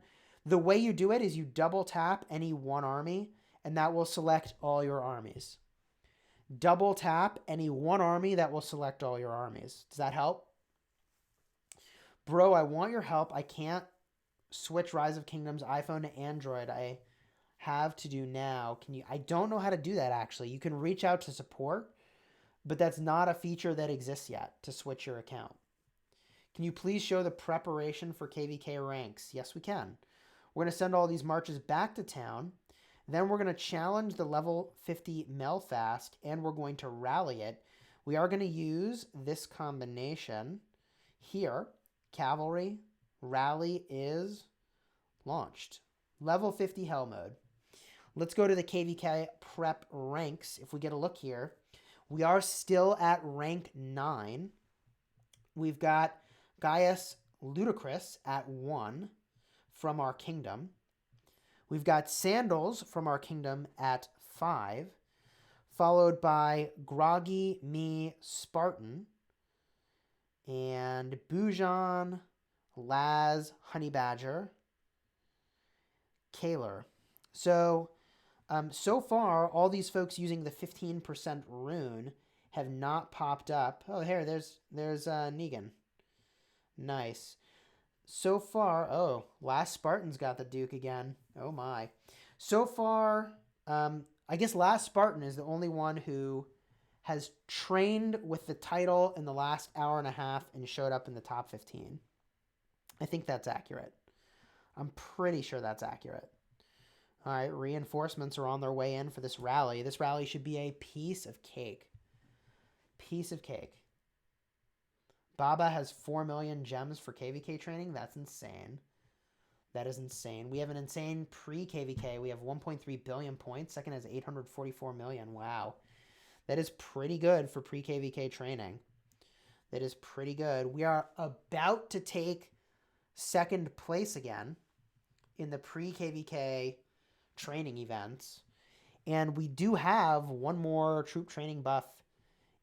The way you do it is you double tap any one army, and that will select all your armies. Double tap any one army, that will select all your armies. Does that help? Bro, I want your help. I can't switch Rise of Kingdoms iPhone to Android. I have to do now. Can you? I don't know how to do that, actually. You can reach out to support, but that's not a feature that exists yet to switch your account. Can you please show the preparation for KVK ranks? Yes, we can. We're going to send all these marches back to town. Then we're going to challenge the level 50 Melfast, and we're going to rally it. We are going to use this combination here. Cavalry, rally is launched. Level 50 hell mode. Let's go to the KVK prep ranks. If we get a look here, we are still at rank 9. We've got Gaius Ludicrous at 1 from our kingdom. We've got Sandals from our kingdom at 5, followed by Groggy Me Spartan and Bujan, Laz, Honey Badger, Kaler. So far, all these folks using the 15% rune have not popped up. Oh, here, there's Negan. Nice. So far, oh, Last Spartan's got the Duke again. Oh my. So far, I guess Last Spartan is the only one who has trained with the title in the last hour and a half and showed up in the top 15. I think that's accurate. I'm pretty sure that's accurate. All right, reinforcements are on their way in for this rally. This rally should be a piece of cake. Piece of cake. Baba has 4 million gems for KVK training. That's insane. That is insane. We have an insane pre-KVK. We have 1.3 billion points. Second has 844 million. Wow. That is pretty good for pre-KVK training. That is pretty good. We are about to take second place again in the pre-KVK training events. And we do have one more troop training buff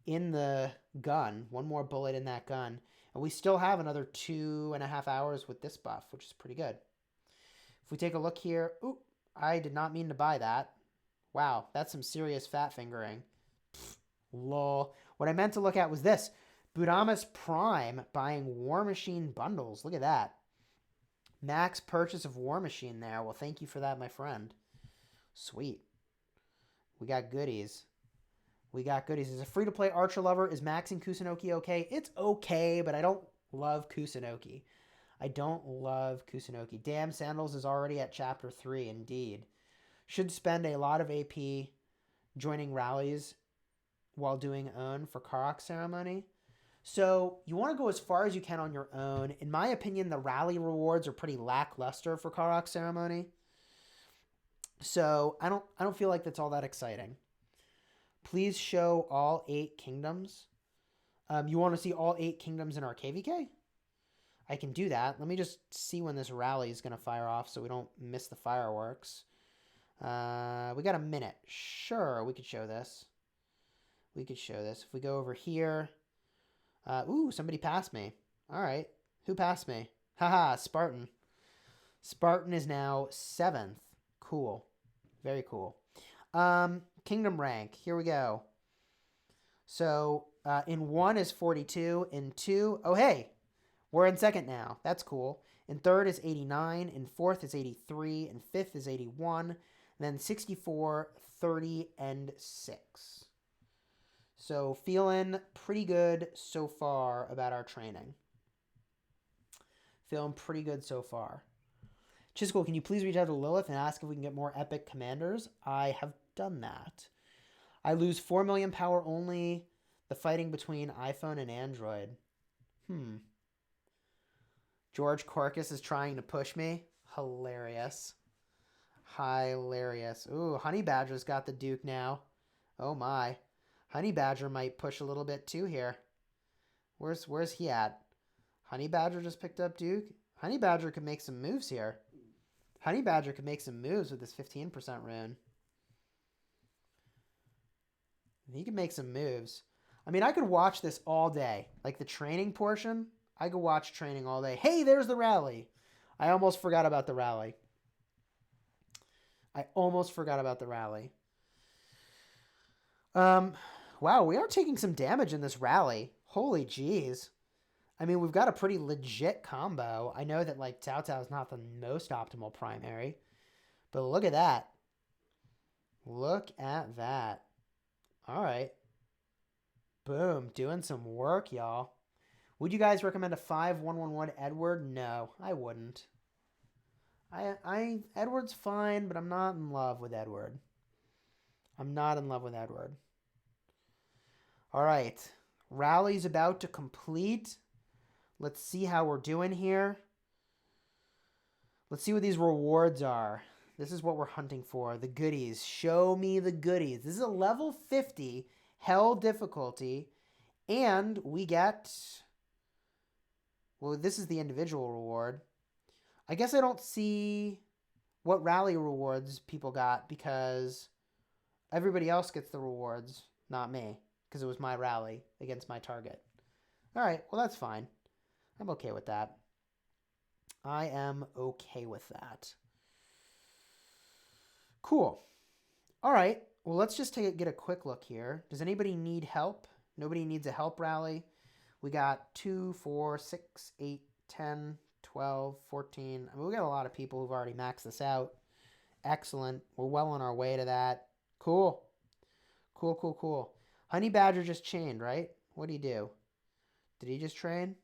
in the gun, one more bullet in that gun, and we still have another 2.5 hours with this buff, which is pretty good. If we take a look here, oop, I did not mean to buy that. Wow, that's some serious fat fingering. Pfft, lol. What I meant to look at was this. Budamus Prime buying War Machine bundles. Look at that. Max purchase of War Machine there. Well, thank you for that, my friend. Sweet. We got goodies. We got goodies. As a free-to-play Archer lover, is maxing Kusunoki okay? It's okay, but I don't love Kusunoki. I don't love Kusunoki. Damn, Sandals is already at Chapter 3, indeed. Should spend a lot of AP joining rallies while doing own for Karuak ceremony. So you want to go as far as you can on your own. In my opinion, the rally rewards are pretty lackluster for Karuak ceremony. So I don't feel like that's all that exciting. Please show all 8 kingdoms. You want to see all 8 kingdoms in our KVK? I can do that. Let me just see when this rally is going to fire off so we don't miss the fireworks. We got a minute. Sure, we could show this. We could show this. If we go over here. Ooh, somebody passed me. All right. Who passed me? Haha, Spartan. Spartan is now 7th. Cool. Very cool. Kingdom rank. Here we go. So in 1 is 42. In 2, oh hey, we're in 2nd now. That's cool. In 3rd is 89. In 4th is 83. In 5th is 81. And then 64, 30, and 6. So feeling pretty good so far about our training. Feeling pretty good so far. Chisgule, can you please reach out to Lilith and ask if we can get more epic commanders? I have done that. I lose 4 million power only. The fighting between iPhone and Android. George Corcus is trying to push me. Hilarious. Hilarious. Ooh, Honey Badger's got the Duke now. Oh my. Honey Badger might push a little bit too here. Where's he at? Honey Badger just picked up Duke. Honey Badger could make some moves here. Honey Badger could make some moves with this 15% rune. He could make some moves. I mean, I could watch this all day. Like the training portion, I could watch training all day. Hey, there's the rally. I almost forgot about the rally. I almost forgot about the rally. Wow, we are taking some damage in this rally. Holy jeez. I mean, we've got a pretty legit combo. I know that, like, Cao Cao is not the most optimal primary, but look at that. Look at that. All right. Boom. Doing some work, y'all. Would you guys recommend a 5-1-1-1 Edward? No, I wouldn't. Edward's fine, but I'm not in love with Edward. I'm not in love with Edward. All right. Rally's about to complete. Let's see how we're doing here. Let's see what these rewards are. This is what we're hunting for. The goodies. Show me the goodies. This is a level 50 hell difficulty. And we get... Well, this is the individual reward. I guess I don't see what rally rewards people got because everybody else gets the rewards, not me, because it was my rally against my target. All right, well, that's fine. I'm okay with that. I am okay with that. Cool. All right, well, let's just get a quick look here. Does anybody need help? Nobody needs a help rally. We got 2, 4, 6, 8, 10, 12, 14. I mean, we got a lot of people who've already maxed this out. Excellent. We're well on our way to that. Cool. Cool, cool, cool. Honey Badger just chained, right? What did he do? Did he just train?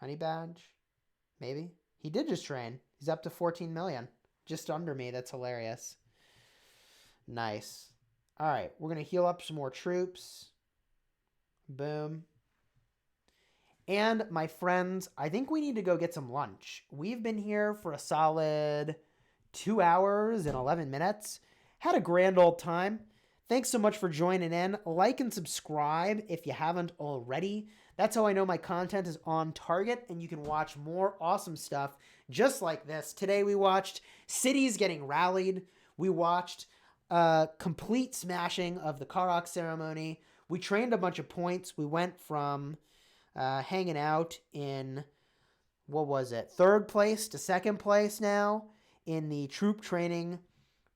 Honey Badge? Maybe? He did just train. He's up to 14 million. Just under me. That's hilarious. Nice. All right. We're going to heal up some more troops. Boom. And my friends, I think we need to go get some lunch. We've been here for a solid 2 hours and 11 minutes. Had a grand old time. Thanks so much for joining in. Like and subscribe if you haven't already. That's how I know my content is on target and you can watch more awesome stuff just like this. Today we watched cities getting rallied. We watched complete smashing of the Karuak ceremony. We trained a bunch of points. We went from hanging out in, what was it, 3rd place to 2nd place now in the troop training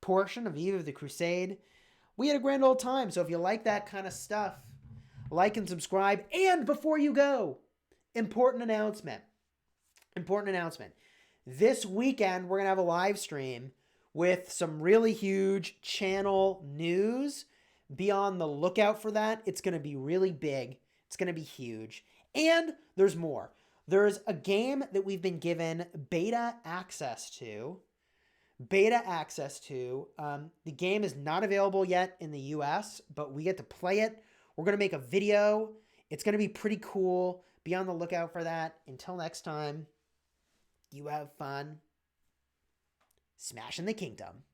portion of Eve of the Crusade. We had a grand old time, so if you like that kind of stuff, like and subscribe. And before you go, important announcement. This weekend, we're going to have a live stream with some really huge channel news. Be on the lookout for that. It's going to be really big. It's going to be huge. And there's more. There's a game that we've been given beta access to. The game is not available yet in the US, but we get to play it. We're going to make a video. It's going to be pretty cool. Be on the lookout for that. Until next time, you have fun smashing the kingdom.